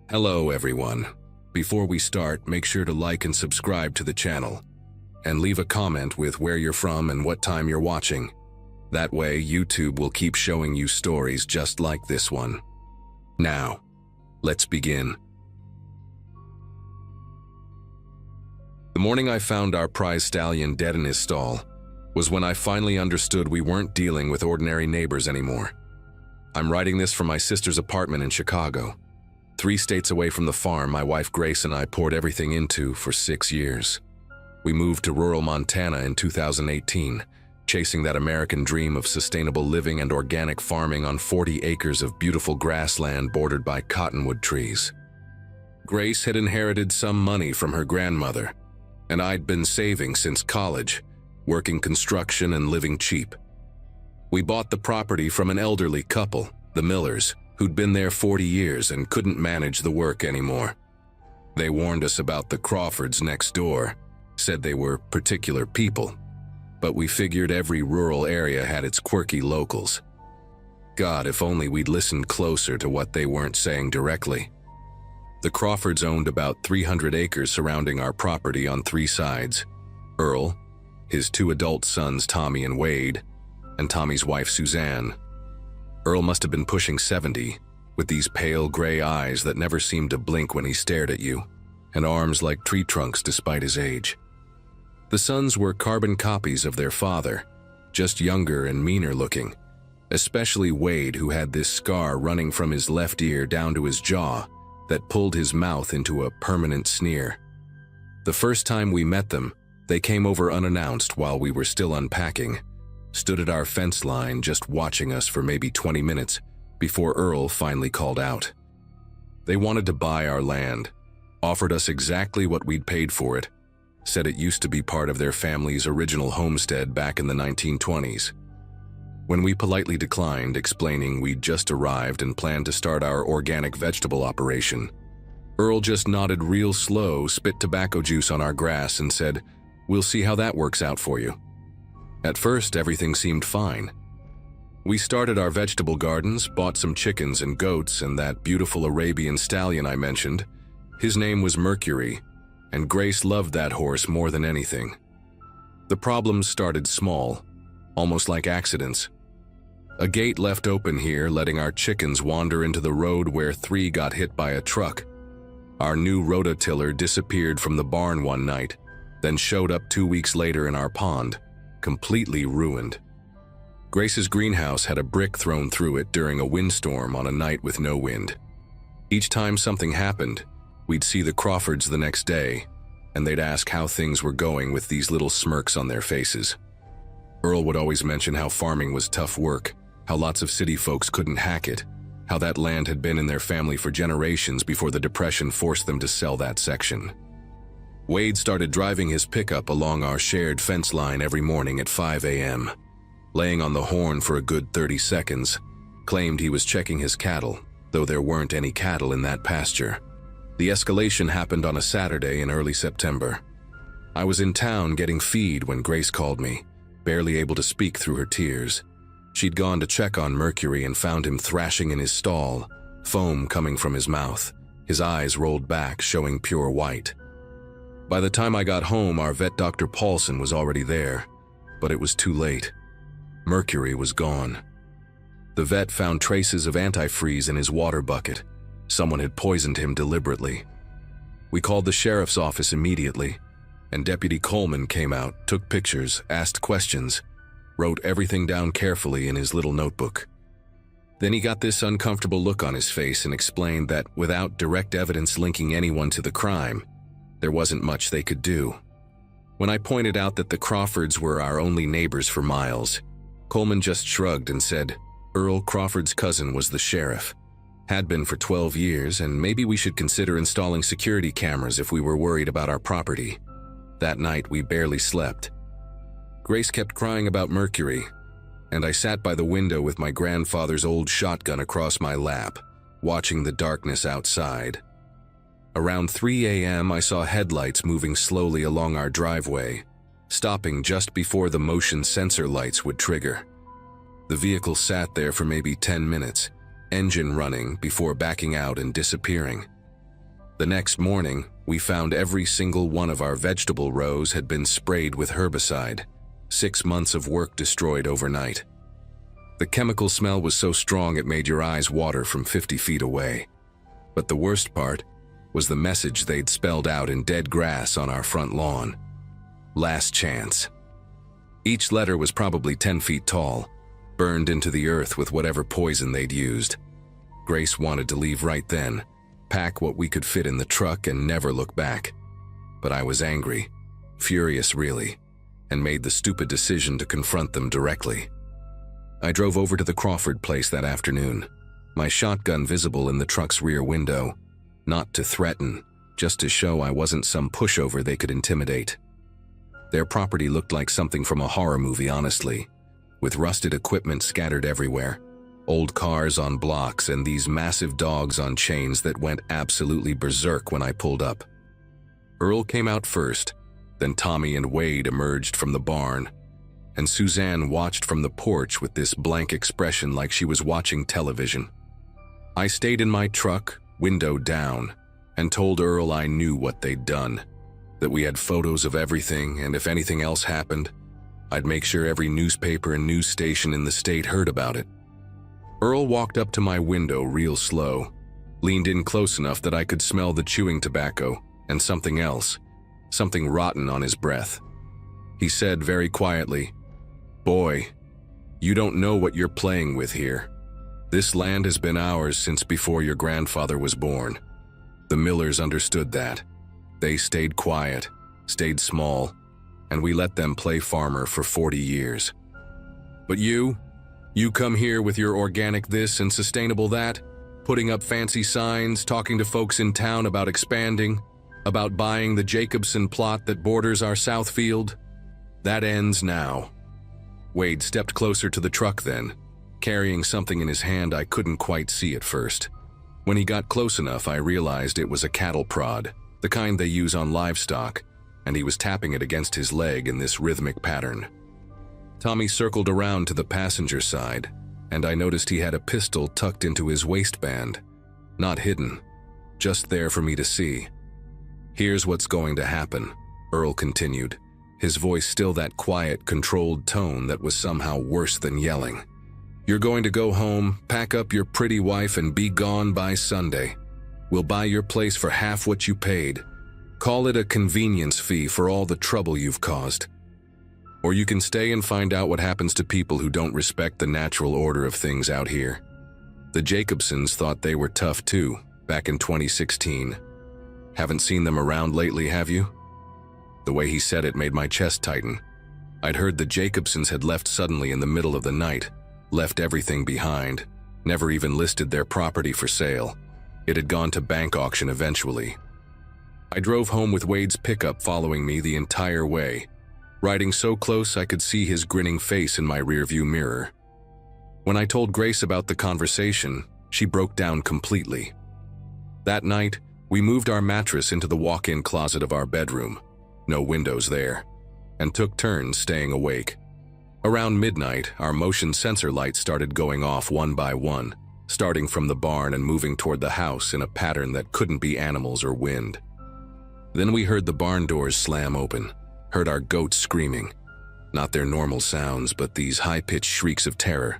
Hello everyone. Before we start, make sure to like and subscribe to the channel. And leave a comment with where you're from and what time you're watching. That way, YouTube will keep showing you stories just like this one. Now, let's begin. The morning I found our prize stallion dead in his stall was when I finally understood we weren't dealing with ordinary neighbors anymore. I'm writing this from my sister's apartment in Chicago, 3 states away from the farm my wife Grace and I poured everything into for 6 years. We moved to rural Montana in 2018, chasing that American dream of sustainable living and organic farming on 40 acres of beautiful grassland bordered by cottonwood trees. Grace had inherited some money from her grandmother, and I'd been saving since college, working construction and living cheap. We bought the property from an elderly couple, the Millers, who'd been there 40 years and couldn't manage the work anymore. They warned us about the Crawfords next door, said they were particular people, but we figured every rural area had its quirky locals. God, if only we'd listened closer to what they weren't saying directly. The Crawfords owned about 300 acres surrounding our property on 3 sides. Earl, his 2 adult sons Tommy and Wade, and Tommy's wife Suzanne. Earl must have been pushing 70, with these pale gray eyes that never seemed to blink when he stared at you, and arms like tree trunks despite his age. The sons were carbon copies of their father, just younger and meaner looking, especially Wade, who had this scar running from his left ear down to his jaw that pulled his mouth into a permanent sneer. The first time we met them, they came over unannounced while we were still unpacking, stood at our fence line just watching us for maybe 20 minutes before Earl finally called out. They wanted to buy our land, offered us exactly what we'd paid for it, said it used to be part of their family's original homestead back in the 1920s. When we politely declined, explaining we'd just arrived and planned to start our organic vegetable operation, Earl just nodded real slow, spit tobacco juice on our grass and said, "We'll see how that works out for you." At first, everything seemed fine. We started our vegetable gardens, bought some chickens and goats and that beautiful Arabian stallion I mentioned. His name was Mercury, and Grace loved that horse more than anything. The problems started small, almost like accidents. A gate left open here, letting our chickens wander into the road where 3 got hit by a truck. Our new rototiller disappeared from the barn one night, then showed up 2 weeks later in our pond, completely ruined. Grace's greenhouse had a brick thrown through it during a windstorm on a night with no wind. Each time something happened, we'd see the Crawfords the next day, and they'd ask how things were going with these little smirks on their faces. Earl would always mention how farming was tough work, how lots of city folks couldn't hack it, how that land had been in their family for generations before the Depression forced them to sell that section. Wade started driving his pickup along our shared fence line every morning at 5 a.m., laying on the horn for a good 30 seconds, claimed he was checking his cattle, though there weren't any cattle in that pasture. The escalation happened on a Saturday in early September. I was in town getting feed when Grace called me, barely able to speak through her tears. She'd gone to check on Mercury and found him thrashing in his stall, foam coming from his mouth, his eyes rolled back, showing pure white. By the time I got home, our vet Dr. Paulson was already there, but it was too late. Mercury was gone. The vet found traces of antifreeze in his water bucket. Someone had poisoned him deliberately. We called the sheriff's office immediately, and Deputy Coleman came out, took pictures, asked questions, wrote everything down carefully in his little notebook. Then he got this uncomfortable look on his face and explained that without direct evidence linking anyone to the crime, there wasn't much they could do. When I pointed out that the Crawfords were our only neighbors for miles, Coleman just shrugged and said, Earl Crawford's cousin was the sheriff. Had been for 12 years, and maybe we should consider installing security cameras if we were worried about our property. That night, we barely slept. Grace kept crying about Mercury, and I sat by the window with my grandfather's old shotgun across my lap, watching the darkness outside. Around 3 a.m., I saw headlights moving slowly along our driveway, stopping just before the motion sensor lights would trigger. The vehicle sat there for maybe 10 minutes, engine running before backing out and disappearing. The next morning, we found every single one of our vegetable rows had been sprayed with herbicide. 6 months of work destroyed overnight. The chemical smell was so strong it made your eyes water from 50 feet away. But the worst part was the message they'd spelled out in dead grass on our front lawn. Last chance. Each letter was probably 10 feet tall, burned into the earth with whatever poison they'd used. Grace wanted to leave right then, pack what we could fit in the truck and never look back. But I was angry, furious really, and made the stupid decision to confront them directly. I drove over to the Crawford place that afternoon, my shotgun visible in the truck's rear window, not to threaten, just to show I wasn't some pushover they could intimidate. Their property looked like something from a horror movie, honestly, with rusted equipment scattered everywhere, old cars on blocks, and these massive dogs on chains that went absolutely berserk when I pulled up. Earl came out first, then Tommy and Wade emerged from the barn, and Suzanne watched from the porch with this blank expression like she was watching television. I stayed in my truck, window down, and told Earl I knew what they'd done, that we had photos of everything, and if anything else happened, I'd make sure every newspaper and news station in the state heard about it. Earl walked up to my window real slow, leaned in close enough that I could smell the chewing tobacco and something else, something rotten on his breath. He said very quietly, "Boy, you don't know what you're playing with here. This land has been ours since before your grandfather was born." The Millers understood that. They stayed quiet, stayed small, and we let them play farmer for 40 years. But you come here with your organic this and sustainable that, putting up fancy signs, talking to folks in town about expanding, about buying the Jacobson plot that borders our south field. That ends now. Wade stepped closer to the truck then, carrying something in his hand I couldn't quite see at first. When he got close enough, I realized it was a cattle prod, the kind they use on livestock, and he was tapping it against his leg in this rhythmic pattern. Tommy circled around to the passenger side, and I noticed he had a pistol tucked into his waistband, not hidden, just there for me to see. "Here's what's going to happen," Earl continued, his voice still that quiet, controlled tone that was somehow worse than yelling. "You're going to go home, pack up your pretty wife, and be gone by Sunday. We'll buy your place for half what you paid. Call it a convenience fee for all the trouble you've caused. Or you can stay and find out what happens to people who don't respect the natural order of things out here. The Jacobsons thought they were tough too, back in 2016. Haven't seen them around lately, have you?" The way he said it made my chest tighten. I'd heard the Jacobsons had left suddenly in the middle of the night, left everything behind, never even listed their property for sale. It had gone to bank auction eventually. I drove home with Wade's pickup following me the entire way, riding so close I could see his grinning face in my rearview mirror. When I told Grace about the conversation, she broke down completely. That night, we moved our mattress into the walk-in closet of our bedroom, no windows there, and took turns staying awake. Around midnight, our motion sensor lights started going off one by one, starting from the barn and moving toward the house in a pattern that couldn't be animals or wind. Then we heard the barn doors slam open, heard our goats screaming. Not their normal sounds, but these high-pitched shrieks of terror.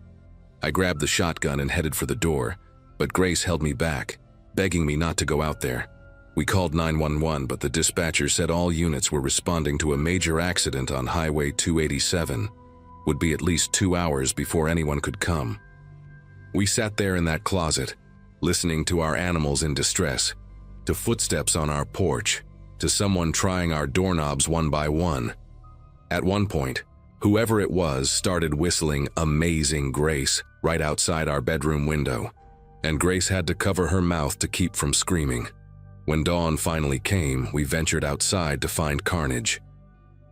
I grabbed the shotgun and headed for the door, but Grace held me back, begging me not to go out there. We called 911, but the dispatcher said all units were responding to a major accident on Highway 287. Would be at least 2 hours before anyone could come. We sat there in that closet, listening to our animals in distress, to footsteps on our porch, to someone trying our doorknobs one by one. At one point, whoever it was started whistling Amazing Grace right outside our bedroom window, and Grace had to cover her mouth to keep from screaming. When dawn finally came, we ventured outside to find carnage.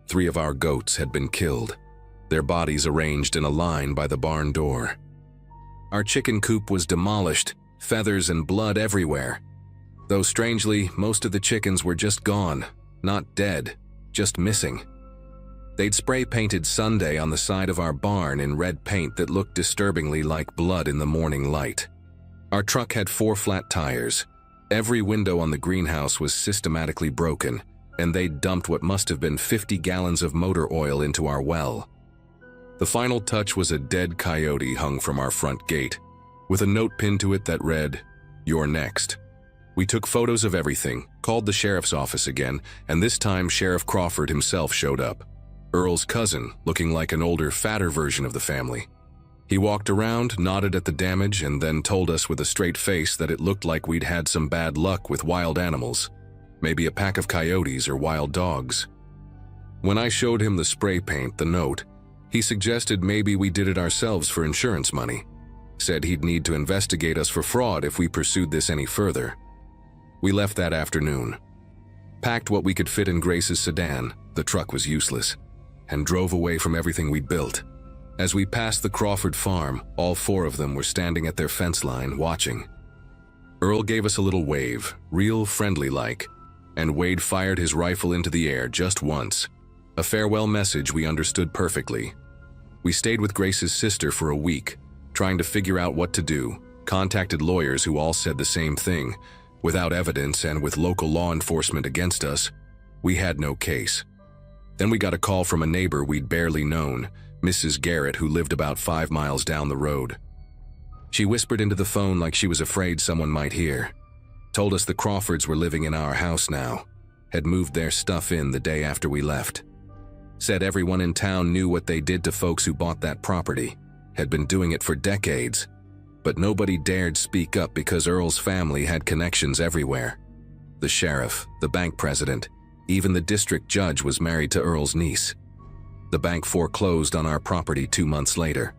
3 of our goats had been killed, their bodies arranged in a line by the barn door. Our chicken coop was demolished, feathers and blood everywhere. Though strangely, most of the chickens were just gone, not dead, just missing. They'd spray-painted Sunday on the side of our barn in red paint that looked disturbingly like blood in the morning light. Our truck had 4 flat tires, Every window on the greenhouse was systematically broken, and they'd dumped what must have been 50 gallons of motor oil into our well. The final touch was a dead coyote hung from our front gate, with a note pinned to it that read, "You're next." We took photos of everything, called the sheriff's office again, and this time Sheriff Crawford himself showed up. Earl's cousin, looking like an older, fatter version of the family. He walked around, nodded at the damage, and then told us with a straight face that it looked like we'd had some bad luck with wild animals, maybe a pack of coyotes or wild dogs. When I showed him the spray paint, the note, he suggested maybe we did it ourselves for insurance money. Said he'd need to investigate us for fraud if we pursued this any further. We left that afternoon, packed what we could fit in Grace's sedan, the truck was useless, and drove away from everything we'd built. As we passed the Crawford farm, all four of them were standing at their fence line, watching. Earl gave us a little wave, real friendly-like, and Wade fired his rifle into the air just once. A farewell message we understood perfectly. We stayed with Grace's sister for a week, trying to figure out what to do, contacted lawyers who all said the same thing. Without evidence and with local law enforcement against us, we had no case. Then we got a call from a neighbor we'd barely known, Mrs. Garrett, who lived about 5 miles down the road. She whispered into the phone like she was afraid someone might hear. Told us the Crawfords were living in our house now, had moved their stuff in the day after we left. Said everyone in town knew what they did to folks who bought that property, had been doing it for decades. But nobody dared speak up because Earl's family had connections everywhere. The sheriff, the bank president, even the district judge was married to Earl's niece. The bank foreclosed on our property 2 months later.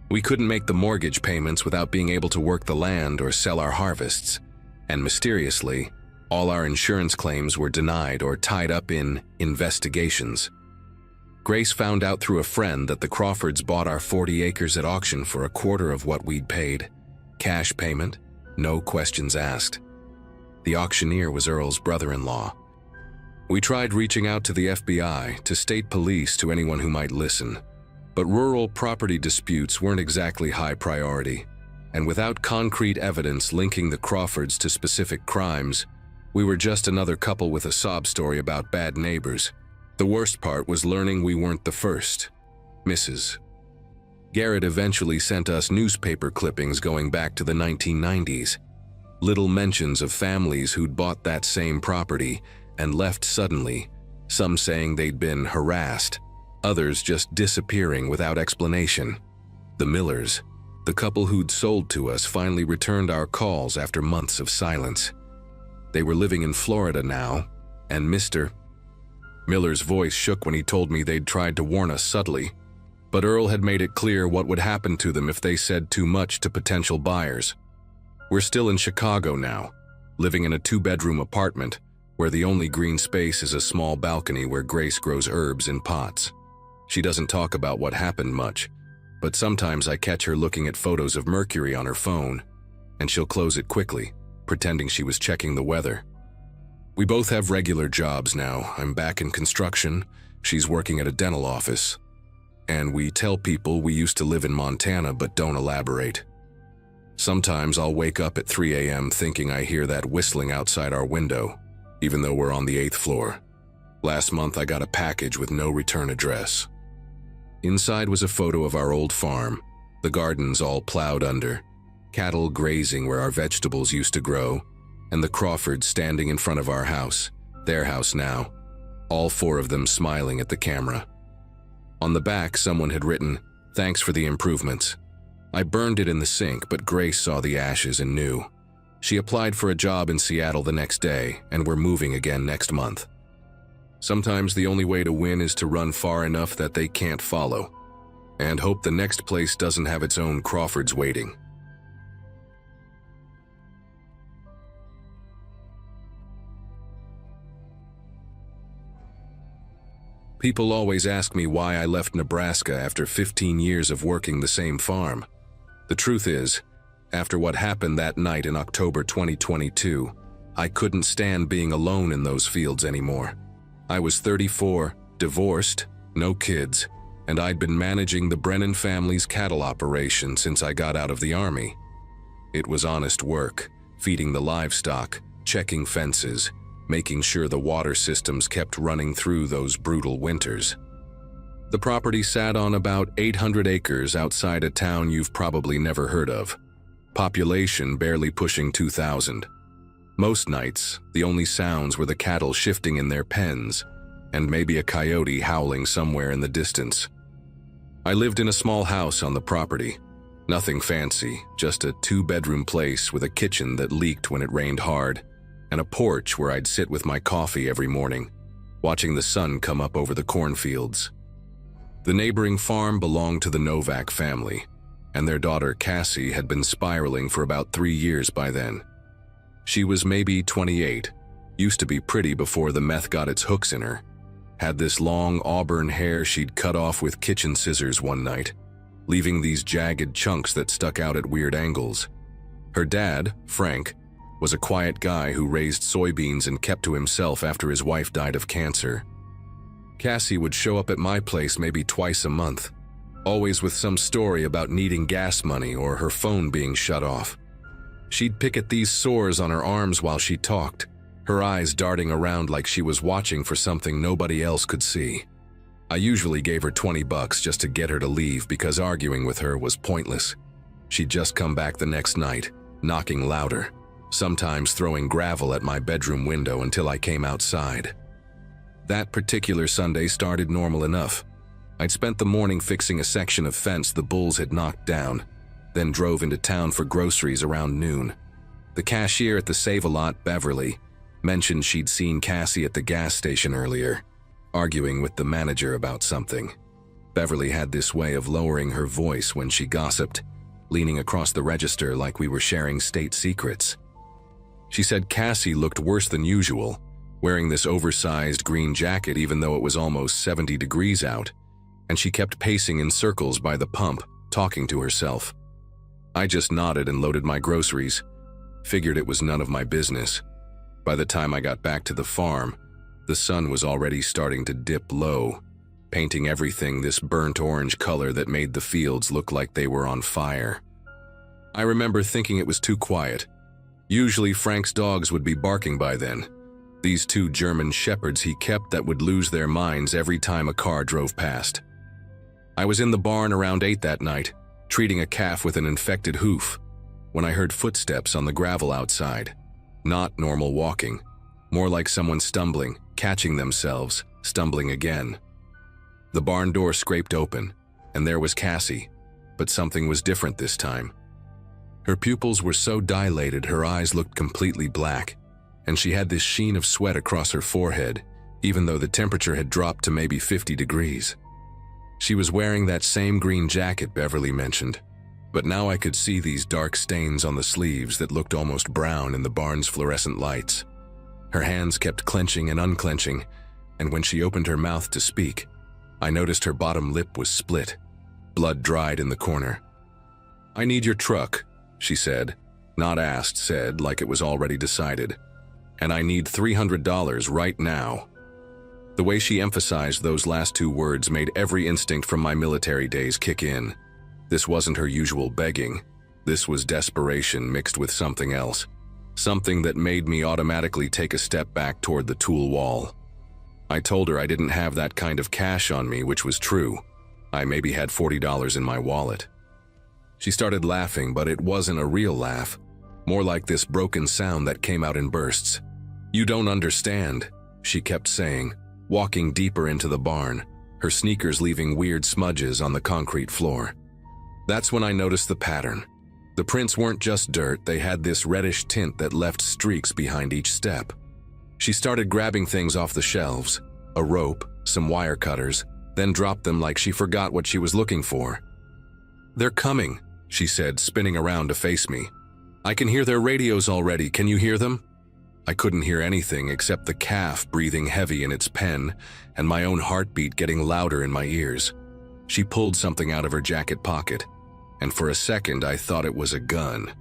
We couldn't make the mortgage payments without being able to work the land or sell our harvests, and mysteriously, all our insurance claims were denied or tied up in investigations. Grace found out through a friend that the Crawfords bought our 40 acres at auction for a quarter of what we'd paid. Cash payment, no questions asked. The auctioneer was Earl's brother-in-law. We tried reaching out to the FBI, to state police, to anyone who might listen. But rural property disputes weren't exactly high priority, and without concrete evidence linking the Crawfords to specific crimes, we were just another couple with a sob story about bad neighbors. The worst part was learning we weren't the first. Mrs. Garrett eventually sent us newspaper clippings going back to the 1990s. Little mentions of families who'd bought that same property and left suddenly, some saying they'd been harassed, others just disappearing without explanation. The Millers, the couple who'd sold to us, finally returned our calls after months of silence. They were living in Florida now, and Mr. Miller's voice shook when he told me they'd tried to warn us subtly, but Earl had made it clear what would happen to them if they said too much to potential buyers. We're still in Chicago now, living in a 2-bedroom apartment where the only green space is a small balcony where Grace grows herbs in pots. She doesn't talk about what happened much, but sometimes I catch her looking at photos of Mercury on her phone, and she'll close it quickly, pretending she was checking the weather. We both have regular jobs now. I'm back in construction, she's working at a dental office. And we tell people we used to live in Montana but don't elaborate. Sometimes I'll wake up at 3 a.m. thinking I hear that whistling outside our window, even though we're on the 8th floor. Last month I got a package with no return address. Inside was a photo of our old farm, the gardens all plowed under, cattle grazing where our vegetables used to grow, and the Crawfords standing in front of our house, their house now, all 4 of them smiling at the camera. On the back, someone had written, "Thanks for the improvements." I burned it in the sink, but Grace saw the ashes and knew. She applied for a job in Seattle the next day, and we're moving again next month. Sometimes the only way to win is to run far enough that they can't follow, and hope the next place doesn't have its own Crawfords waiting. People always ask me why I left Nebraska after 15 years of working the same farm. The truth is, after what happened that night in October 2022, I couldn't stand being alone in those fields anymore. I was 34, divorced, no kids, and I'd been managing the Brennan family's cattle operation since I got out of the Army. It was honest work, feeding the livestock, checking fences, making sure the water systems kept running through those brutal winters. The property sat on about 800 acres outside a town you've probably never heard of. Population barely pushing 2,000. Most nights, the only sounds were the cattle shifting in their pens, and maybe a coyote howling somewhere in the distance. I lived in a small house on the property. Nothing fancy, just a 2-bedroom place with a kitchen that leaked when it rained hard, and a porch where I'd sit with my coffee every morning, watching the sun come up over the cornfields. The neighboring farm belonged to the Novak family, and their daughter Cassie had been spiraling for about 3 years by then. She was maybe 28, used to be pretty before the meth got its hooks in her, had this long auburn hair she'd cut off with kitchen scissors one night, leaving these jagged chunks that stuck out at weird angles. Her dad, Frank, was a quiet guy who raised soybeans and kept to himself after his wife died of cancer. Cassie would show up at my place maybe twice a month, always with some story about needing gas money or her phone being shut off. She'd pick at these sores on her arms while she talked, her eyes darting around like she was watching for something nobody else could see. I usually gave her $20 just to get her to leave because arguing with her was pointless. She'd just come back the next night, knocking louder, sometimes throwing gravel at my bedroom window until I came outside. That particular Sunday started normal enough. I'd spent the morning fixing a section of fence the bulls had knocked down, then drove into town for groceries around noon. The cashier at the Save-A-Lot, Beverly, mentioned she'd seen Cassie at the gas station earlier, arguing with the manager about something. Beverly had this way of lowering her voice when she gossiped, leaning across the register like we were sharing state secrets. She said Cassie looked worse than usual, wearing this oversized green jacket even though it was almost 70 degrees out, and she kept pacing in circles by the pump, talking to herself. I just nodded and loaded my groceries, figured it was none of my business. By the time I got back to the farm, the sun was already starting to dip low, painting everything this burnt orange color that made the fields look like they were on fire. I remember thinking it was too quiet. Usually Frank's dogs would be barking by then, these 2 German shepherds he kept that would lose their minds every time a car drove past. I was in the barn around 8 that night, treating a calf with an infected hoof, when I heard footsteps on the gravel outside. Not normal walking, more like someone stumbling, catching themselves, stumbling again. The barn door scraped open, and there was Cassie, but something was different this time. Her pupils were so dilated her eyes looked completely black, and she had this sheen of sweat across her forehead, even though the temperature had dropped to maybe 50 degrees. She was wearing that same green jacket Beverly mentioned, but now I could see these dark stains on the sleeves that looked almost brown in the barn's fluorescent lights. Her hands kept clenching and unclenching, and when she opened her mouth to speak, I noticed her bottom lip was split, blood dried in the corner. "I need your truck," she said, not asked, said like it was already decided. "And I need $300 right now." The way she emphasized those last 2 words made every instinct from my military days kick in. This wasn't her usual begging. This was desperation mixed with something else. Something that made me automatically take a step back toward the tool wall. I told her I didn't have that kind of cash on me, which was true. I maybe had $40 in my wallet. She started laughing, but it wasn't a real laugh, more like this broken sound that came out in bursts. "You don't understand," she kept saying, walking deeper into the barn, her sneakers leaving weird smudges on the concrete floor. That's when I noticed the pattern. The prints weren't just dirt, they had this reddish tint that left streaks behind each step. She started grabbing things off the shelves, a rope, some wire cutters, then dropped them like she forgot what she was looking for. "They're coming," she said, spinning around to face me. "I can hear their radios already, can you hear them?" I couldn't hear anything except the calf breathing heavy in its pen and my own heartbeat getting louder in my ears. She pulled something out of her jacket pocket, and for a second I thought it was a gun,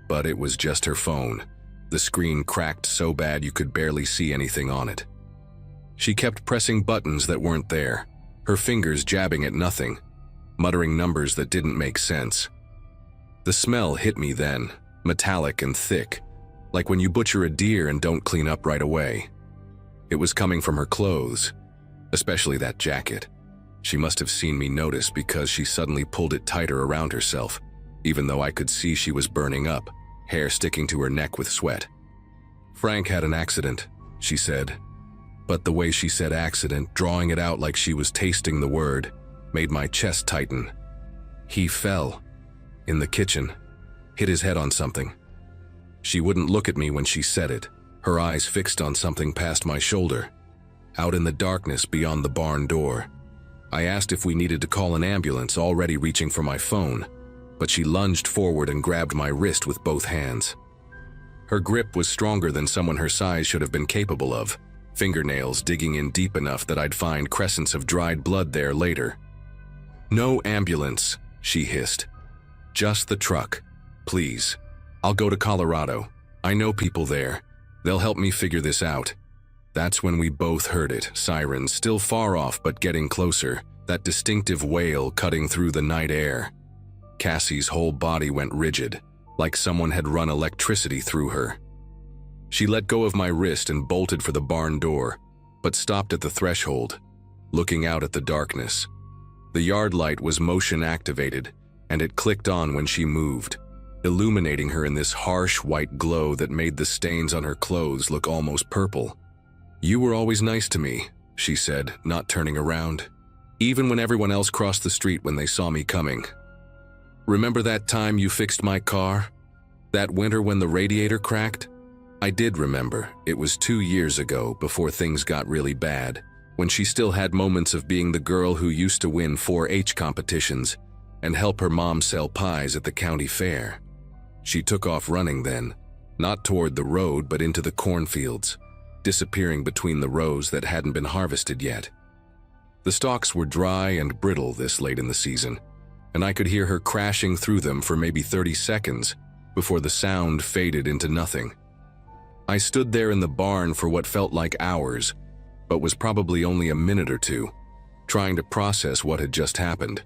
but it was just her phone. The screen cracked so bad you could barely see anything on it. She kept pressing buttons that weren't there, her fingers jabbing at nothing, muttering numbers that didn't make sense. The smell hit me then, metallic and thick, like when you butcher a deer and don't clean up right away. It was coming from her clothes, especially that jacket. She must have seen me notice because she suddenly pulled it tighter around herself, even though I could see she was burning up, hair sticking to her neck with sweat. "Frank had an accident," she said. But the way she said accident, drawing it out like she was tasting the word, made my chest tighten. "He fell. In the kitchen. Hit his head on something." She wouldn't look at me when she said it, her eyes fixed on something past my shoulder, out in the darkness beyond the barn door. I asked if we needed to call an ambulance, already reaching for my phone, but she lunged forward and grabbed my wrist with both hands. Her grip was stronger than someone her size should have been capable of, fingernails digging in deep enough that I'd find crescents of dried blood there later. "No ambulance," she hissed. "Just the truck. Please. I'll go to Colorado. I know people there. They'll help me figure this out." That's when we both heard it, sirens still far off but getting closer, that distinctive wail cutting through the night air. Cassie's whole body went rigid, like someone had run electricity through her. She let go of my wrist and bolted for the barn door, but stopped at the threshold, looking out at the darkness. The yard light was motion activated, and it clicked on when she moved, illuminating her in this harsh white glow that made the stains on her clothes look almost purple. "You were always nice to me," she said, not turning around, "even when everyone else crossed the street when they saw me coming. Remember that time you fixed my car? That winter when the radiator cracked?" I did remember. It was 2 years ago, before things got really bad, when she still had moments of being the girl who used to win 4-H competitions and help her mom sell pies at the county fair. She took off running then, not toward the road but into the cornfields, disappearing between the rows that hadn't been harvested yet. The stalks were dry and brittle this late in the season, and I could hear her crashing through them for maybe 30 seconds before the sound faded into nothing. I stood there in the barn for what felt like hours, but was probably only a minute or two, trying to process what had just happened.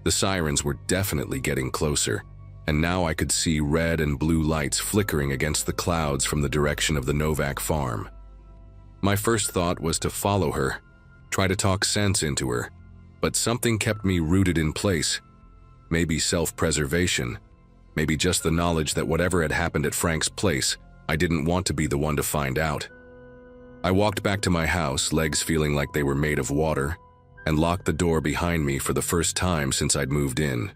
The sirens were definitely getting closer, and now I could see red and blue lights flickering against the clouds from the direction of the Novak farm. My first thought was to follow her, try to talk sense into her, but something kept me rooted in place. Maybe self-preservation, maybe just the knowledge that whatever had happened at Frank's place, I didn't want to be the one to find out. I walked back to my house, legs feeling like they were made of water, and locked the door behind me for the first time since I'd moved in.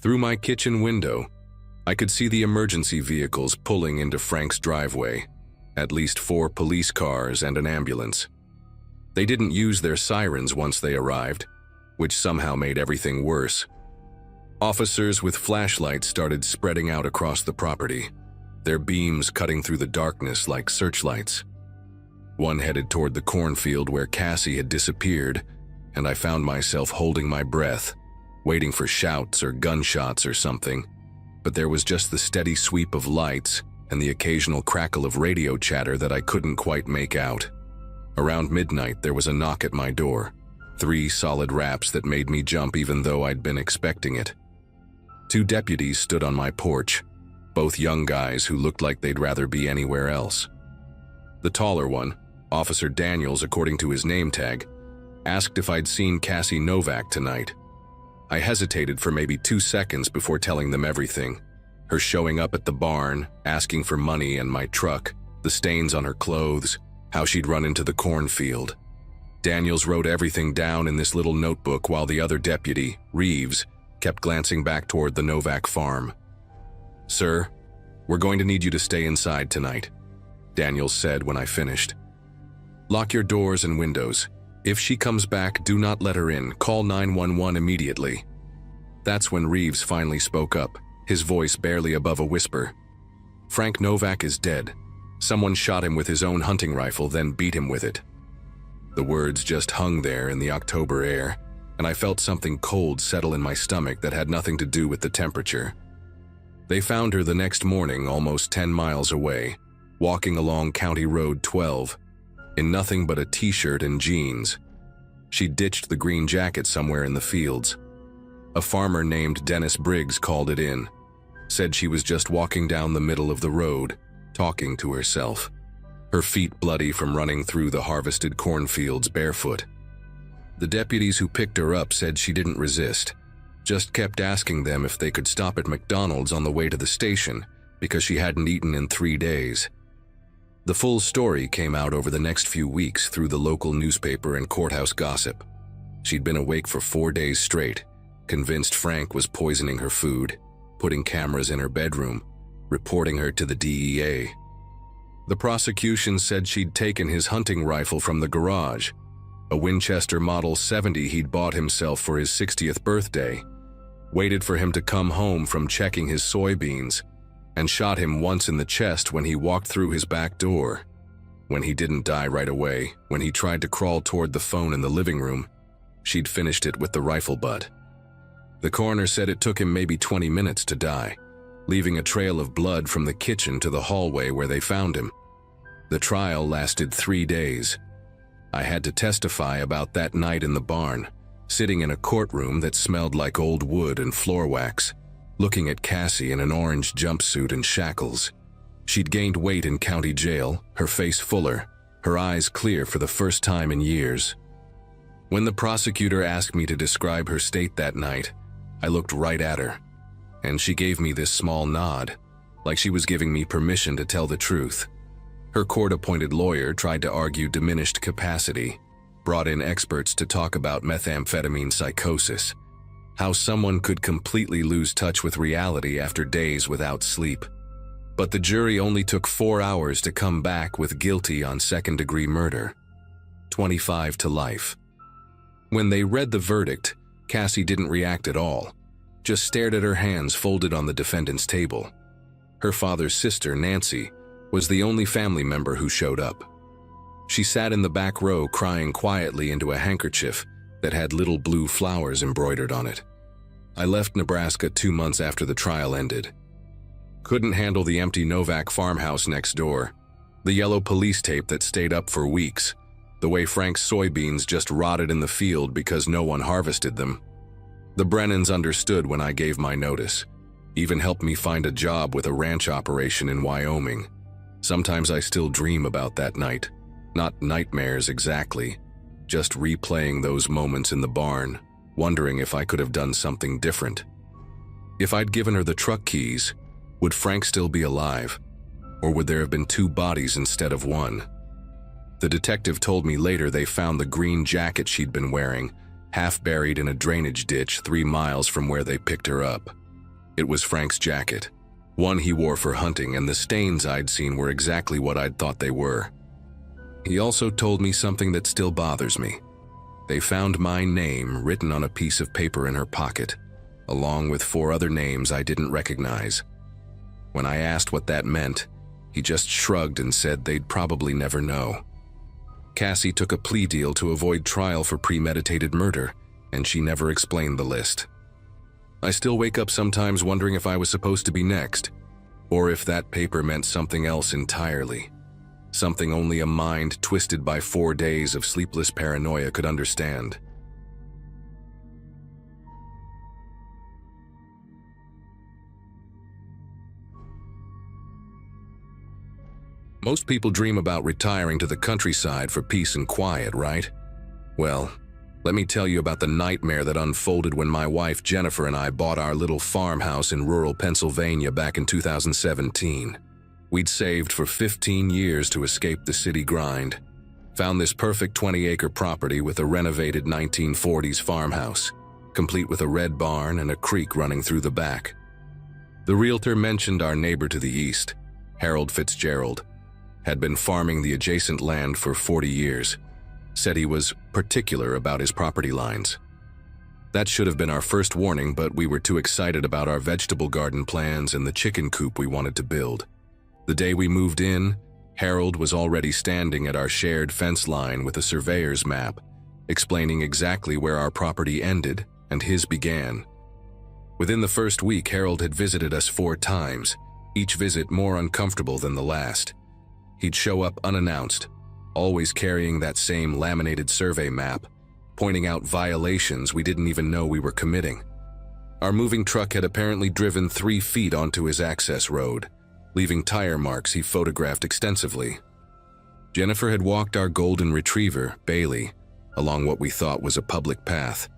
Through my kitchen window, I could see the emergency vehicles pulling into Frank's driveway, at least 4 police cars and an ambulance. They didn't use their sirens once they arrived, which somehow made everything worse. Officers with flashlights started spreading out across the property, their beams cutting through the darkness like searchlights. One headed toward the cornfield where Cassie had disappeared, and I found myself holding my breath, waiting for shouts or gunshots or something, but there was just the steady sweep of lights and the occasional crackle of radio chatter that I couldn't quite make out. Around midnight, there was a knock at my door, 3 solid raps that made me jump even though I'd been expecting it. 2 deputies stood on my porch, both young guys who looked like they'd rather be anywhere else. The taller one, Officer Daniels according to his name tag, asked if I'd seen Cassie Novak tonight. I hesitated for maybe 2 seconds before telling them everything. Her showing up at the barn, asking for money and my truck, the stains on her clothes, how she'd run into the cornfield. Daniels wrote everything down in this little notebook while the other deputy, Reeves, kept glancing back toward the Novak farm. "Sir, we're going to need you to stay inside tonight," Daniels said when I finished. "Lock your doors and windows. If she comes back, do not let her in. Call 911 immediately." That's when Reeves finally spoke up, his voice barely above a whisper. "Frank Novak is dead. Someone shot him with his own hunting rifle, then beat him with it." The words just hung there in the October air, and I felt something cold settle in my stomach that had nothing to do with the temperature. They found her the next morning almost 10 miles away, walking along County Road 12, in nothing but a t-shirt and jeans. She ditched the green jacket somewhere in the fields. A farmer named Dennis Briggs called it in, said she was just walking down the middle of the road, talking to herself, her feet bloody from running through the harvested cornfields barefoot. The deputies who picked her up said she didn't resist, just kept asking them if they could stop at McDonald's on the way to the station because she hadn't eaten in 3 days. The full story came out over the next few weeks through the local newspaper and courthouse gossip. She'd been awake for 4 days straight, convinced Frank was poisoning her food, putting cameras in her bedroom, reporting her to the DEA. The prosecution said she'd taken his hunting rifle from the garage, a Winchester Model 70 he'd bought himself for his 60th birthday, waited for him to come home from checking his soybeans, and shot him once in the chest when he walked through his back door. When he didn't die right away, when he tried to crawl toward the phone in the living room, she'd finished it with the rifle butt. The coroner said it took him maybe 20 minutes to die, leaving a trail of blood from the kitchen to the hallway where they found him. The trial lasted 3 days. I had to testify about that night in the barn, sitting in a courtroom that smelled like old wood and floor wax, looking at Cassie in an orange jumpsuit and shackles. She'd gained weight in county jail, her face fuller, her eyes clear for the first time in years. When the prosecutor asked me to describe her state that night, I looked right at her, and she gave me this small nod, like she was giving me permission to tell the truth. Her court-appointed lawyer tried to argue diminished capacity, brought in experts to talk about methamphetamine psychosis, how someone could completely lose touch with reality after days without sleep. But the jury only took 4 hours to come back with guilty on second-degree murder, 25 to life. When they read the verdict, Cassie didn't react at all, just stared at her hands folded on the defendant's table. Her father's sister, Nancy, was the only family member who showed up. She sat in the back row crying quietly into a handkerchief that had little blue flowers embroidered on it. I left Nebraska 2 months after the trial ended. Couldn't handle the empty Novak farmhouse next door, the yellow police tape that stayed up for weeks, the way Frank's soybeans just rotted in the field because no one harvested them. The Brennans understood when I gave my notice, even helped me find a job with a ranch operation in Wyoming. Sometimes I still dream about that night. Not nightmares exactly, just replaying those moments in the barn, wondering if I could have done something different. If I'd given her the truck keys, would Frank still be alive? Or would there have been 2 bodies instead of 1? The detective told me later they found the green jacket she'd been wearing, half buried in a drainage ditch 3 miles from where they picked her up. It was Frank's jacket, one he wore for hunting, and the stains I'd seen were exactly what I'd thought they were. He also told me something that still bothers me. They found my name written on a piece of paper in her pocket, along with 4 other names I didn't recognize. When I asked what that meant, he just shrugged and said they'd probably never know. Cassie took a plea deal to avoid trial for premeditated murder, and she never explained the list. I still wake up sometimes wondering if I was supposed to be next, or if that paper meant something else entirely. Something only a mind twisted by 4 days of sleepless paranoia could understand. Most people dream about retiring to the countryside for peace and quiet, right? Well, let me tell you about the nightmare that unfolded when my wife Jennifer and I bought our little farmhouse in rural Pennsylvania back in 2017. We'd saved for 15 years to escape the city grind. Found this perfect 20-acre property with a renovated 1940s farmhouse, complete with a red barn and a creek running through the back. The realtor mentioned our neighbor to the east, Harold Fitzgerald, had been farming the adjacent land for 40 years, said he was particular about his property lines. That should have been our first warning, but we were too excited about our vegetable garden plans and the chicken coop we wanted to build. The day we moved in, Harold was already standing at our shared fence line with a surveyor's map, explaining exactly where our property ended and his began. Within the first week, Harold had visited us 4 times, each visit more uncomfortable than the last. He'd show up unannounced, always carrying that same laminated survey map, pointing out violations we didn't even know we were committing. Our moving truck had apparently driven 3 feet onto his access road, leaving tire marks he photographed extensively. Jennifer had walked our golden retriever, Bailey, along what we thought was a public path,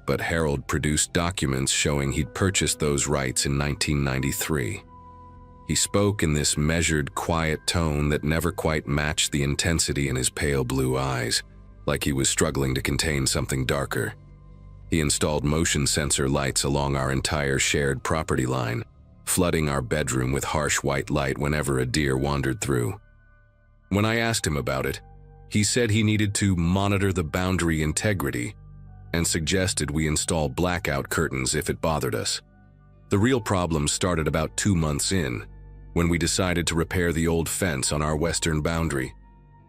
but Harold produced documents showing he'd purchased those rights in 1993. He spoke in this measured, quiet tone that never quite matched the intensity in his pale blue eyes, like he was struggling to contain something darker. He installed motion sensor lights along our entire shared property line, flooding our bedroom with harsh white light whenever a deer wandered through. When I asked him about it, he said he needed to monitor the boundary integrity and suggested we install blackout curtains if it bothered us. The real problem started about 2 months in, when we decided to repair the old fence on our western boundary.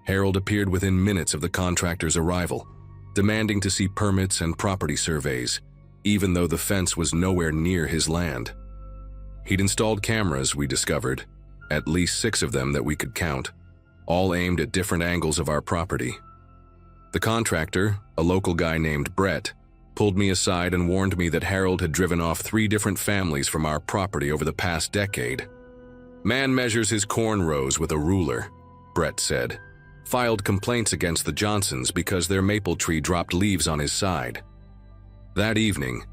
Harold appeared within minutes of the contractor's arrival, demanding to see permits and property surveys, even though the fence was nowhere near his land. He'd installed cameras, we discovered, at least 6 of them that we could count, all aimed at different angles of our property. The contractor, a local guy named Brett, pulled me aside and warned me that Harold had driven off 3 different families from our property over the past decade. "Man measures his corn rows with a ruler," Brett said. "Filed complaints against the Johnsons because their maple tree dropped leaves on his side." That evening,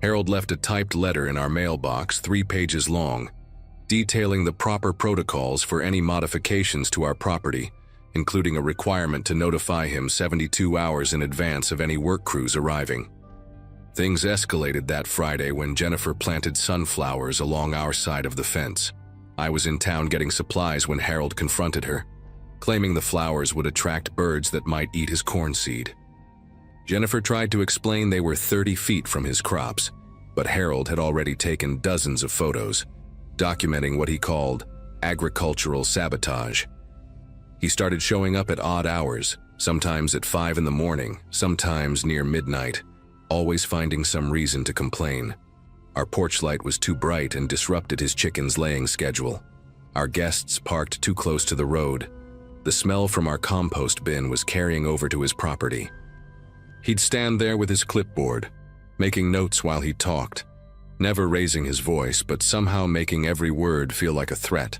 Harold left a typed letter in our mailbox 3 pages long, detailing the proper protocols for any modifications to our property, including a requirement to notify him 72 hours in advance of any work crews arriving. Things escalated that Friday when Jennifer planted sunflowers along our side of the fence. I was in town getting supplies when Harold confronted her, claiming the flowers would attract birds that might eat his corn seed. Jennifer tried to explain they were 30 feet from his crops, but Harold had already taken dozens of photos, documenting what he called agricultural sabotage. He started showing up at odd hours, sometimes at 5 in the morning, sometimes near midnight, always finding some reason to complain. Our porch light was too bright and disrupted his chickens' laying schedule. Our guests parked too close to the road. The smell from our compost bin was carrying over to his property. He'd stand there with his clipboard, making notes while he talked, never raising his voice, but somehow making every word feel like a threat.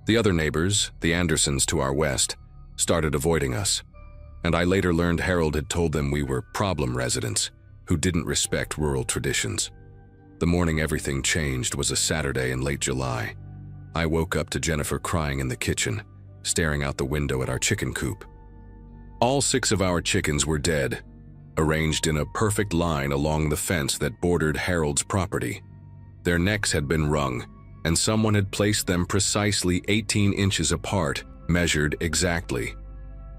The other neighbors, the Andersons to our west, started avoiding us, and I later learned Harold had told them we were problem residents who didn't respect rural traditions. The morning everything changed was a Saturday in late July. I woke up to Jennifer crying in the kitchen, staring out the window at our chicken coop. All 6 of our chickens were dead, arranged in a perfect line along the fence that bordered Harold's property. Their necks had been wrung, and someone had placed them precisely 18 inches apart, measured exactly.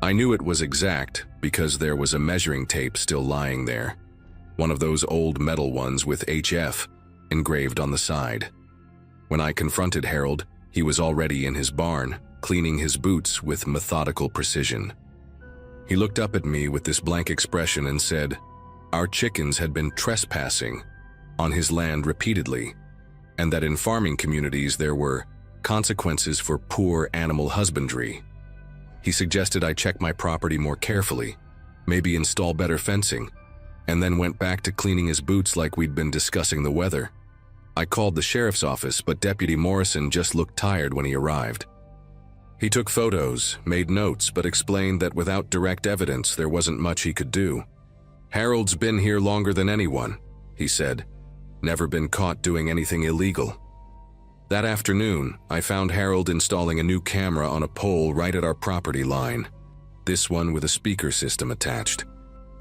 I knew it was exact because there was a measuring tape still lying there, one of those old metal ones with HF engraved on the side. When I confronted Harold, he was already in his barn, cleaning his boots with methodical precision. He looked up at me with this blank expression and said, our chickens had been trespassing on his land repeatedly, and that in farming communities there were consequences for poor animal husbandry. He suggested I check my property more carefully, maybe install better fencing, and then went back to cleaning his boots like we'd been discussing the weather. I called the sheriff's office, but Deputy Morrison just looked tired when he arrived. He took photos, made notes, but explained that without direct evidence there wasn't much he could do. Harold's been here longer than anyone, he said. Never been caught doing anything illegal. That afternoon, I found Harold installing a new camera on a pole right at our property line, this one with a speaker system attached.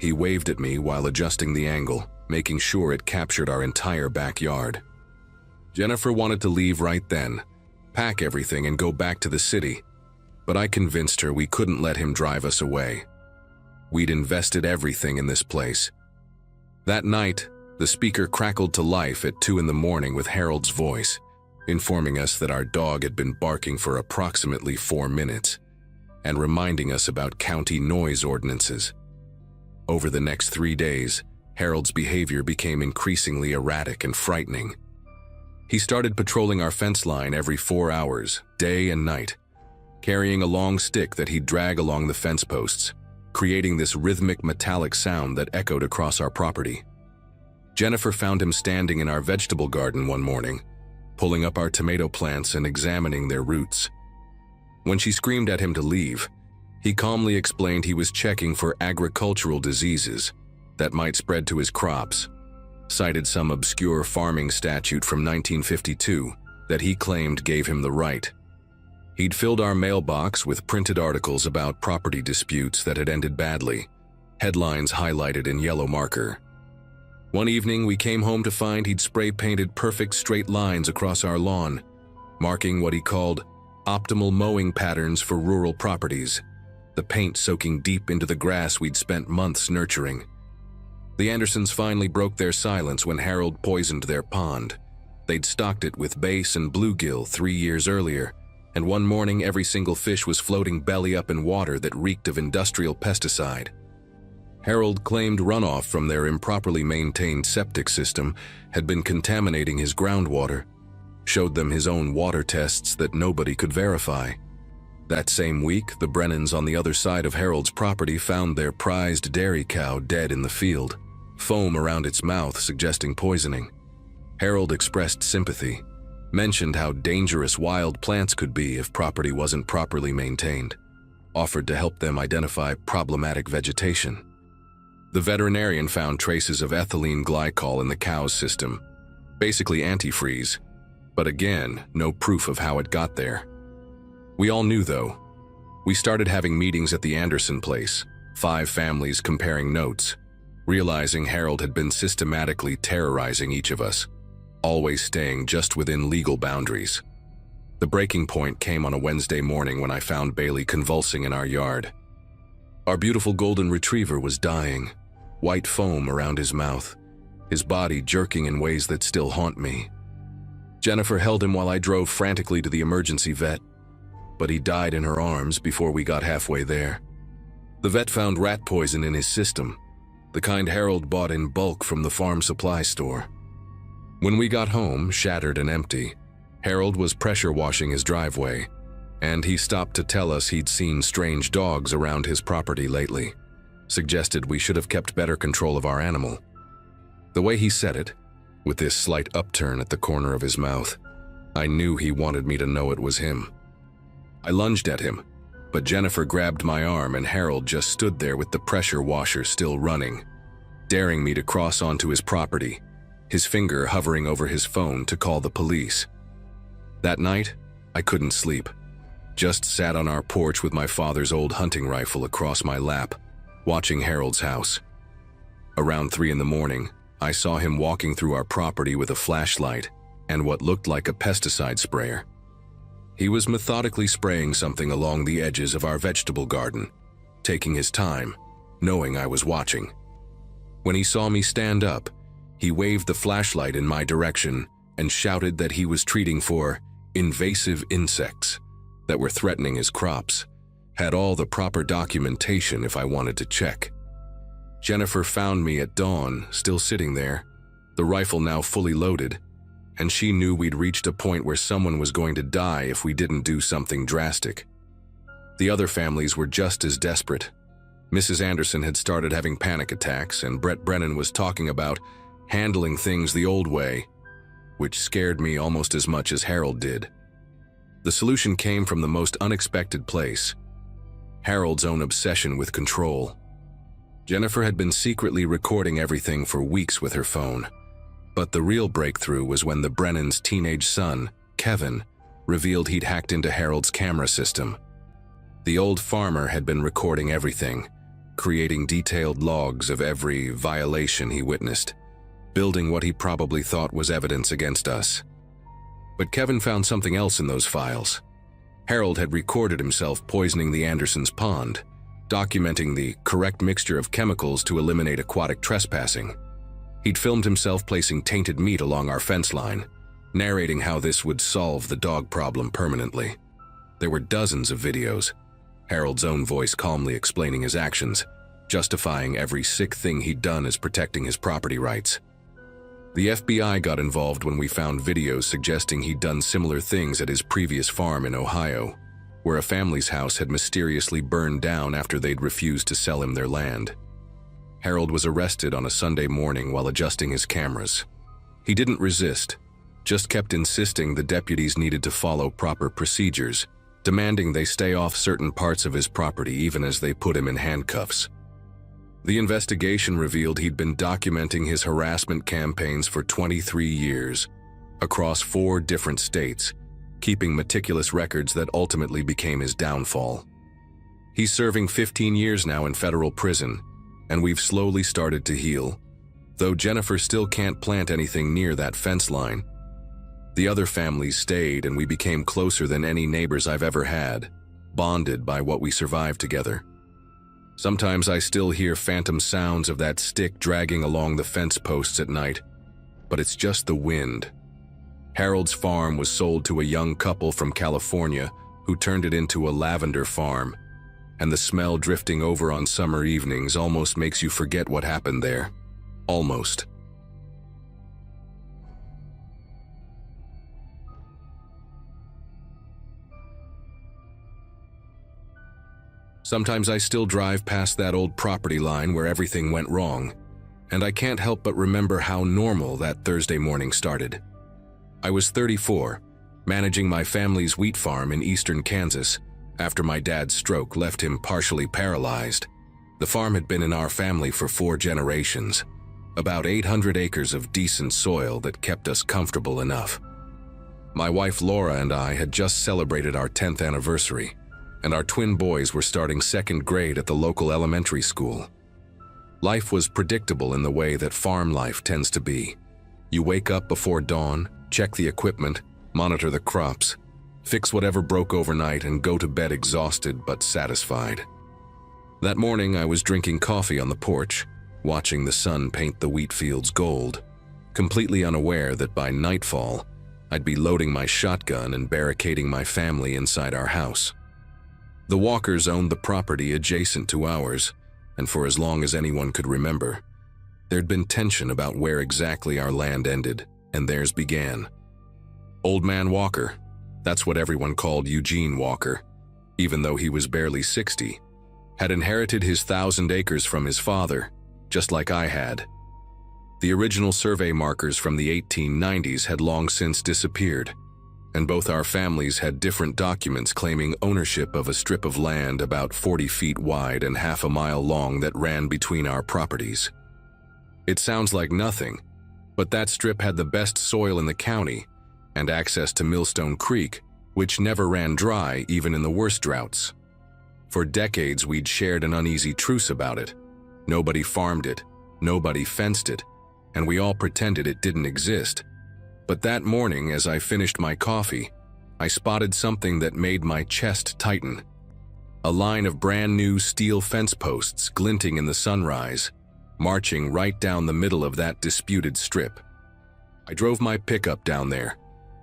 He waved at me while adjusting the angle, making sure it captured our entire backyard. Jennifer wanted to leave right then, pack everything and go back to the city, but I convinced her we couldn't let him drive us away. We'd invested everything in this place. That night, the speaker crackled to life at 2 in the morning with Harold's voice, informing us that our dog had been barking for approximately 4 minutes, and reminding us about county noise ordinances. Over the next 3 days, Harold's behavior became increasingly erratic and frightening. He started patrolling our fence line every 4 hours, day and night, carrying a long stick that he'd drag along the fence posts, creating this rhythmic metallic sound that echoed across our property. Jennifer found him standing in our vegetable garden one morning, pulling up our tomato plants and examining their roots. When she screamed at him to leave, he calmly explained he was checking for agricultural diseases that might spread to his crops, cited some obscure farming statute from 1952 that he claimed gave him the right. He'd filled our mailbox with printed articles about property disputes that had ended badly, headlines highlighted in yellow marker. One evening, we came home to find he'd spray-painted perfect straight lines across our lawn, marking what he called optimal mowing patterns for rural properties, the paint soaking deep into the grass we'd spent months nurturing. The Andersons finally broke their silence when Harold poisoned their pond. They'd stocked it with bass and bluegill 3 years earlier, and one morning every single fish was floating belly up in water that reeked of industrial pesticide. Harold claimed runoff from their improperly maintained septic system had been contaminating his groundwater, showed them his own water tests that nobody could verify. That same week, the Brennans on the other side of Harold's property found their prized dairy cow dead in the field, foam around its mouth suggesting poisoning. Harold expressed sympathy, mentioned how dangerous wild plants could be if property wasn't properly maintained, offered to help them identify problematic vegetation. The veterinarian found traces of ethylene glycol in the cow's system, basically antifreeze, but again, no proof of how it got there. We all knew, though. We started having meetings at the Anderson place, 5 families comparing notes, realizing Harold had been systematically terrorizing each of us, always staying just within legal boundaries. The breaking point came on a Wednesday morning when I found Bailey convulsing in our yard. Our beautiful golden retriever was dying, white foam around his mouth, his body jerking in ways that still haunt me. Jennifer held him while I drove frantically to the emergency vet, but he died in her arms before we got halfway there. The vet found rat poison in his system, the kind Harold bought in bulk from the farm supply store. When we got home, shattered and empty, Harold was pressure washing his driveway, and he stopped to tell us he'd seen strange dogs around his property lately, suggested we should have kept better control of our animal. The way he said it, with this slight upturn at the corner of his mouth, I knew he wanted me to know it was him. I lunged at him, but Jennifer grabbed my arm and Harold just stood there with the pressure washer still running, daring me to cross onto his property, his finger hovering over his phone to call the police. That night, I couldn't sleep, just sat on our porch with my father's old hunting rifle across my lap, watching Harold's house. Around 3 in the morning, I saw him walking through our property with a flashlight and what looked like a pesticide sprayer. He was methodically spraying something along the edges of our vegetable garden, taking his time, knowing I was watching. When he saw me stand up, he waved the flashlight in my direction and shouted that he was treating for invasive insects that were threatening his crops, had all the proper documentation if I wanted to check. Jennifer found me at dawn, still sitting there, the rifle now fully loaded, and she knew we'd reached a point where someone was going to die if we didn't do something drastic. The other families were just as desperate. Mrs. Anderson had started having panic attacks, and Brett Brennan was talking about handling things the old way, which scared me almost as much as Harold did. The solution came from the most unexpected place: Harold's own obsession with control. Jennifer had been secretly recording everything for weeks with her phone. But the real breakthrough was when the Brennans' teenage son, Kevin, revealed he'd hacked into Harold's camera system. The old farmer had been recording everything, creating detailed logs of every violation he witnessed, building what he probably thought was evidence against us. But Kevin found something else in those files. Harold had recorded himself poisoning the Andersons' pond, documenting the correct mixture of chemicals to eliminate aquatic trespassing. He'd filmed himself placing tainted meat along our fence line, narrating how this would solve the dog problem permanently. There were dozens of videos, Harold's own voice calmly explaining his actions, justifying every sick thing he'd done as protecting his property rights. The FBI got involved when we found videos suggesting he'd done similar things at his previous farm in Ohio, where a family's house had mysteriously burned down after they'd refused to sell him their land. Harold was arrested on a Sunday morning while adjusting his cameras. He didn't resist, just kept insisting the deputies needed to follow proper procedures, demanding they stay off certain parts of his property even as they put him in handcuffs. The investigation revealed he'd been documenting his harassment campaigns for 23 years, across 4 different states, keeping meticulous records that ultimately became his downfall. He's serving 15 years now in federal prison, and we've slowly started to heal, though Jennifer still can't plant anything near that fence line. The other families stayed, and we became closer than any neighbors I've ever had, bonded by what we survived together. Sometimes I still hear phantom sounds of that stick dragging along the fence posts at night, but it's just the wind. Harold's farm was sold to a young couple from California who turned it into a lavender farm, and the smell drifting over on summer evenings almost makes you forget what happened there. Almost. Sometimes I still drive past that old property line where everything went wrong, and I can't help but remember how normal that Thursday morning started. I was 34, managing my family's wheat farm in eastern Kansas after my dad's stroke left him partially paralyzed. The farm had been in our family for 4 generations, about 800 acres of decent soil that kept us comfortable enough. My wife Laura and I had just celebrated our 10th anniversary, and our twin boys were starting 2nd grade at the local elementary school. Life was predictable in the way that farm life tends to be. You wake up before dawn, check the equipment, monitor the crops, fix whatever broke overnight, and go to bed exhausted but satisfied. That morning I was drinking coffee on the porch, watching the sun paint the wheat fields gold, completely unaware that by nightfall I'd be loading my shotgun and barricading my family inside our house. The Walkers owned the property adjacent to ours, and for as long as anyone could remember, there'd been tension about where exactly our land ended and theirs began. Old Man Walker, that's what everyone called Eugene Walker, even though he was barely 60, had inherited his 1,000 acres from his father, just like I had. The original survey markers from the 1890s had long since disappeared, and both our families had different documents claiming ownership of a strip of land about 40 feet wide and half a mile long that ran between our properties. It sounds like nothing, but that strip had the best soil in the county and access to Millstone Creek, which never ran dry even in the worst droughts. For decades we'd shared an uneasy truce about it. Nobody farmed it, nobody fenced it, and we all pretended it didn't exist. But that morning, as I finished my coffee, I spotted something that made my chest tighten. A line of brand new steel fence posts glinting in the sunrise, marching right down the middle of that disputed strip. I drove my pickup down there,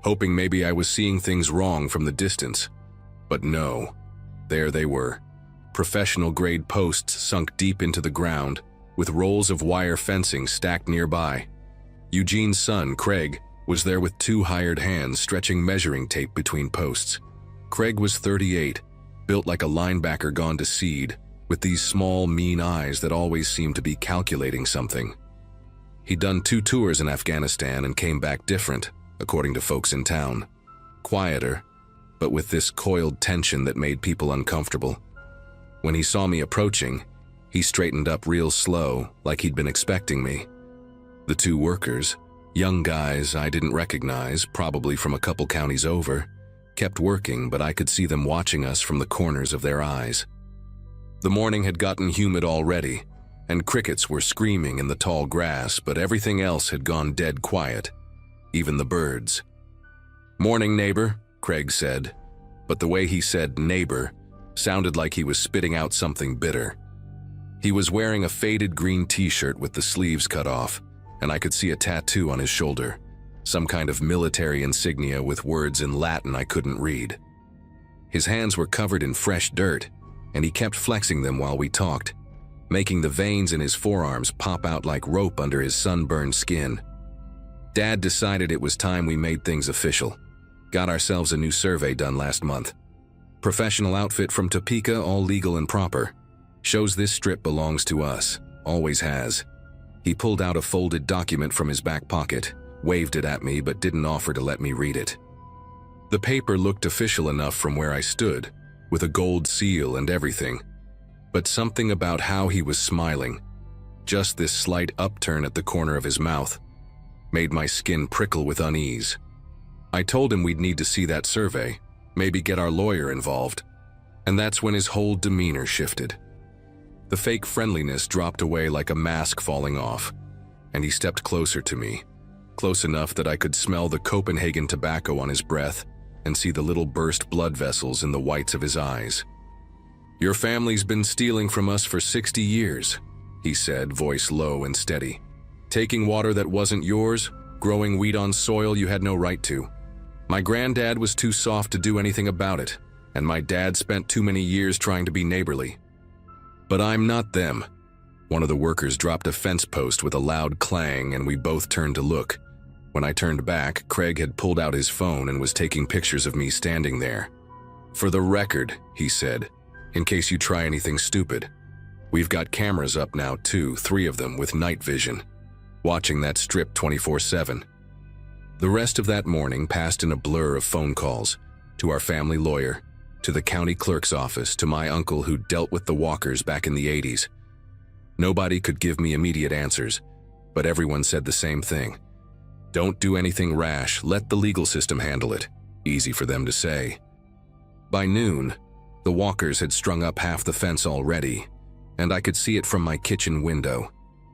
hoping maybe I was seeing things wrong from the distance. But no, there they were. Professional-grade posts sunk deep into the ground, with rolls of wire fencing stacked nearby. Eugene's son, Craig, was there with 2 hired hands stretching measuring tape between posts. Craig was 38, built like a linebacker gone to seed, with these small, mean eyes that always seemed to be calculating something. He'd done 2 tours in Afghanistan and came back different, according to folks in town. Quieter, but with this coiled tension that made people uncomfortable. When he saw me approaching, he straightened up real slow, like he'd been expecting me. The 2 workers, young guys I didn't recognize, probably from a couple counties over, kept working, but I could see them watching us from the corners of their eyes. The morning had gotten humid already, and crickets were screaming in the tall grass, but everything else had gone dead quiet, even the birds. "Morning, neighbor," Craig said, but the way he said neighbor sounded like he was spitting out something bitter. He was wearing a faded green t-shirt with the sleeves cut off, and I could see a tattoo on his shoulder, some kind of military insignia with words in Latin I couldn't read. His hands were covered in fresh dirt, and he kept flexing them while we talked, making the veins in his forearms pop out like rope under his sunburned skin. Dad decided it was time we made things official. Got ourselves a new survey done last month. Professional outfit from Topeka, all legal and proper. Shows this strip belongs to us, always has. He pulled out a folded document from his back pocket, waved it at me but didn't offer to let me read it. The paper looked official enough from where I stood, with a gold seal and everything, but something about how he was smiling, just this slight upturn at the corner of his mouth, made my skin prickle with unease. I told him we'd need to see that survey, maybe get our lawyer involved, and that's when his whole demeanor shifted. The fake friendliness dropped away like a mask falling off, and he stepped closer to me, close enough that I could smell the Copenhagen tobacco on his breath and see the little burst blood vessels in the whites of his eyes. "Your family's been stealing from us for 60 years, he said, voice low and steady. "Taking water that wasn't yours, growing wheat on soil you had no right to. My granddad was too soft to do anything about it, and my dad spent too many years trying to be neighborly. But I'm not them." One of the workers dropped a fence post with a loud clang, and we both turned to look. When I turned back, Craig had pulled out his phone and was taking pictures of me standing there. "For the record," he said, "in case you try anything stupid, we've got cameras up now too, 3 of them with night vision, watching that strip 24/7. The rest of that morning passed in a blur of phone calls, to our family lawyer, to the county clerk's office, to my uncle who dealt with the Walkers back in the 80s. Nobody could give me immediate answers, but everyone said the same thing. Don't do anything rash, let the legal system handle it. Easy for them to say. By noon, the Walkers had strung up half the fence already, and I could see it from my kitchen window.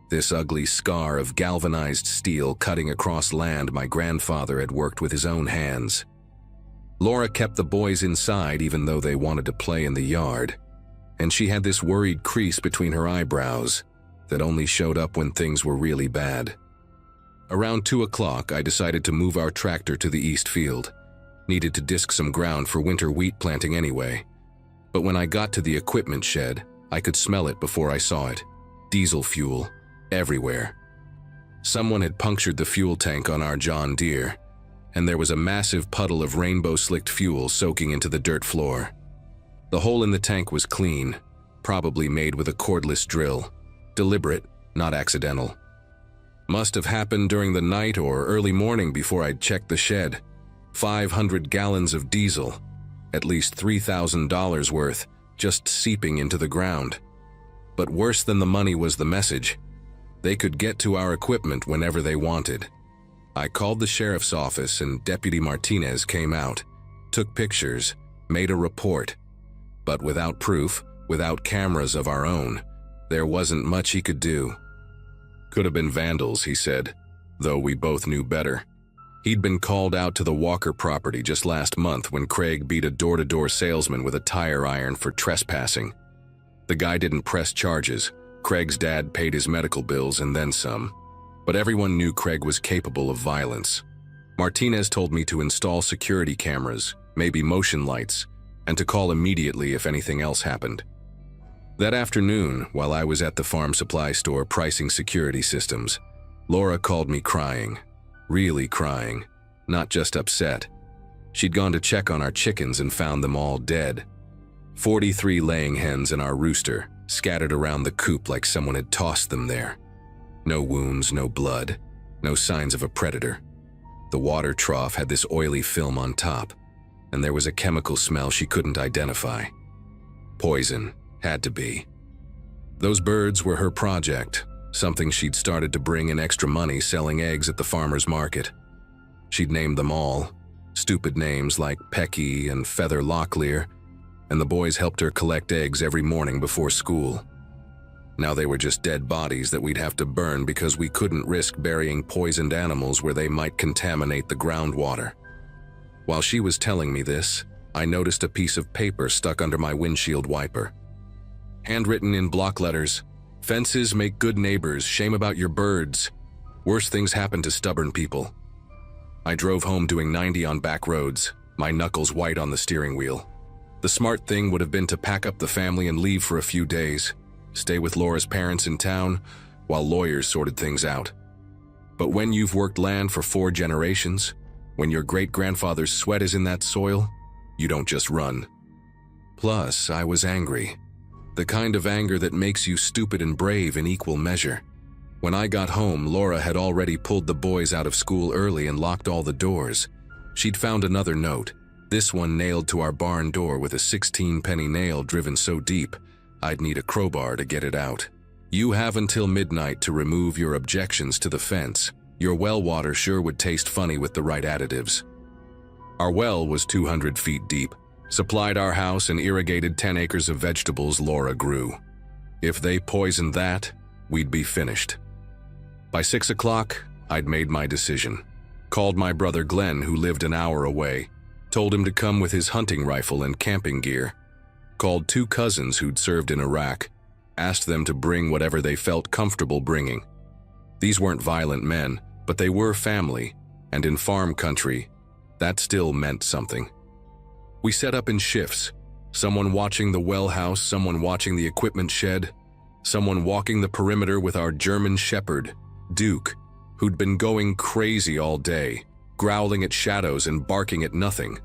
This ugly scar of galvanized steel cutting across land my grandfather had worked with his own hands. Laura kept the boys inside even though they wanted to play in the yard, and she had this worried crease between her eyebrows that only showed up when things were really bad. Around 2 o'clock, I decided to move our tractor to the east field. Needed to disc some ground for winter wheat planting anyway. But when I got to the equipment shed, I could smell it before I saw it. Diesel fuel, everywhere. Someone had punctured the fuel tank on our John Deere, and there was a massive puddle of rainbow-slicked fuel soaking into the dirt floor. The hole in the tank was clean, probably made with a cordless drill. Deliberate, not accidental. Must have happened during the night or early morning before I'd checked the shed. 500 gallons of diesel, at least $3,000 worth, just seeping into the ground. But worse than the money was the message. They could get to our equipment whenever they wanted. I called the sheriff's office and Deputy Martinez came out, took pictures, made a report. But without proof, without cameras of our own, there wasn't much he could do. Could have been vandals, he said, though we both knew better. He'd been called out to the Walker property just last month when Craig beat a door-to-door salesman with a tire iron for trespassing. The guy didn't press charges. Craig's dad paid his medical bills and then some. But everyone knew Craig was capable of violence. Martinez told me to install security cameras, maybe motion lights, and to call immediately if anything else happened. That afternoon, while I was at the farm supply store pricing security systems, Laura called me crying. Really crying, not just upset. She'd gone to check on our chickens and found them all dead. 43 laying hens and our rooster, scattered around the coop like someone had tossed them there. No wounds, no blood, no signs of a predator. The water trough had this oily film on top, and there was a chemical smell she couldn't identify. Poison, had to be. Those birds were her project, something she'd started to bring in extra money selling eggs at the farmer's market. She'd named them all, stupid names like Pecky and Feather Locklear, and the boys helped her collect eggs every morning before school. Now they were just dead bodies that we'd have to burn because we couldn't risk burying poisoned animals where they might contaminate the groundwater. While she was telling me this, I noticed a piece of paper stuck under my windshield wiper. Handwritten in block letters, "Fences make good neighbors, shame about your birds. Worse things happen to stubborn people." I drove home doing 90 on back roads, my knuckles white on the steering wheel. The smart thing would have been to pack up the family and leave for a few days. Stay with Laura's parents in town while lawyers sorted things out. But when you've worked land for 4 generations, when your great-grandfather's sweat is in that soil, you don't just run. Plus, I was angry. The kind of anger that makes you stupid and brave in equal measure. When I got home, Laura had already pulled the boys out of school early and locked all the doors. She'd found another note, this one nailed to our barn door with a 16-penny nail driven so deep, I'd need a crowbar to get it out. You have until midnight to remove your objections to the fence. Your well water sure would taste funny with the right additives. Our well was 200 feet deep, supplied our house and irrigated 10 acres of vegetables Laura grew. If they poisoned that, we'd be finished. By 6 o'clock, I'd made my decision. Called my brother Glenn, who lived an hour away, told him to come with his hunting rifle and camping gear. Called 2 cousins who'd served in Iraq, asked them to bring whatever they felt comfortable bringing. These weren't violent men, but they were family, and in farm country, that still meant something. We set up in shifts, someone watching the well house, someone watching the equipment shed, someone walking the perimeter with our German shepherd, Duke, who'd been going crazy all day, growling at shadows and barking at nothing.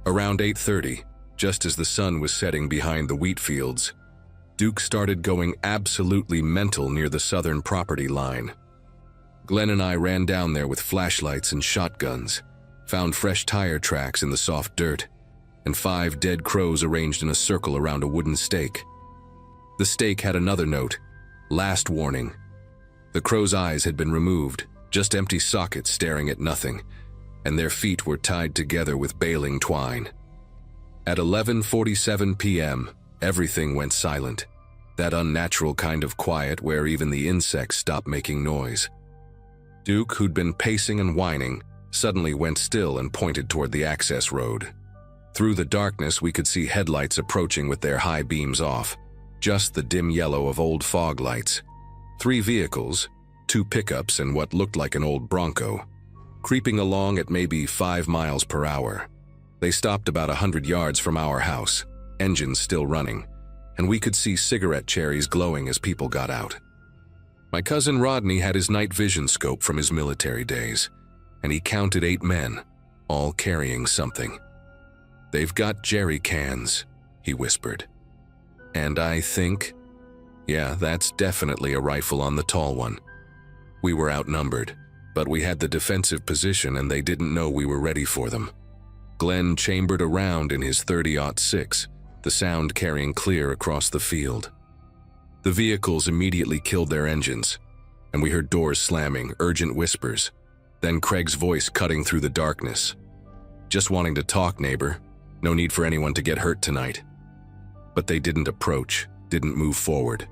Around 8:30, just as the sun was setting behind the wheat fields, Duke started going absolutely mental near the southern property line. Glenn and I ran down there with flashlights and shotguns, found fresh tire tracks in the soft dirt, and 5 dead crows arranged in a circle around a wooden stake. The stake had another note, last warning. The crows' eyes had been removed, just empty sockets staring at nothing, and their feet were tied together with baling twine. At 11:47 p.m., everything went silent, that unnatural kind of quiet where even the insects stopped making noise. Duke, who'd been pacing and whining, suddenly went still and pointed toward the access road. Through the darkness, we could see headlights approaching with their high beams off, just the dim yellow of old fog lights. 3 vehicles, 2 pickups and what looked like an old Bronco, creeping along at maybe 5 miles per hour. They stopped about 100 yards from our house, engines still running, and we could see cigarette cherries glowing as people got out. My cousin Rodney had his night vision scope from his military days, and he counted 8 men, all carrying something. "They've got jerry cans," he whispered. And I think, yeah, that's definitely a rifle on the tall one. We were outnumbered, but we had the defensive position and they didn't know we were ready for them. Glenn chambered around in his 30-06, the sound carrying clear across the field. The vehicles immediately killed their engines, and we heard doors slamming, urgent whispers, then Craig's voice cutting through the darkness. "Just wanting to talk, neighbor. No need for anyone to get hurt tonight." But they didn't approach, didn't move forward.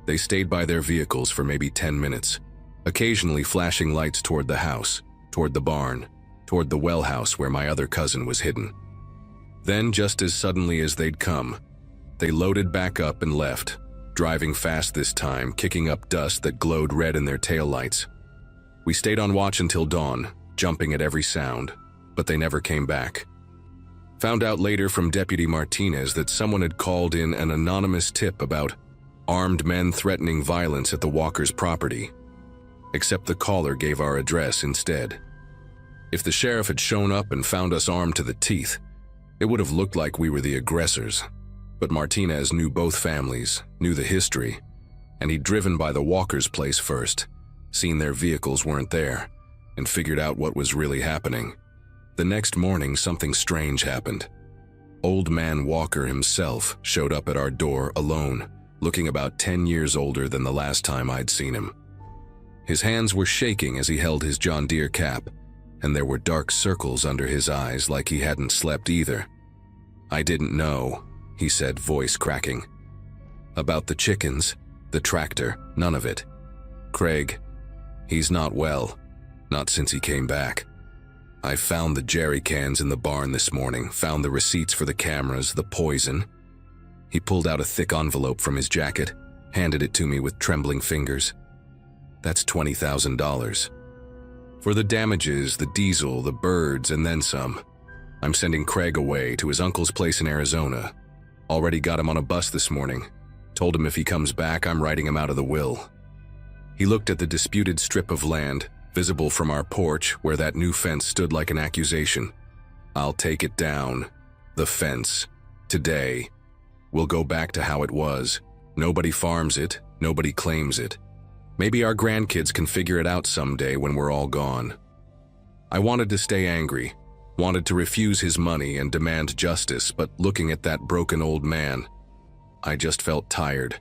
They stayed by their vehicles for maybe 10 minutes, occasionally flashing lights toward the house, toward the barn, toward the well house where my other cousin was hidden. Then, just as suddenly as they'd come, they loaded back up and left, driving fast this time, kicking up dust that glowed red in their taillights. We stayed on watch until dawn, jumping at every sound, but they never came back. Found out later from Deputy Martinez that someone had called in an anonymous tip about armed men threatening violence at the Walkers' property, except the caller gave our address instead. If the sheriff had shown up and found us armed to the teeth, it would have looked like we were the aggressors. But Martinez knew both families, knew the history, and he'd driven by the Walkers' place first, seen their vehicles weren't there, and figured out what was really happening. The next morning, something strange happened. Old man Walker himself showed up at our door alone, looking about 10 years older than the last time I'd seen him. His hands were shaking as he held his John Deere cap, and there were dark circles under his eyes like he hadn't slept either. "I didn't know," he said, voice cracking. "About the chickens, the tractor, none of it. Craig, he's not well, not since he came back. I found the jerry cans in the barn this morning, found the receipts for the cameras, the poison." He pulled out a thick envelope from his jacket, handed it to me with trembling fingers. "That's $20,000. For the damages, the diesel, the birds, and then some. I'm sending Craig away to his uncle's place in Arizona. Already got him on a bus this morning. Told him if he comes back, I'm writing him out of the will." He looked at the disputed strip of land, visible from our porch where that new fence stood like an accusation. "I'll take it down. The fence. Today. We'll go back to how it was. Nobody farms it, nobody claims it. Maybe our grandkids can figure it out someday when we're all gone. I wanted to stay angry, wanted to refuse his money and demand justice, but looking at that broken old man, I just felt tired.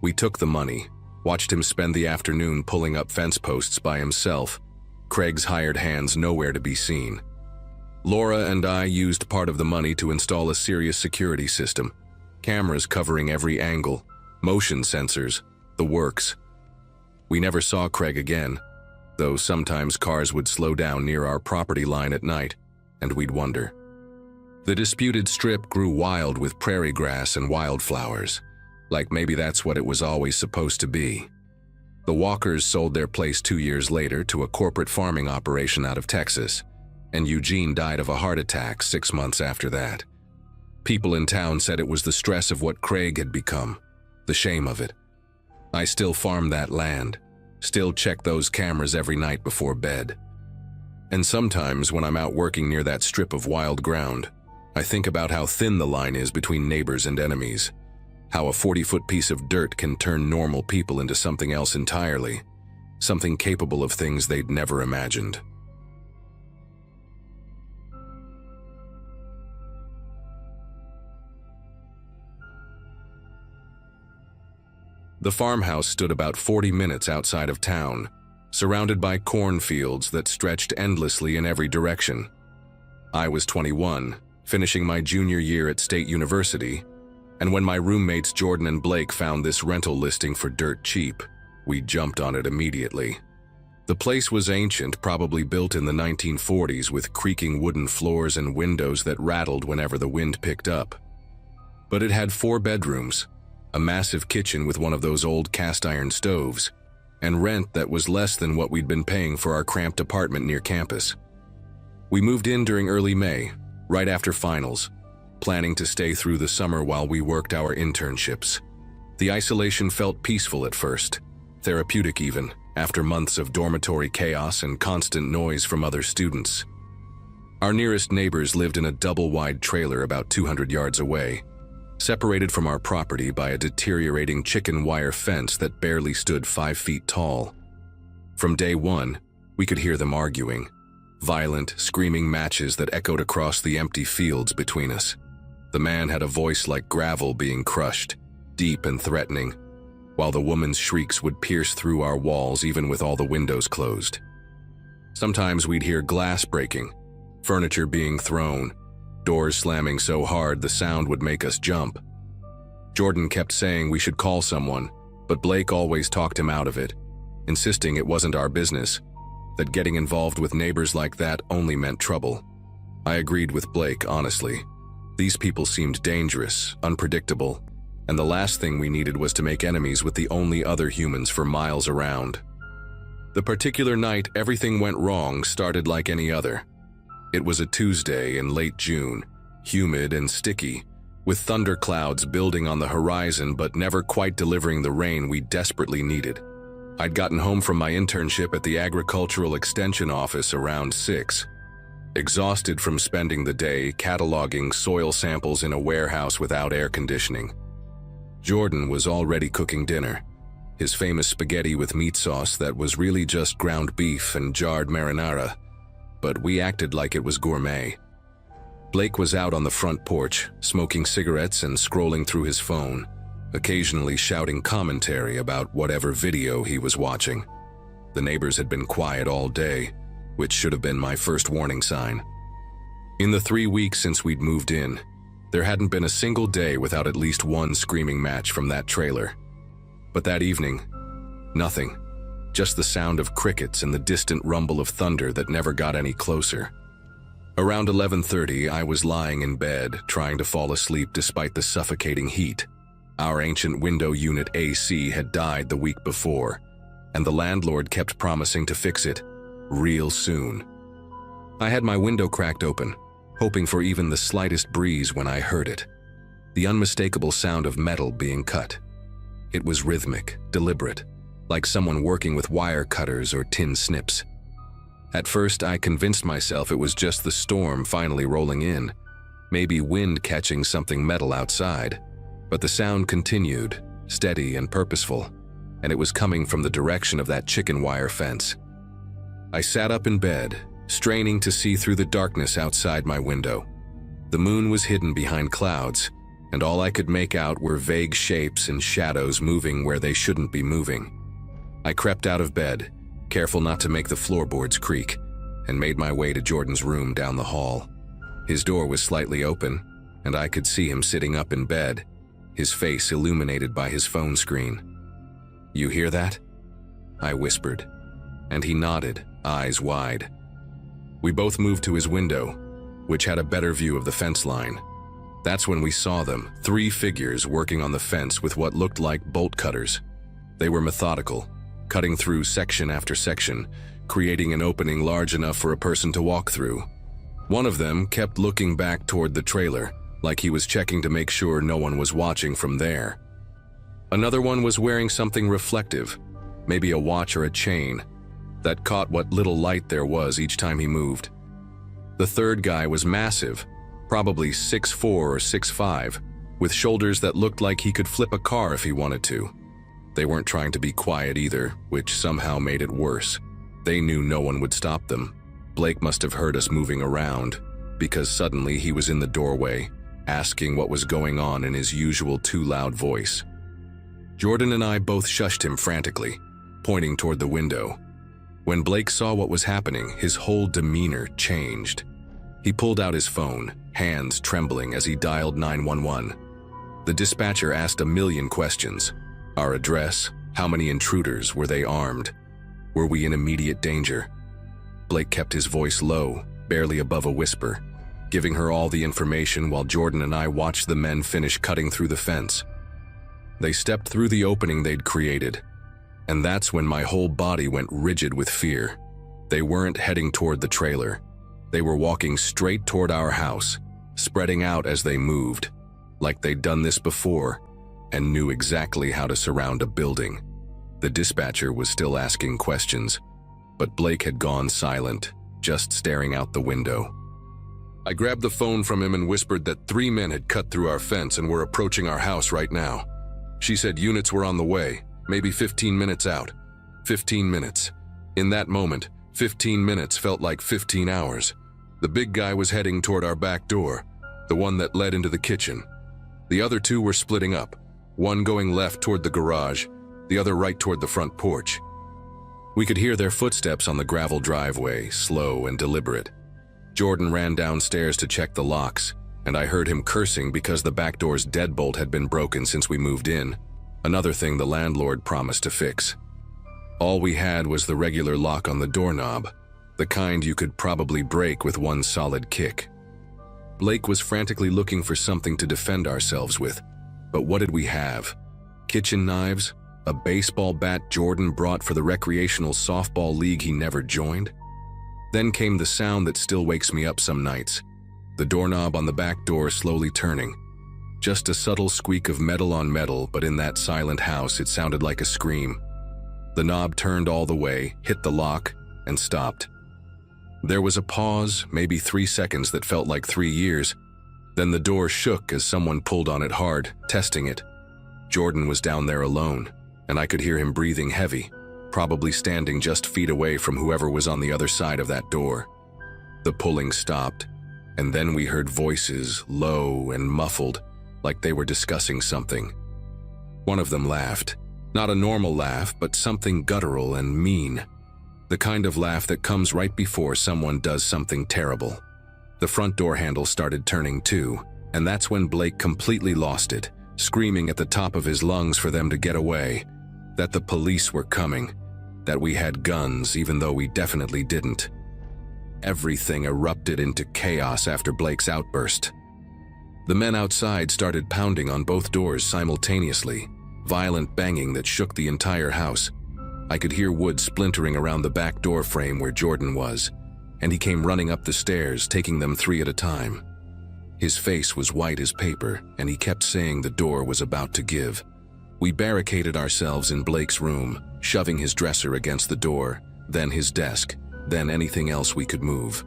We took the money, watched him spend the afternoon pulling up fence posts by himself, Craig's hired hands nowhere to be seen. Laura and I used part of the money to install a serious security system, cameras covering every angle, motion sensors, the works. We never saw Craig again, though sometimes cars would slow down near our property line at night, and we'd wonder. The disputed strip grew wild with prairie grass and wildflowers, like maybe that's what it was always supposed to be. The Walkers sold their place 2 years later to a corporate farming operation out of Texas, and Eugene died of a heart attack 6 months after that. People in town said it was the stress of what Craig had become, the shame of it. I still farm that land, still check those cameras every night before bed. And sometimes when I'm out working near that strip of wild ground, I think about how thin the line is between neighbors and enemies, how a 40-foot piece of dirt can turn normal people into something else entirely, something capable of things they'd never imagined. The farmhouse stood about 40 minutes outside of town, surrounded by cornfields that stretched endlessly in every direction. I was 21, finishing my junior year at State University, and when my roommates Jordan and Blake found this rental listing for dirt cheap, we jumped on it immediately. The place was ancient, probably built in the 1940s with creaking wooden floors and windows that rattled whenever the wind picked up. But it had 4 bedrooms, a massive kitchen with one of those old cast-iron stoves, and rent that was less than what we'd been paying for our cramped apartment near campus. We moved in during early May, right after finals, planning to stay through the summer while we worked our internships. The isolation felt peaceful at first, therapeutic even, after months of dormitory chaos and constant noise from other students. Our nearest neighbors lived in a double-wide trailer about 200 yards away, separated from our property by a deteriorating chicken wire fence that barely stood 5 feet tall. From day one, we could hear them arguing, violent, screaming matches that echoed across the empty fields between us. The man had a voice like gravel being crushed, deep and threatening, while the woman's shrieks would pierce through our walls even with all the windows closed. Sometimes we'd hear glass breaking, furniture being thrown, doors slamming so hard the sound would make us jump. Jordan kept saying we should call someone, but Blake always talked him out of it, insisting it wasn't our business, that getting involved with neighbors like that only meant trouble. I agreed with Blake, honestly. These people seemed dangerous, unpredictable, and the last thing we needed was to make enemies with the only other humans for miles around. The particular night everything went wrong started like any other. It was a Tuesday in late June, humid and sticky, with thunderclouds building on the horizon but never quite delivering the rain we desperately needed. I'd gotten home from my internship at the Agricultural Extension Office around 6, exhausted from spending the day cataloging soil samples in a warehouse without air conditioning. Jordan was already cooking dinner, his famous spaghetti with meat sauce that was really just ground beef and jarred marinara, but we acted like it was gourmet. Blake was out on the front porch, smoking cigarettes and scrolling through his phone, occasionally shouting commentary about whatever video he was watching. The neighbors had been quiet all day, which should have been my first warning sign. In the 3 weeks since we'd moved in, there hadn't been a single day without at least one screaming match from that trailer. But that evening, nothing. Just the sound of crickets and the distant rumble of thunder that never got any closer. Around 11:30, I was lying in bed, trying to fall asleep despite the suffocating heat. Our ancient window unit AC had died the week before, and the landlord kept promising to fix it real soon. I had my window cracked open, hoping for even the slightest breeze when I heard it. The unmistakable sound of metal being cut. It was rhythmic, deliberate, like someone working with wire cutters or tin snips. At first, I convinced myself it was just the storm finally rolling in, maybe wind catching something metal outside. But the sound continued, steady and purposeful. and it was coming from the direction of that chicken wire fence. I sat up in bed, straining to see through the darkness outside my window. The moon was hidden behind clouds, and all I could make out were vague shapes and shadows moving where they shouldn't be moving. I crept out of bed, careful not to make the floorboards creak, and made my way to Jordan's room down the hall. His door was slightly open, and I could see him sitting up in bed, his face illuminated by his phone screen. "You hear that?" I whispered, and he nodded, eyes wide. We both moved to his window, which had a better view of the fence line. That's when we saw them, 3 figures working on the fence with what looked like bolt cutters. They were methodical, cutting through section after section, creating an opening large enough for a person to walk through. One of them kept looking back toward the trailer, like he was checking to make sure no one was watching from there. Another one was wearing something reflective, maybe a watch or a chain, that caught what little light there was each time he moved. The third guy was massive, probably 6'4" or 6'5", with shoulders that looked like he could flip a car if he wanted to. They weren't trying to be quiet either, which somehow made it worse. They knew no one would stop them. Blake must have heard us moving around, because suddenly he was in the doorway, asking what was going on in his usual too loud voice. Jordan and I both shushed him frantically, pointing toward the window. When Blake saw what was happening, his whole demeanor changed. He pulled out his phone, hands trembling as he dialed 911. The dispatcher asked a million questions. Our address, how many intruders, were they armed? Were we in immediate danger? Blake kept his voice low, barely above a whisper, giving her all the information while Jordan and I watched the men finish cutting through the fence. They stepped through the opening they'd created, and that's when my whole body went rigid with fear. They weren't heading toward the trailer. They were walking straight toward our house, spreading out as they moved, like they'd done this before and knew exactly how to surround a building. The dispatcher was still asking questions, but Blake had gone silent, just staring out the window. I grabbed the phone from him and whispered that 3 men had cut through our fence and were approaching our house right now. She said units were on the way, maybe 15 minutes out. 15 minutes. In that moment, 15 minutes felt like 15 hours. The big guy was heading toward our back door, the one that led into the kitchen. The other 2 were splitting up, one going left toward the garage, the other right toward the front porch. We could hear their footsteps on the gravel driveway, slow and deliberate. Jordan ran downstairs to check the locks, and I heard him cursing because the back door's deadbolt had been broken since we moved in, another thing the landlord promised to fix. All we had was the regular lock on the doorknob, the kind you could probably break with one solid kick. Blake was frantically looking for something to defend ourselves with, but what did we have? Kitchen knives? A baseball bat Jordan brought for the recreational softball league he never joined? Then came the sound that still wakes me up some nights, the doorknob on the back door slowly turning. Just a subtle squeak of metal on metal, but in that silent house it sounded like a scream. The knob turned all the way, hit the lock, and stopped. There was a pause, maybe 3 seconds that felt like 3 years. Then the door shook as someone pulled on it hard, testing it. Jordan was down there alone, and I could hear him breathing heavy, probably standing just feet away from whoever was on the other side of that door. The pulling stopped, and then we heard voices, low and muffled, like they were discussing something. One of them laughed. Not a normal laugh, but something guttural and mean. The kind of laugh that comes right before someone does something terrible. The front door handle started turning too, and that's when Blake completely lost it, screaming at the top of his lungs for them to get away, that the police were coming, that we had guns even though we definitely didn't. Everything erupted into chaos after Blake's outburst. The men outside started pounding on both doors simultaneously, violent banging that shook the entire house. I could hear wood splintering around the back door frame where Jordan was, and he came running up the stairs, taking them 3 at a time. His face was white as paper, and he kept saying the door was about to give. We barricaded ourselves in Blake's room, shoving his dresser against the door, then his desk, then anything else we could move.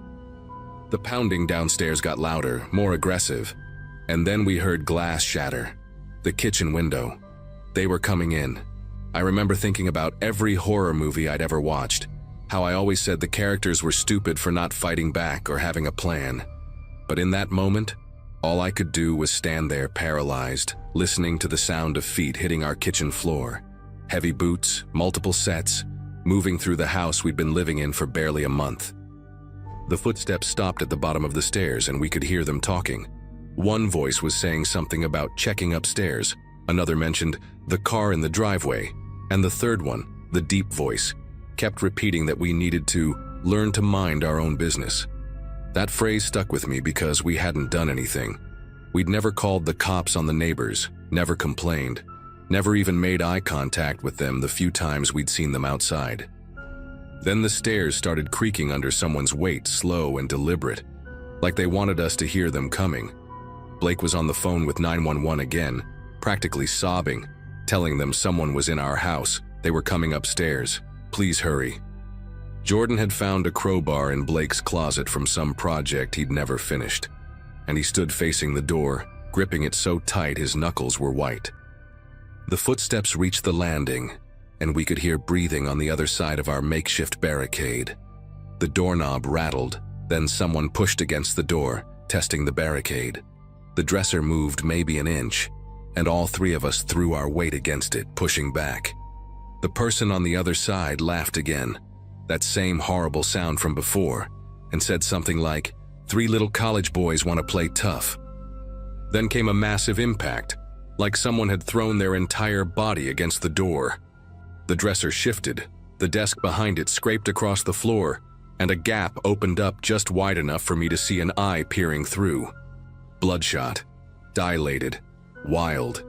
The pounding downstairs got louder, more aggressive, and then we heard glass shatter. The kitchen window. They were coming in. I remember thinking about every horror movie I'd ever watched, how I always said the characters were stupid for not fighting back or having a plan. But in that moment, all I could do was stand there paralyzed, listening to the sound of feet hitting our kitchen floor. Heavy boots, multiple sets, moving through the house we'd been living in for barely a month. The footsteps stopped at the bottom of the stairs and we could hear them talking. One voice was saying something about checking upstairs, another mentioned the car in the driveway, and the third one, the deep voice, kept repeating that we needed to learn to mind our own business. That phrase stuck with me because we hadn't done anything. We'd never called the cops on the neighbors, never complained, never even made eye contact with them the few times we'd seen them outside. Then the stairs started creaking under someone's weight, slow and deliberate, like they wanted us to hear them coming. Blake was on the phone with 911 again, practically sobbing, telling them someone was in our house, they were coming upstairs, please hurry. Jordan had found a crowbar in Blake's closet from some project he'd never finished, and he stood facing the door, gripping it so tight his knuckles were white. The footsteps reached the landing, and we could hear breathing on the other side of our makeshift barricade. The doorknob rattled, then someone pushed against the door, testing the barricade. The dresser moved maybe an inch, and all three of us threw our weight against it, pushing back. The person on the other side laughed again, that same horrible sound from before, and said something like, "3 little college boys want to play tough." Then came a massive impact, like someone had thrown their entire body against the door. The dresser shifted, the desk behind it scraped across the floor, and a gap opened up just wide enough for me to see an eye peering through. Bloodshot, dilated, wild.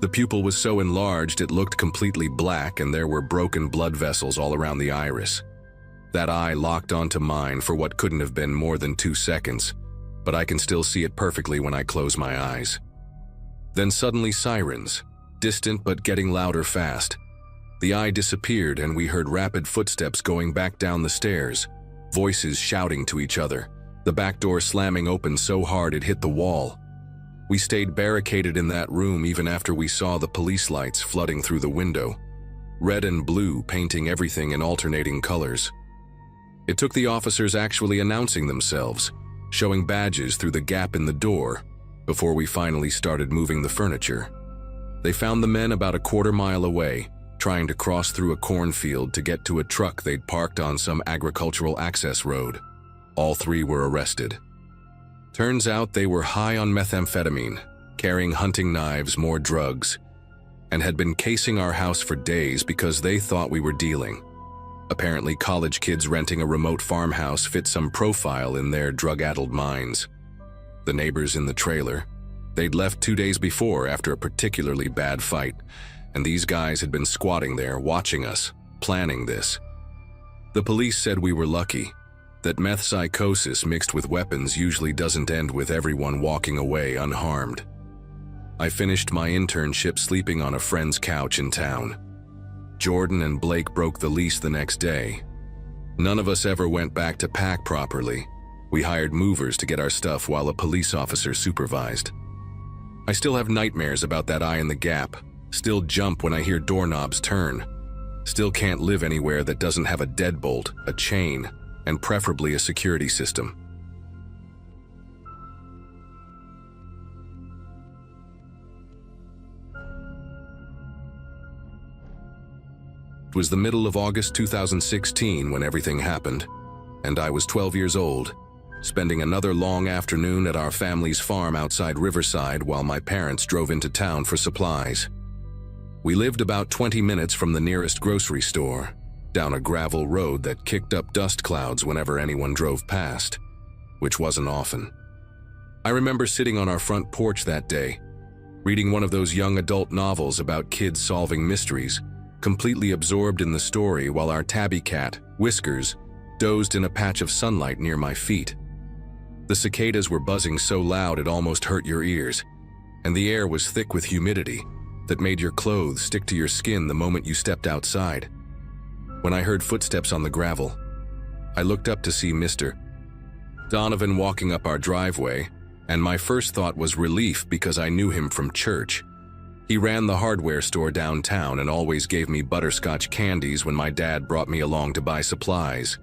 The pupil was so enlarged it looked completely black and there were broken blood vessels all around the iris. That eye locked onto mine for what couldn't have been more than 2 seconds, but I can still see it perfectly when I close my eyes. Then suddenly sirens, distant but getting louder fast. The eye disappeared and we heard rapid footsteps going back down the stairs, voices shouting to each other, the back door slamming open so hard it hit the wall. We stayed barricaded in that room even after we saw the police lights flooding through the window, red and blue painting everything in alternating colors. It took the officers actually announcing themselves, showing badges through the gap in the door, before we finally started moving the furniture. They found the men about a quarter mile away, trying to cross through a cornfield to get to a truck they'd parked on some agricultural access road. All 3 were arrested. Turns out they were high on methamphetamine, carrying hunting knives, more drugs, and had been casing our house for days because they thought we were dealing. Apparently, college kids renting a remote farmhouse fit some profile in their drug-addled minds. The neighbors in the trailer, they'd left 2 days before after a particularly bad fight, and these guys had been squatting there watching us, planning this. The police said we were lucky, that meth psychosis mixed with weapons usually doesn't end with everyone walking away unharmed. I finished my internship sleeping on a friend's couch in town. Jordan and Blake broke the lease the next day. None of us ever went back to pack properly. We hired movers to get our stuff while a police officer supervised. I still have nightmares about that eye in the gap, still jump when I hear doorknobs turn, still can't live anywhere that doesn't have a deadbolt, a chain, and preferably a security system. It was the middle of August 2016 when everything happened, and I was 12 years old, spending another long afternoon at our family's farm outside Riverside while my parents drove into town for supplies. We lived about 20 minutes from the nearest grocery store, down a gravel road that kicked up dust clouds whenever anyone drove past, which wasn't often. I remember sitting on our front porch that day, reading one of those young adult novels about kids solving mysteries, completely absorbed in the story while our tabby cat, Whiskers, dozed in a patch of sunlight near my feet. The cicadas were buzzing so loud it almost hurt your ears, and the air was thick with humidity that made your clothes stick to your skin the moment you stepped outside. When I heard footsteps on the gravel, I looked up to see Mr. Donovan walking up our driveway, and my first thought was relief because I knew him from church. He ran the hardware store downtown and always gave me butterscotch candies when my dad brought me along to buy supplies.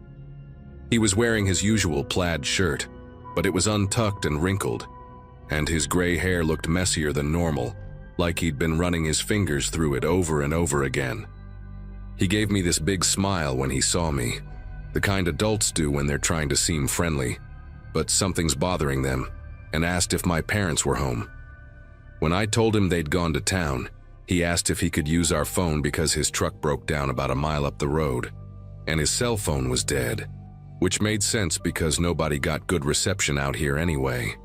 He was wearing his usual plaid shirt, but it was untucked and wrinkled, and his gray hair looked messier than normal, like he'd been running his fingers through it over and over again. He gave me this big smile when he saw me, the kind adults do when they're trying to seem friendly, but something's bothering them, and asked if my parents were home. When I told him they'd gone to town, he asked if he could use our phone because his truck broke down about a mile up the road, and his cell phone was dead, which made sense because nobody got good reception out here anyway.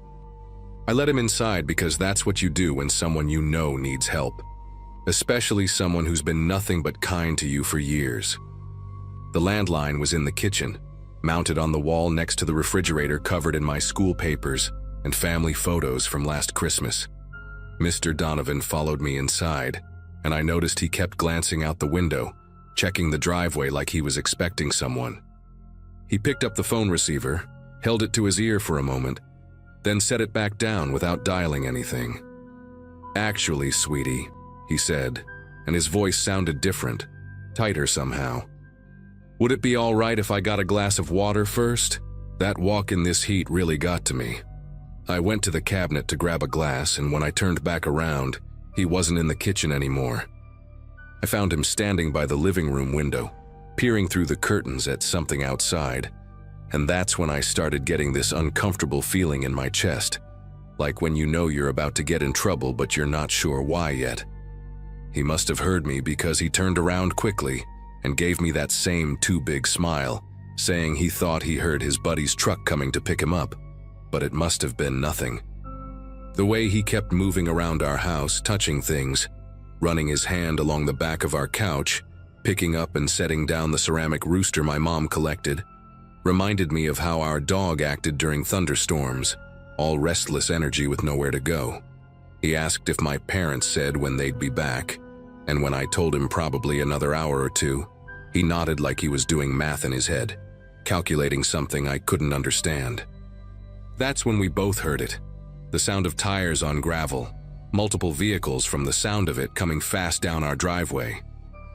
I let him inside because that's what you do when someone you know needs help, especially someone who's been nothing but kind to you for years. The landline was in the kitchen, mounted on the wall next to the refrigerator covered in my school papers and family photos from last Christmas. Mr. Donovan followed me inside, and I noticed he kept glancing out the window, checking the driveway like he was expecting someone. He picked up the phone receiver, held it to his ear for a moment, then set it back down without dialing anything. "Actually, sweetie," he said, and his voice sounded different, tighter somehow. "Would it be all right if I got a glass of water first? That walk in this heat really got to me." I went to the cabinet to grab a glass, and when I turned back around, he wasn't in the kitchen anymore. I found him standing by the living room window, peering through the curtains at something outside, and that's when I started getting this uncomfortable feeling in my chest, like when you know you're about to get in trouble but you're not sure why yet. He must have heard me because he turned around quickly and gave me that same too big smile, saying he thought he heard his buddy's truck coming to pick him up, but it must have been nothing. The way he kept moving around our house, touching things, running his hand along the back of our couch, picking up and setting down the ceramic rooster my mom collected, reminded me of how our dog acted during thunderstorms, all restless energy with nowhere to go. He asked if my parents said when they'd be back, and when I told him probably another hour or two, he nodded like he was doing math in his head, calculating something I couldn't understand. That's when we both heard it, the sound of tires on gravel, multiple vehicles from the sound of it coming fast down our driveway.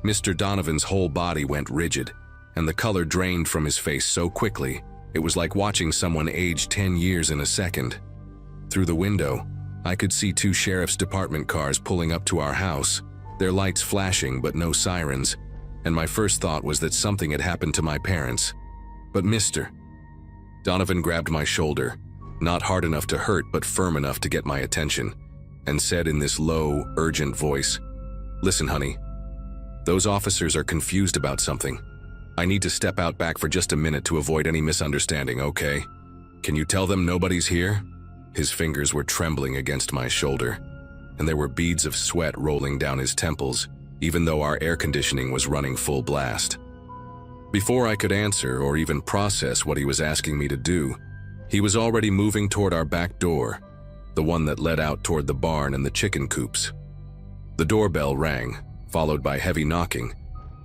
Mr. Donovan's whole body went rigid, and the color drained from his face so quickly, it was like watching someone age 10 years in a second. Through the window, I could see 2 sheriff's department cars pulling up to our house, their lights flashing but no sirens, and my first thought was that something had happened to my parents. But Mr. Donovan grabbed my shoulder, not hard enough to hurt but firm enough to get my attention, and said in this low, urgent voice, "Listen, honey, those officers are confused about something. I need to step out back for just a minute to avoid any misunderstanding, okay? Can you tell them nobody's here?" His fingers were trembling against my shoulder, and there were beads of sweat rolling down his temples, even though our air conditioning was running full blast. Before I could answer or even process what he was asking me to do, he was already moving toward our back door, the one that led out toward the barn and the chicken coops. The doorbell rang, followed by heavy knocking,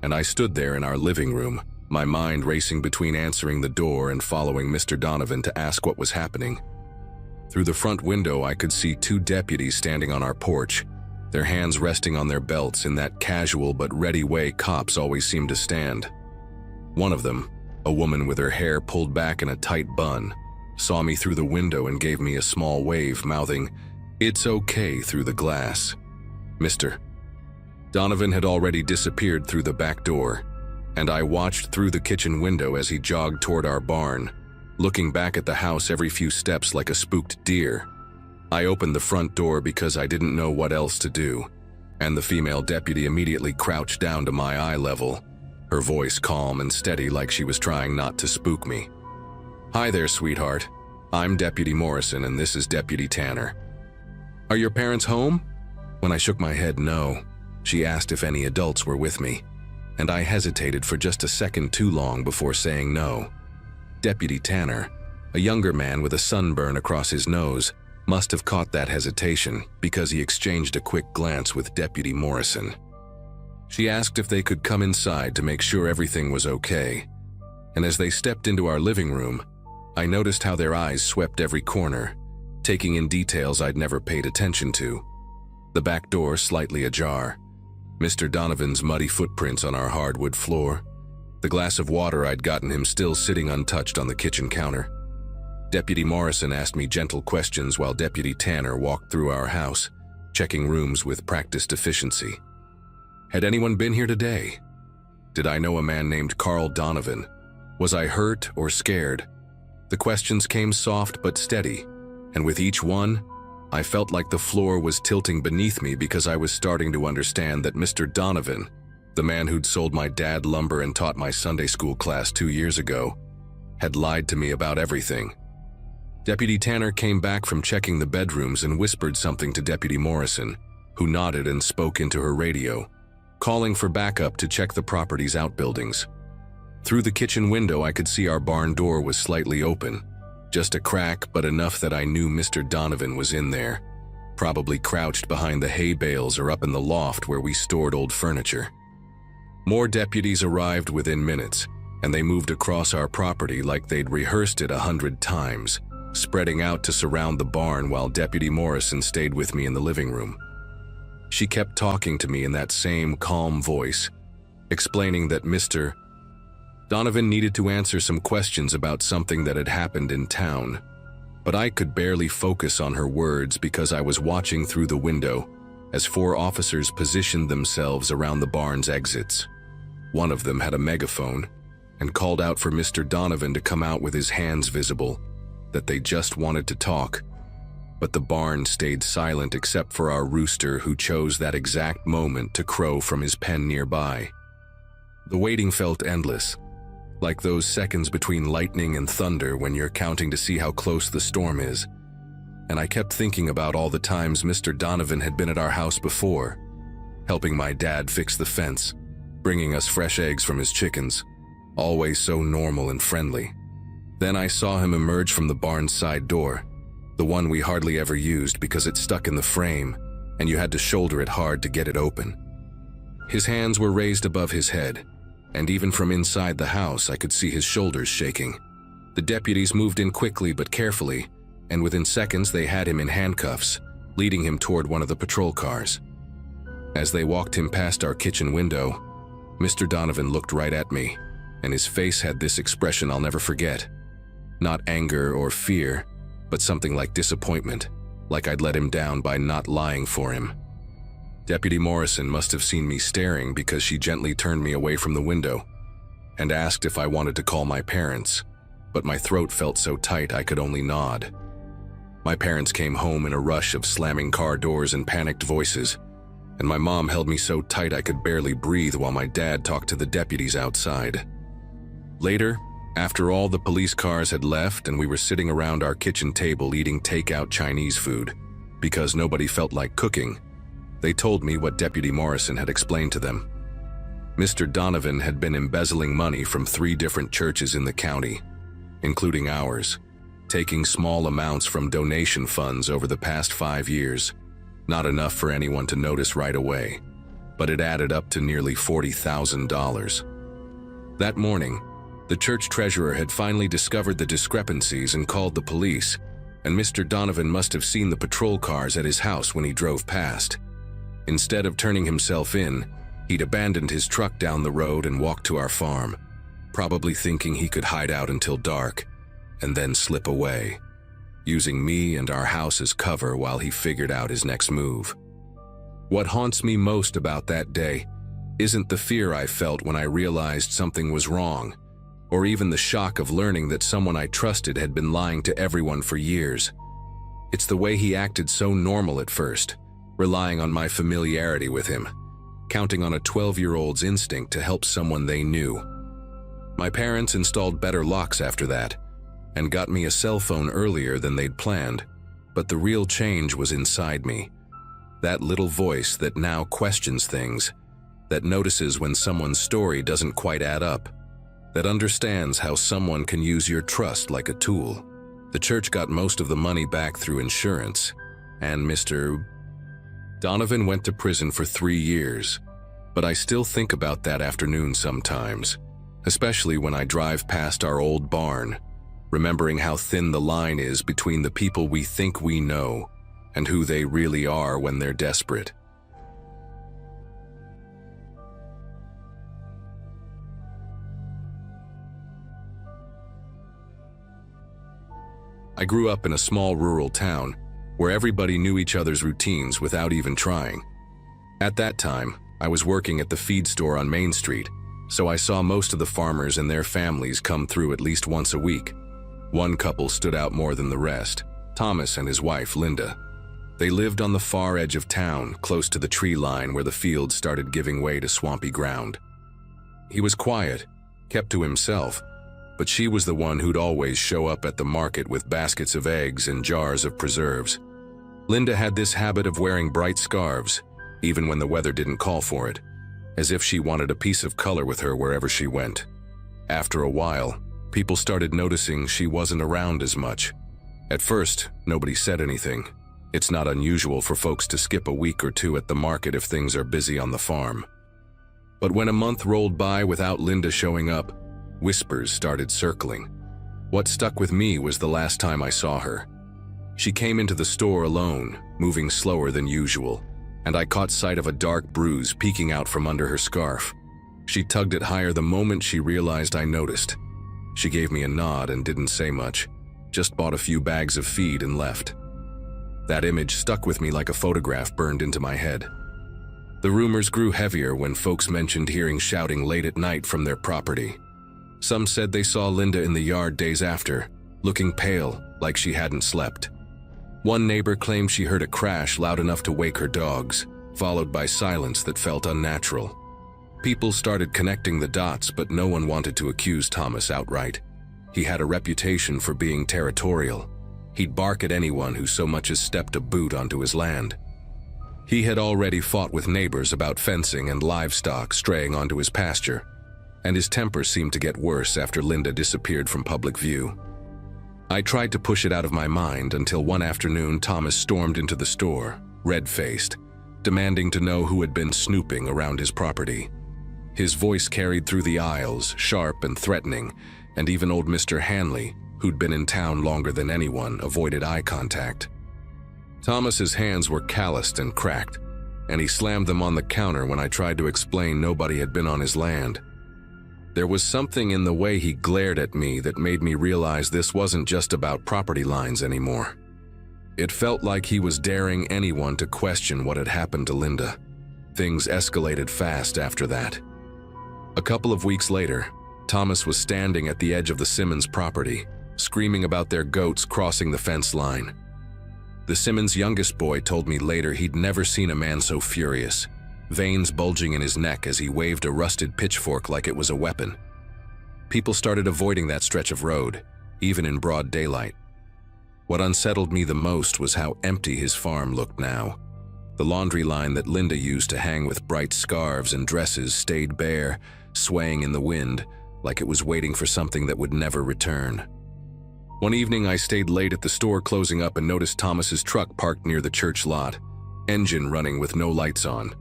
and I stood there in our living room, my mind racing between answering the door and following Mr. Donovan to ask what was happening. Through the front window, I could see 2 deputies standing on our porch, their hands resting on their belts in that casual but ready way cops always seem to stand. One of them, a woman with her hair pulled back in a tight bun, saw me through the window and gave me a small wave, mouthing, "It's okay," through the glass. Mr. Donovan had already disappeared through the back door, and I watched through the kitchen window as he jogged toward our barn, looking back at the house every few steps like a spooked deer. I opened the front door because I didn't know what else to do, and the female deputy immediately crouched down to my eye level, her voice calm and steady like she was trying not to spook me. "Hi there, sweetheart. I'm Deputy Morrison and this is Deputy Tanner. Are your parents home?" When I shook my head no, she asked if any adults were with me, and I hesitated for just a second too long before saying no. Deputy Tanner, a younger man with a sunburn across his nose, must have caught that hesitation because he exchanged a quick glance with Deputy Morrison. She asked if they could come inside to make sure everything was okay, and as they stepped into our living room, I noticed how their eyes swept every corner, taking in details I'd never paid attention to. the back door slightly ajar, Mr. Donovan's muddy footprints on our hardwood floor, the glass of water I'd gotten him still sitting untouched on the kitchen counter. Deputy Morrison asked me gentle questions while Deputy Tanner walked through our house, checking rooms with practiced efficiency. Had anyone been here today? Did I know a man named Carl Donovan? Was I hurt or scared? The questions came soft but steady, and with each one, I felt like the floor was tilting beneath me because I was starting to understand that Mr. Donovan, the man who'd sold my dad lumber and taught my Sunday school class 2 years ago, had lied to me about everything. Deputy Tanner came back from checking the bedrooms and whispered something to Deputy Morrison, who nodded and spoke into her radio, calling for backup to check the property's outbuildings. Through the kitchen window, I could see our barn door was slightly open, just a crack, but enough that I knew Mr. Donovan was in there, probably crouched behind the hay bales or up in the loft where we stored old furniture. More deputies arrived within minutes, and they moved across our property like they'd rehearsed it 100 times, spreading out to surround the barn while Deputy Morrison stayed with me in the living room. She kept talking to me in that same calm voice, explaining that Mr. Donovan needed to answer some questions about something that had happened in town, but I could barely focus on her words because I was watching through the window as 4 officers positioned themselves around the barn's exits. One of them had a megaphone and called out for Mr. Donovan to come out with his hands visible, that they just wanted to talk, but the barn stayed silent except for our rooster, who chose that exact moment to crow from his pen nearby. The waiting felt endless, like those seconds between lightning and thunder when you're counting to see how close the storm is. And I kept thinking about all the times Mr. Donovan had been at our house before, helping my dad fix the fence, bringing us fresh eggs from his chickens, always so normal and friendly. Then I saw him emerge from the barn's side door, the one we hardly ever used because it stuck in the frame, and you had to shoulder it hard to get it open. His hands were raised above his head, and even from inside the house I could see his shoulders shaking. The deputies moved in quickly but carefully, and within seconds they had him in handcuffs, leading him toward one of the patrol cars. As they walked him past our kitchen window, Mr. Donovan looked right at me, and his face had this expression I'll never forget. Not anger or fear, but something like disappointment, like I'd let him down by not lying for him. Deputy Morrison must have seen me staring because she gently turned me away from the window and asked if I wanted to call my parents, but my throat felt so tight I could only nod. My parents came home in a rush of slamming car doors and panicked voices, and my mom held me so tight I could barely breathe while my dad talked to the deputies outside. Later, after all the police cars had left and we were sitting around our kitchen table eating takeout Chinese food because nobody felt like cooking, they told me what Deputy Morrison had explained to them. Mr. Donovan had been embezzling money from 3 different churches in the county, including ours, taking small amounts from donation funds over the past 5 years. Not enough for anyone to notice right away, but it added up to nearly $40,000. That morning, the church treasurer had finally discovered the discrepancies and called the police, and Mr. Donovan must have seen the patrol cars at his house when he drove past. Instead of turning himself in, he'd abandoned his truck down the road and walked to our farm, probably thinking he could hide out until dark and then slip away, using me and our house as cover while he figured out his next move. What haunts me most about that day isn't the fear I felt when I realized something was wrong, or even the shock of learning that someone I trusted had been lying to everyone for years. It's the way he acted so normal at first, relying on my familiarity with him, counting on a 12-year-old's instinct to help someone they knew. My parents installed better locks after that, and got me a cell phone earlier than they'd planned, but the real change was inside me. That little voice that now questions things, that notices when someone's story doesn't quite add up, that understands how someone can use your trust like a tool. The church got most of the money back through insurance, and Mr. Donovan went to prison for 3 years, but I still think about that afternoon sometimes, especially when I drive past our old barn, remembering how thin the line is between the people we think we know and who they really are when they're desperate. I grew up in a small rural town where everybody knew each other's routines without even trying. At that time, I was working at the feed store on Main Street, so I saw most of the farmers and their families come through at least once a week. One couple stood out more than the rest, Thomas and his wife, Linda. They lived on the far edge of town, close to the tree line where the fields started giving way to swampy ground. He was quiet, kept to himself, but she was the one who'd always show up at the market with baskets of eggs and jars of preserves. Linda had this habit of wearing bright scarves, even when the weather didn't call for it, as if she wanted a piece of color with her wherever she went. After a while, people started noticing she wasn't around as much. At first, nobody said anything. It's not unusual for folks to skip a week or two at the market if things are busy on the farm. But when a month rolled by without Linda showing up, whispers started circling. What stuck with me was the last time I saw her. She came into the store alone, moving slower than usual, and I caught sight of a dark bruise peeking out from under her scarf. She tugged it higher the moment she realized I noticed. She gave me a nod and didn't say much, just bought a few bags of feed and left. That image stuck with me like a photograph burned into my head. The rumors grew heavier when folks mentioned hearing shouting late at night from their property. Some said they saw Linda in the yard days after, looking pale, like she hadn't slept. One neighbor claimed she heard a crash loud enough to wake her dogs, followed by silence that felt unnatural. People started connecting the dots, but no one wanted to accuse Thomas outright. He had a reputation for being territorial. He'd bark at anyone who so much as stepped a boot onto his land. He had already fought with neighbors about fencing and livestock straying onto his pasture, and his temper seemed to get worse after Linda disappeared from public view. I tried to push it out of my mind until one afternoon Thomas stormed into the store, red-faced, demanding to know who had been snooping around his property. His voice carried through the aisles, sharp and threatening, and even old Mr. Hanley, who'd been in town longer than anyone, avoided eye contact. Thomas's hands were calloused and cracked, and he slammed them on the counter when I tried to explain nobody had been on his land. There was something in the way he glared at me that made me realize this wasn't just about property lines anymore. It felt like he was daring anyone to question what had happened to Linda. Things escalated fast after that. A couple of weeks later, Thomas was standing at the edge of the Simmons property, screaming about their goats crossing the fence line. The Simmons' youngest boy told me later he'd never seen a man so furious, veins bulging in his neck as he waved a rusted pitchfork like it was a weapon. People started avoiding that stretch of road, even in broad daylight. What unsettled me the most was how empty his farm looked now. The laundry line that Linda used to hang with bright scarves and dresses stayed bare, swaying in the wind, like it was waiting for something that would never return. One evening I stayed late at the store closing up and noticed Thomas's truck parked near the church lot, engine running with no lights on.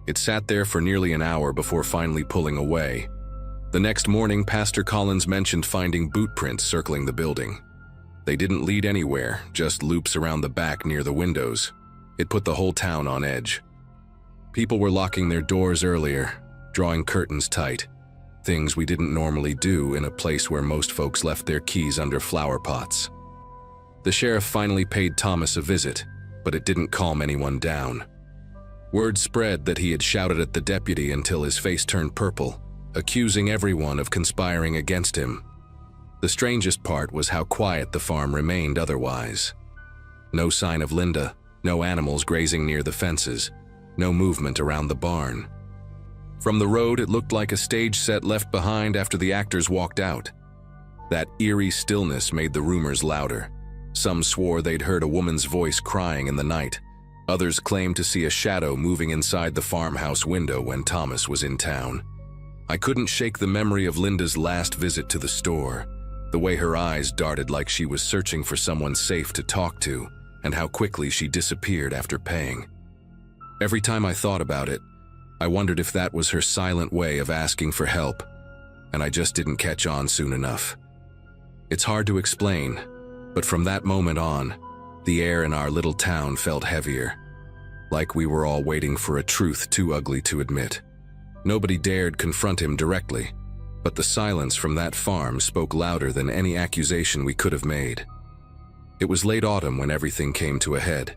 It sat there for nearly an hour before finally pulling away. The next morning, Pastor Collins mentioned finding boot prints circling the building. They didn't lead anywhere, just loops around the back near the windows. It put the whole town on edge. People were locking their doors earlier, drawing curtains tight, things we didn't normally do in a place where most folks left their keys under flower pots. The sheriff finally paid Thomas a visit, but it didn't calm anyone down. Word spread that he had shouted at the deputy until his face turned purple, accusing everyone of conspiring against him. The strangest part was how quiet the farm remained otherwise. No sign of Linda, no animals grazing near the fences, no movement around the barn. From the road, it looked like a stage set left behind after the actors walked out. That eerie stillness made the rumors louder. Some swore they'd heard a woman's voice crying in the night. Others claimed to see a shadow moving inside the farmhouse window when Thomas was in town. I couldn't shake the memory of Linda's last visit to the store, the way her eyes darted like she was searching for someone safe to talk to, and how quickly she disappeared after paying. Every time I thought about it, I wondered if that was her silent way of asking for help, and I just didn't catch on soon enough. It's hard to explain, but from that moment on, The air in our little town felt heavier, like we were all waiting for a truth too ugly to admit. Nobody dared confront him directly, but the silence from that farm spoke louder than any accusation we could have made. It was late autumn when everything came to a head.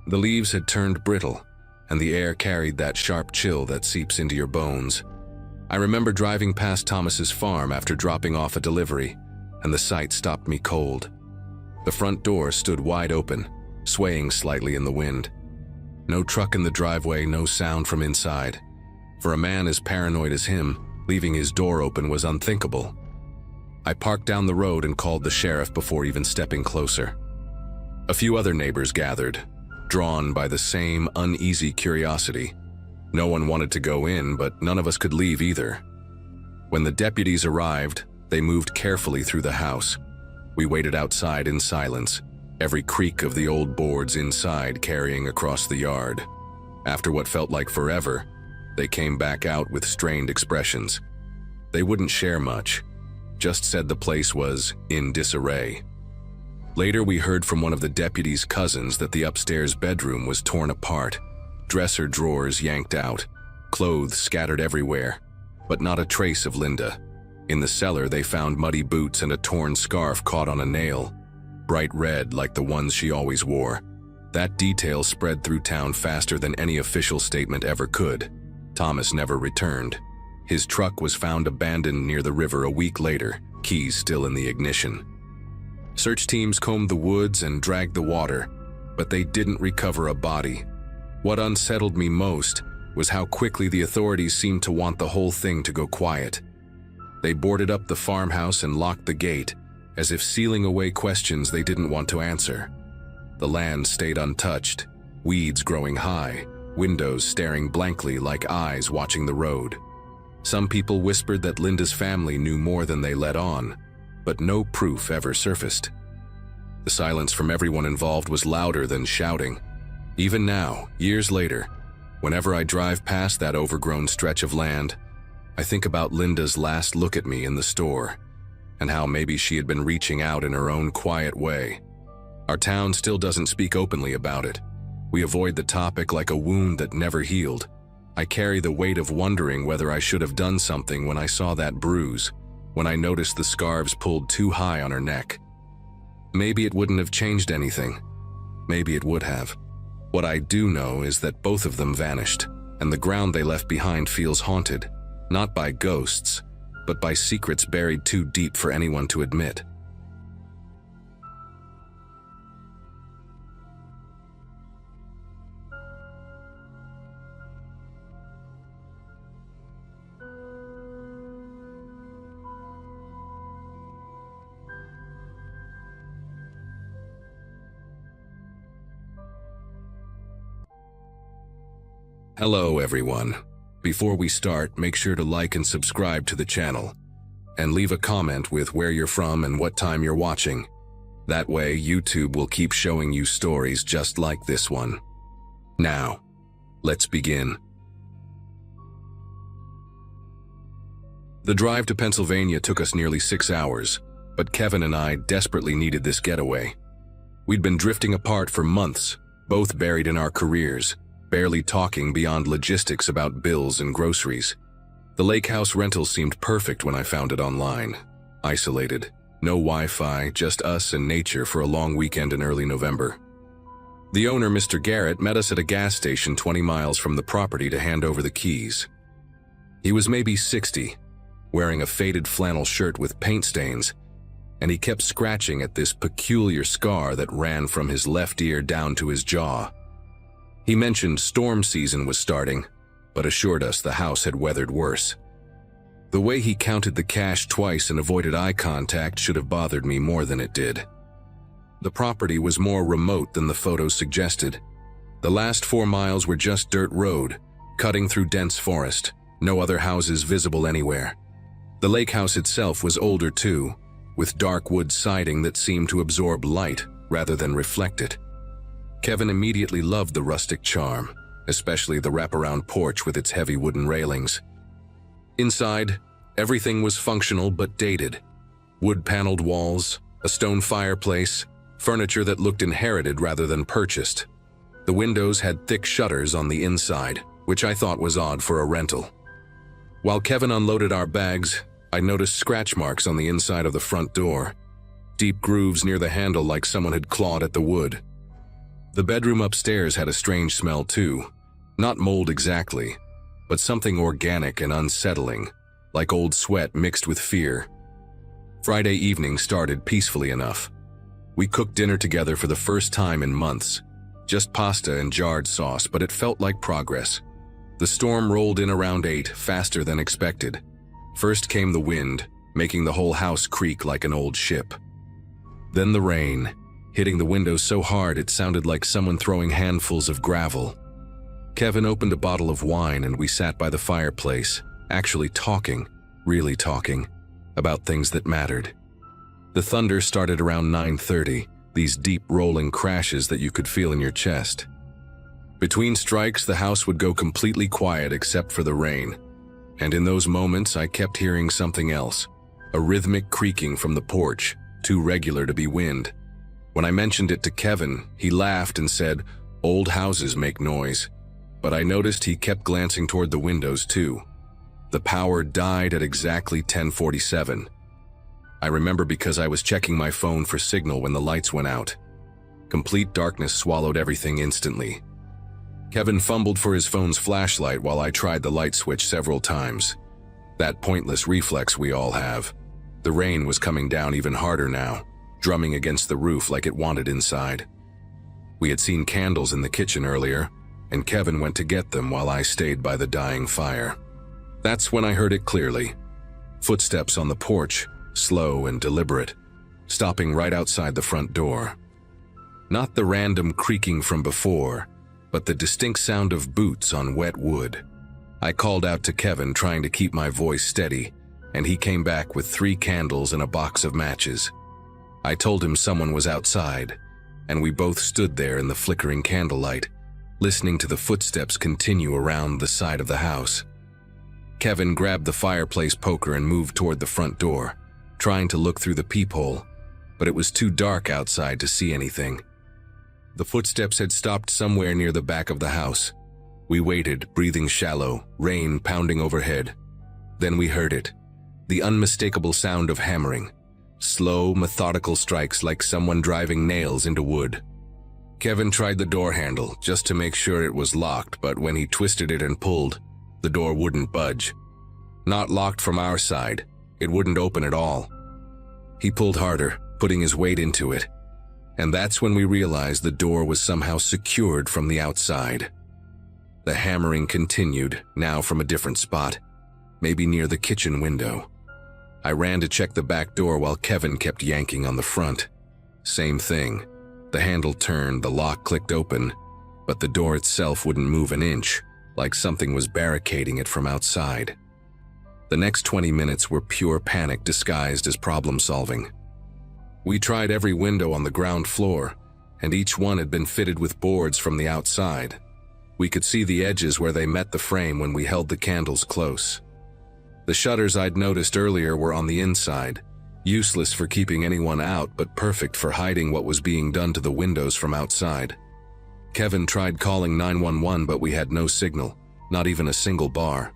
The leaves had turned brittle, and the air carried that sharp chill that seeps into your bones. I remember driving past Thomas's farm after dropping off a delivery, and the sight stopped me cold. The front door stood wide open, swaying slightly in the wind. No truck in the driveway, no sound from inside. For a man as paranoid as him, leaving his door open was unthinkable. I parked down the road and called the sheriff before even stepping closer. A few other neighbors gathered, drawn by the same uneasy curiosity. No one wanted to go in, but none of us could leave either. When the deputies arrived, they moved carefully through the house. We waited outside in silence, every creak of the old boards inside carrying across the yard. After what felt like forever, they came back out with strained expressions. They wouldn't share much, just said the place was in disarray. Later, we heard from one of the deputy's cousins that the upstairs bedroom was torn apart, dresser drawers yanked out, clothes scattered everywhere, but not a trace of Linda. In the cellar, they found muddy boots and a torn scarf caught on a nail, bright red like the ones she always wore. That detail spread through town faster than any official statement ever could. Thomas never returned. His truck was found abandoned near the river a week later, keys still in the ignition. Search teams combed the woods and dragged the water, but they didn't recover a body. What unsettled me most was how quickly the authorities seemed to want the whole thing to go quiet. They boarded up the farmhouse and locked the gate, as if sealing away questions they didn't want to answer. The land stayed untouched, weeds growing high, windows staring blankly like eyes watching the road. Some people whispered that Linda's family knew more than they let on, but no proof ever surfaced. The silence from everyone involved was louder than shouting. Even now, years later, whenever I drive past that overgrown stretch of land, I think about Linda's last look at me in the store, and how maybe she had been reaching out in her own quiet way. Our town still doesn't speak openly about it. We avoid the topic like a wound that never healed. I carry the weight of wondering whether I should have done something when I saw that bruise, when I noticed the scarves pulled too high on her neck. Maybe it wouldn't have changed anything. Maybe it would have. What I do know is that both of them vanished, and the ground they left behind feels haunted, not by ghosts, but by secrets buried too deep for anyone to admit. Hello everyone. Before we start, make sure to like and subscribe to the channel, and leave a comment with where you're from and what time you're watching. That way, YouTube will keep showing you stories just like this one. Now, let's begin. The drive to Pennsylvania took us nearly 6 hours, but Kevin and I desperately needed this getaway. We'd been drifting apart for months, both buried in our careers, barely talking beyond logistics about bills and groceries. The lake house rental seemed perfect when I found it online. Isolated, no Wi-Fi, just us and nature for a long weekend in early November. The owner, Mr. Garrett, met us at a gas station 20 miles from the property to hand over the keys. He was maybe 60, wearing a faded flannel shirt with paint stains, and he kept scratching at this peculiar scar that ran from his left ear down to his jaw. He mentioned storm season was starting, but assured us the house had weathered worse. The way he counted the cash twice and avoided eye contact should have bothered me more than it did. The property was more remote than the photos suggested. The last 4 miles were just dirt road, cutting through dense forest, no other houses visible anywhere. The lake house itself was older too, with dark wood siding that seemed to absorb light rather than reflect it. Kevin immediately loved the rustic charm, especially the wraparound porch with its heavy wooden railings. Inside, everything was functional but dated. Wood-paneled walls, a stone fireplace, furniture that looked inherited rather than purchased. The windows had thick shutters on the inside, which I thought was odd for a rental. While Kevin unloaded our bags, I noticed scratch marks on the inside of the front door, deep grooves near the handle like someone had clawed at the wood. The bedroom upstairs had a strange smell too, not mold exactly, but something organic and unsettling, like old sweat mixed with fear. Friday evening started peacefully enough. We cooked dinner together for the first time in months, just pasta and jarred sauce, but it felt like progress. The storm rolled in around 8, faster than expected. First came the wind, making the whole house creak like an old ship. Then the rain, hitting the windows so hard it sounded like someone throwing handfuls of gravel. Kevin opened a bottle of wine and we sat by the fireplace, actually talking, really talking, about things that mattered. The thunder started around 9:30, these deep rolling crashes that you could feel in your chest. Between strikes, the house would go completely quiet except for the rain. And in those moments, I kept hearing something else, a rhythmic creaking from the porch, too regular to be wind. When I mentioned it to Kevin, he laughed and said, "Old houses make noise." But I noticed he kept glancing toward the windows too. The power died at exactly 10:47. I remember because I was checking my phone for signal when the lights went out. Complete darkness swallowed everything instantly. Kevin fumbled for his phone's flashlight while I tried the light switch several times. That pointless reflex we all have. The rain was coming down even harder now, drumming against the roof like it wanted inside. We had seen candles in the kitchen earlier, and Kevin went to get them while I stayed by the dying fire. That's when I heard it clearly. Footsteps on the porch, slow and deliberate, stopping right outside the front door. Not the random creaking from before, but the distinct sound of boots on wet wood. I called out to Kevin, trying to keep my voice steady, and he came back with 3 candles and a box of matches. I told him someone was outside, and we both stood there in the flickering candlelight, listening to the footsteps continue around the side of the house. Kevin grabbed the fireplace poker and moved toward the front door, trying to look through the peephole, but it was too dark outside to see anything. The footsteps had stopped somewhere near the back of the house. We waited, breathing shallow, rain pounding overhead. Then we heard it, the unmistakable sound of hammering. Slow, methodical strikes like someone driving nails into wood. Kevin tried the door handle just to make sure it was locked, but when he twisted it and pulled, the door wouldn't budge. Not locked from our side, it wouldn't open at all. He pulled harder, putting his weight into it. And that's when we realized the door was somehow secured from the outside. The hammering continued, now from a different spot, maybe near the kitchen window. I ran to check the back door while Kevin kept yanking on the front. Same thing. The handle turned, the lock clicked open, but the door itself wouldn't move an inch, like something was barricading it from outside. The next 20 minutes were pure panic disguised as problem solving. We tried every window on the ground floor, and each one had been fitted with boards from the outside. We could see the edges where they met the frame when we held the candles close. The shutters I'd noticed earlier were on the inside, useless for keeping anyone out but perfect for hiding what was being done to the windows from outside. Kevin tried calling 911, but we had no signal, not even a single bar.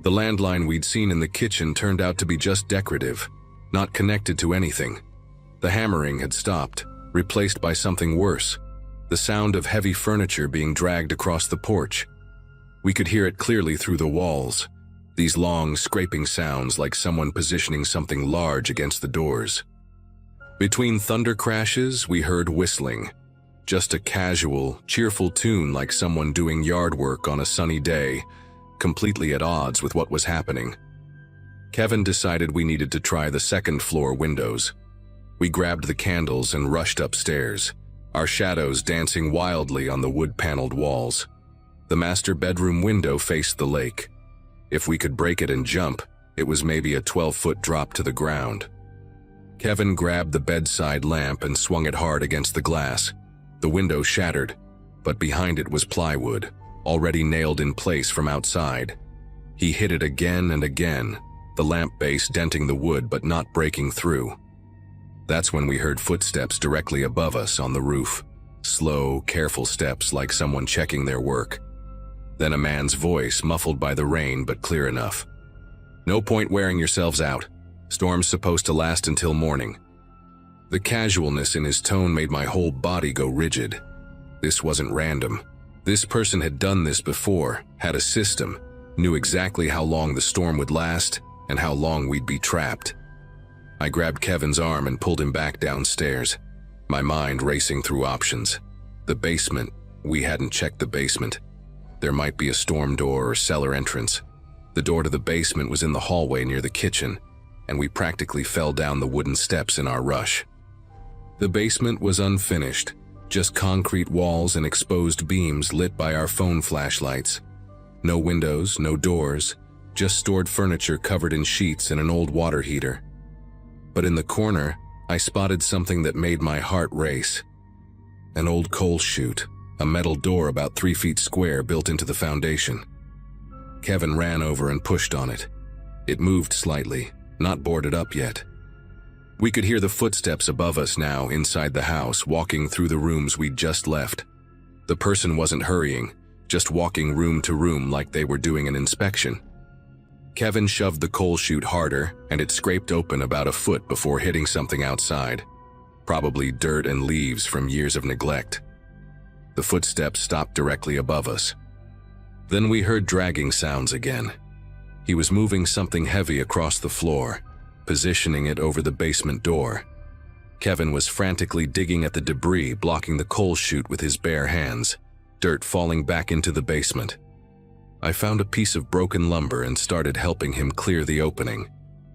The landline we'd seen in the kitchen turned out to be just decorative, not connected to anything. The hammering had stopped, replaced by something worse, the sound of heavy furniture being dragged across the porch. We could hear it clearly through the walls, these long, scraping sounds like someone positioning something large against the doors. Between thunder crashes, we heard whistling, just a casual, cheerful tune like someone doing yard work on a sunny day, completely at odds with what was happening. Kevin decided we needed to try the second-floor windows. We grabbed the candles and rushed upstairs, our shadows dancing wildly on the wood-paneled walls. The master bedroom window faced the lake. If we could break it and jump, it was maybe a 12-foot drop to the ground. Kevin grabbed the bedside lamp and swung it hard against the glass. The window shattered, but behind it was plywood, already nailed in place from outside. He hit it again and again, the lamp base denting the wood but not breaking through. That's when we heard footsteps directly above us on the roof. Slow, careful steps like someone checking their work. Then a man's voice, muffled by the rain but clear enough. "No point wearing yourselves out. Storm's supposed to last until morning." The casualness in his tone made my whole body go rigid. This wasn't random. This person had done this before, had a system, knew exactly how long the storm would last and how long we'd be trapped. I grabbed Kevin's arm and pulled him back downstairs, my mind racing through options. The basement. We hadn't checked the basement. There might be a storm door or cellar entrance. The door to the basement was in the hallway near the kitchen, and we practically fell down the wooden steps in our rush. The basement was unfinished, just concrete walls and exposed beams lit by our phone flashlights. No windows, no doors, just stored furniture covered in sheets and an old water heater. But in the corner, I spotted something that made my heart race. An old coal chute, a metal door about 3 feet square built into the foundation. Kevin ran over and pushed on it. It moved slightly, not boarded up yet. We could hear the footsteps above us now inside the house, walking through the rooms we'd just left. The person wasn't hurrying, just walking room to room like they were doing an inspection. Kevin shoved the coal chute harder, and it scraped open about a foot before hitting something outside. Probably dirt and leaves from years of neglect. The footsteps stopped directly above us. Then we heard dragging sounds again. He was moving something heavy across the floor, positioning it over the basement door. Kevin was frantically digging at the debris blocking the coal chute with his bare hands, dirt falling back into the basement. I found a piece of broken lumber and started helping him clear the opening.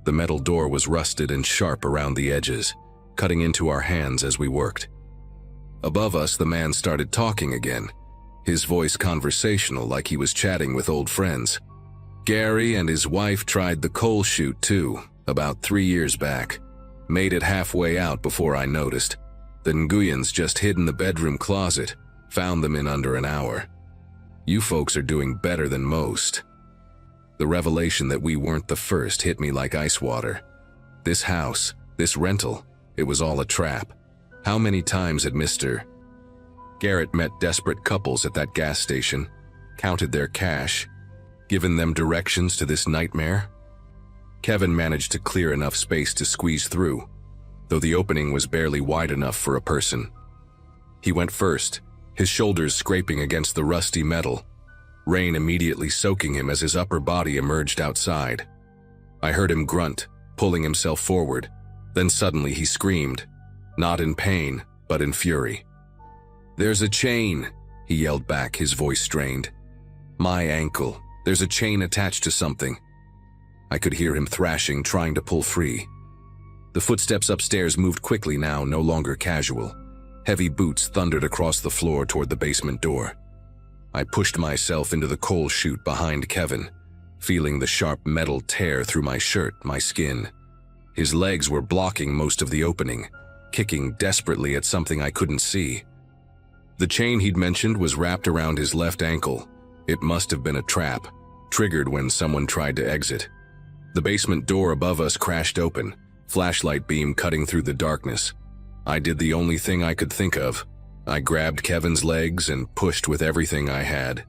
The metal door was rusted and sharp around the edges, cutting into our hands as we worked. Above us, the man started talking again, his voice conversational like he was chatting with old friends. Gary and his wife tried the coal chute too, about 3 years back. Made it halfway out before I noticed. The Nguyens just hid in the bedroom closet, found them in under an hour. You folks are doing better than most. The revelation that we weren't the first hit me like ice water. This house, this rental, it was all a trap. How many times had Mr. Garrett met desperate couples at that gas station, counted their cash, given them directions to this nightmare? Kevin managed to clear enough space to squeeze through, though the opening was barely wide enough for a person. He went first, his shoulders scraping against the rusty metal, rain immediately soaking him as his upper body emerged outside. I heard him grunt, pulling himself forward. Then suddenly he screamed, not in pain, but in fury. "There's a chain," he yelled back, his voice strained. "My ankle. There's a chain attached to something." I could hear him thrashing, trying to pull free. The footsteps upstairs moved quickly now, no longer casual. Heavy boots thundered across the floor toward the basement door. I pushed myself into the coal chute behind Kevin, feeling the sharp metal tear through my shirt, my skin. His legs were blocking most of the opening, kicking desperately at something I couldn't see. The chain he'd mentioned was wrapped around his left ankle. It must have been a trap, triggered when someone tried to exit. The basement door above us crashed open, flashlight beam cutting through the darkness. I did the only thing I could think of. I grabbed Kevin's legs and pushed with everything I had,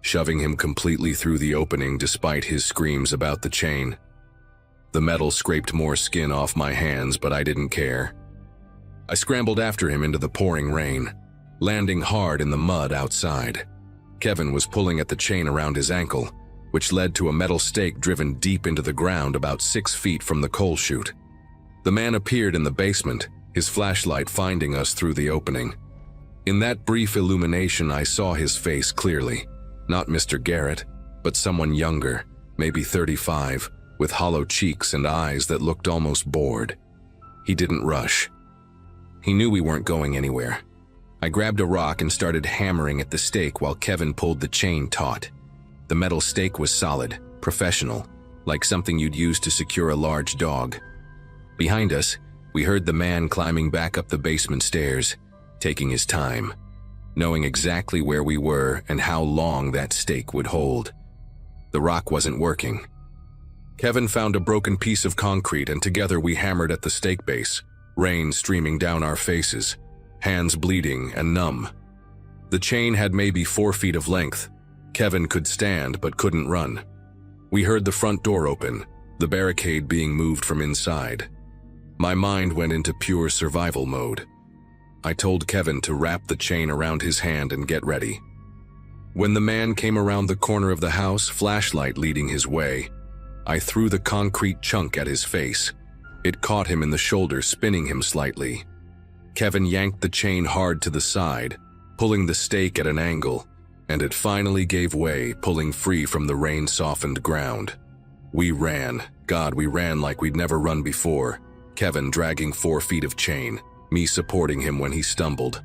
shoving him completely through the opening despite his screams about the chain. The metal scraped more skin off my hands, but I didn't care. I scrambled after him into the pouring rain, landing hard in the mud outside. Kevin was pulling at the chain around his ankle, which led to a metal stake driven deep into the ground about 6 feet from the coal chute. The man appeared in the basement, his flashlight finding us through the opening. In that brief illumination, I saw his face clearly. Not Mr. Garrett, but someone younger, maybe 35, with hollow cheeks and eyes that looked almost bored. He didn't rush. He knew we weren't going anywhere. I grabbed a rock and started hammering at the stake while Kevin pulled the chain taut. The metal stake was solid, professional, like something you'd use to secure a large dog. Behind us, we heard the man climbing back up the basement stairs, taking his time, knowing exactly where we were and how long that stake would hold. The rock wasn't working. Kevin found a broken piece of concrete and together we hammered at the stake base, rain streaming down our faces, hands bleeding and numb. The chain had maybe 4 feet of length. Kevin could stand but couldn't run. We heard the front door open, the barricade being moved from inside. My mind went into pure survival mode. I told Kevin to wrap the chain around his hand and get ready. When the man came around the corner of the house, flashlight leading his way, I threw the concrete chunk at his face. It caught him in the shoulder, spinning him slightly. Kevin yanked the chain hard to the side, pulling the stake at an angle, and it finally gave way, pulling free from the rain-softened ground. We ran. God, we ran like we'd never run before. Kevin dragging 4 feet of chain, me supporting him when he stumbled.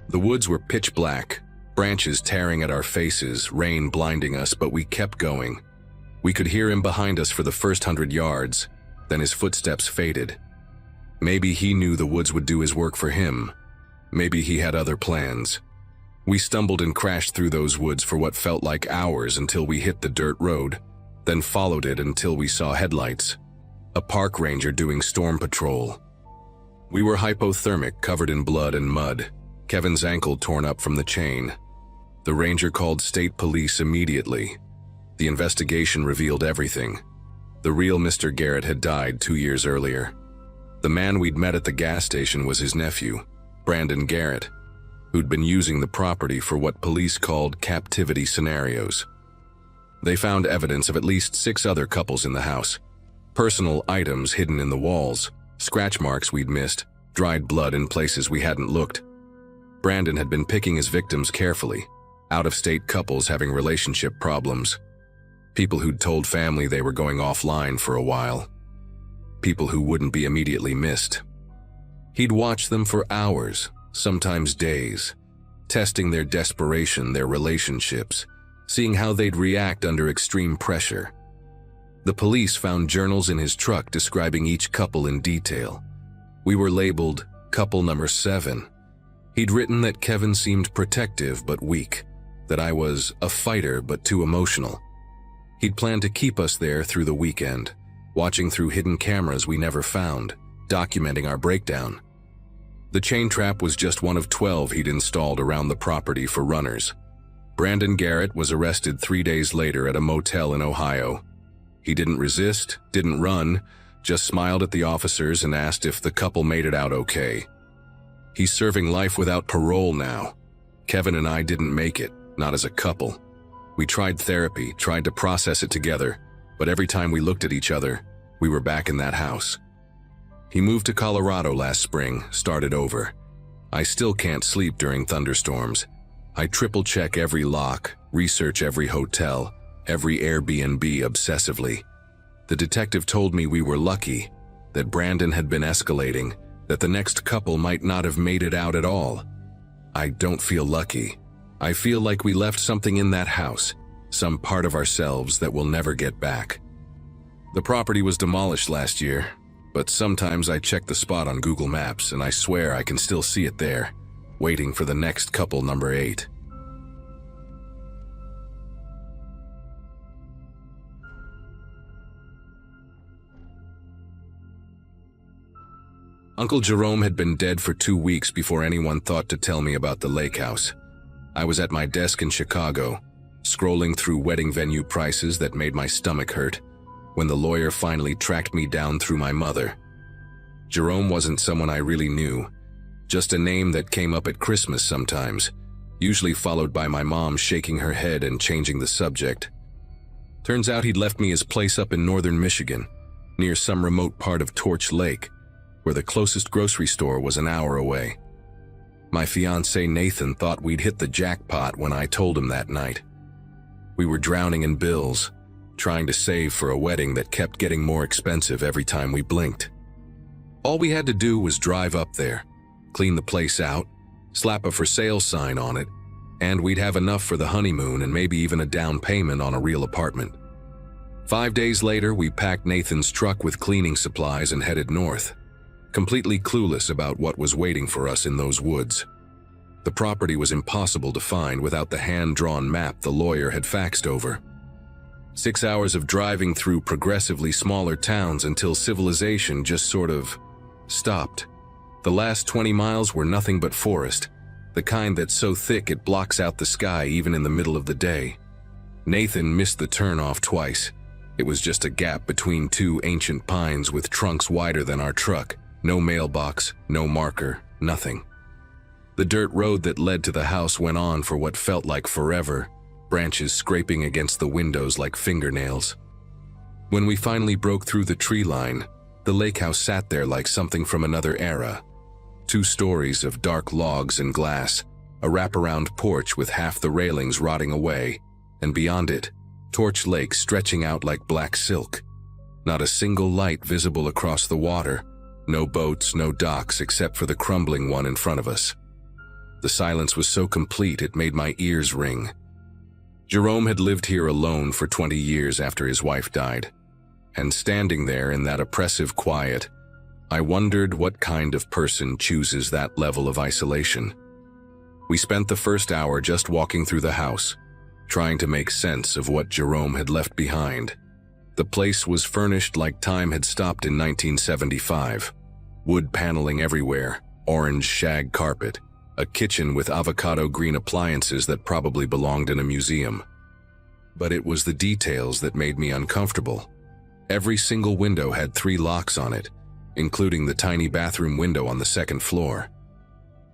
The woods were pitch black, branches tearing at our faces, rain blinding us, but we kept going. We could hear him behind us for the first 100 yards, then his footsteps faded. Maybe he knew the woods would do his work for him. Maybe he had other plans. We stumbled and crashed through those woods for what felt like hours until we hit the dirt road, then followed it until we saw headlights. A park ranger doing storm patrol. We were hypothermic, covered in blood and mud, Kevin's ankle torn up from the chain. The ranger called state police immediately. The investigation revealed everything. The real Mr. Garrett had died 2 years earlier. The man we'd met at the gas station was his nephew, Brandon Garrett, who'd been using the property for what police called captivity scenarios. They found evidence of at least 6 other couples in the house. Personal items hidden in the walls, scratch marks we'd missed, dried blood in places we hadn't looked. Brandon had been picking his victims carefully, out-of-state couples having relationship problems. People who'd told family they were going offline for a while. People who wouldn't be immediately missed. He'd watch them for hours, sometimes days, testing their desperation, their relationships, seeing how they'd react under extreme pressure. The police found journals in his truck describing each couple in detail. We were labeled couple number 7. He'd written that Kevin seemed protective but weak, that I was a fighter but too emotional. He'd planned to keep us there through the weekend, watching through hidden cameras we never found, documenting our breakdown. The chain trap was just one of 12 he'd installed around the property for runners. Brandon Garrett was arrested 3 days later at a motel in Ohio. He didn't resist, didn't run, just smiled at the officers and asked if the couple made it out okay. He's serving life without parole now. Kevin and I didn't make it, not as a couple. We tried therapy, tried to process it together, but every time we looked at each other, we were back in that house. He moved to Colorado last spring, started over. I still can't sleep during thunderstorms. I triple-check every lock, research every hotel, every Airbnb obsessively. The detective told me we were lucky, that Brandon had been escalating, that the next couple might not have made it out at all. I don't feel lucky. I feel like we left something in that house, some part of ourselves that we'll never get back. The property was demolished last year, but sometimes I check the spot on Google Maps and I swear I can still see it there, waiting for the next couple number 8. Uncle Jerome had been dead for 2 weeks before anyone thought to tell me about the lake house. I was at my desk in Chicago, scrolling through wedding venue prices that made my stomach hurt, when the lawyer finally tracked me down through my mother. Jerome wasn't someone I really knew, just a name that came up at Christmas sometimes, usually followed by my mom shaking her head and changing the subject. Turns out he'd left me his place up in northern Michigan, near some remote part of Torch Lake, where the closest grocery store was an hour away. My fiancé Nathan thought we'd hit the jackpot when I told him that night. We were drowning in bills, trying to save for a wedding that kept getting more expensive every time we blinked. All we had to do was drive up there, clean the place out, slap a for sale sign on it, and we'd have enough for the honeymoon and maybe even a down payment on a real apartment. 5 days later, we packed Nathan's truck with cleaning supplies and headed north, completely clueless about what was waiting for us in those woods. The property was impossible to find without the hand-drawn map the lawyer had faxed over. 6 hours of driving through progressively smaller towns until civilization just sort of stopped. The last 20 miles were nothing but forest, the kind that's so thick it blocks out the sky even in the middle of the day. Nathan missed the turnoff twice. It was just a gap between two ancient pines with trunks wider than our truck. No mailbox, no marker, nothing. The dirt road that led to the house went on for what felt like forever, branches scraping against the windows like fingernails. When we finally broke through the tree line, the lake house sat there like something from another era. 2 stories of dark logs and glass, a wraparound porch with half the railings rotting away, and beyond it, Torch Lake stretching out like black silk. Not a single light visible across the water, no boats, no docks except for the crumbling one in front of us. The silence was so complete it made my ears ring. Jerome had lived here alone for 20 years after his wife died, and standing there in that oppressive quiet, I wondered what kind of person chooses that level of isolation. We spent the first hour just walking through the house, trying to make sense of what Jerome had left behind. The place was furnished like time had stopped in 1975. Wood paneling everywhere, orange shag carpet, a kitchen with avocado green appliances that probably belonged in a museum. But it was the details that made me uncomfortable. Every single window had 3 locks on it, including the tiny bathroom window on the 2nd floor.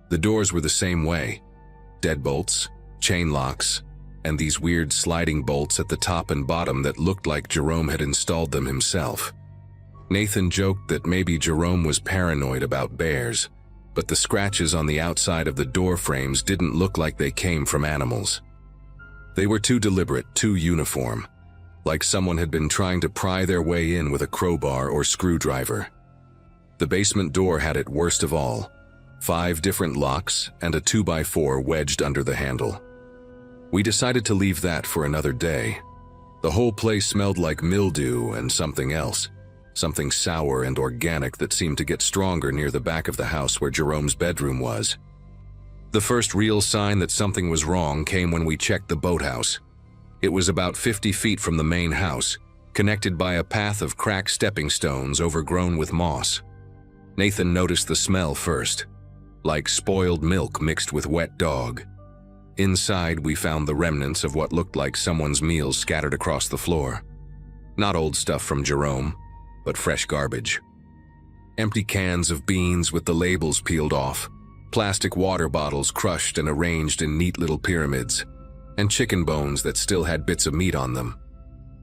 The doors were the same way, deadbolts, chain locks, and these weird sliding bolts at the top and bottom that looked like Jerome had installed them himself. Nathan joked that maybe Jerome was paranoid about bears, but the scratches on the outside of the door frames didn't look like they came from animals. They were too deliberate, too uniform, like someone had been trying to pry their way in with a crowbar or screwdriver. The basement door had it worst of all, 5 different locks and a 2x4 wedged under the handle. We decided to leave that for another day. The whole place smelled like mildew and something else, something sour and organic that seemed to get stronger near the back of the house where Jerome's bedroom was. The first real sign that something was wrong came when we checked the boathouse. It was about 50 feet from the main house, connected by a path of cracked stepping stones overgrown with moss. Nathan noticed the smell first, like spoiled milk mixed with wet dog. Inside, we found the remnants of what looked like someone's meals scattered across the floor. Not old stuff from Jerome, but fresh garbage. Empty cans of beans with the labels peeled off, plastic water bottles crushed and arranged in neat little pyramids, and chicken bones that still had bits of meat on them.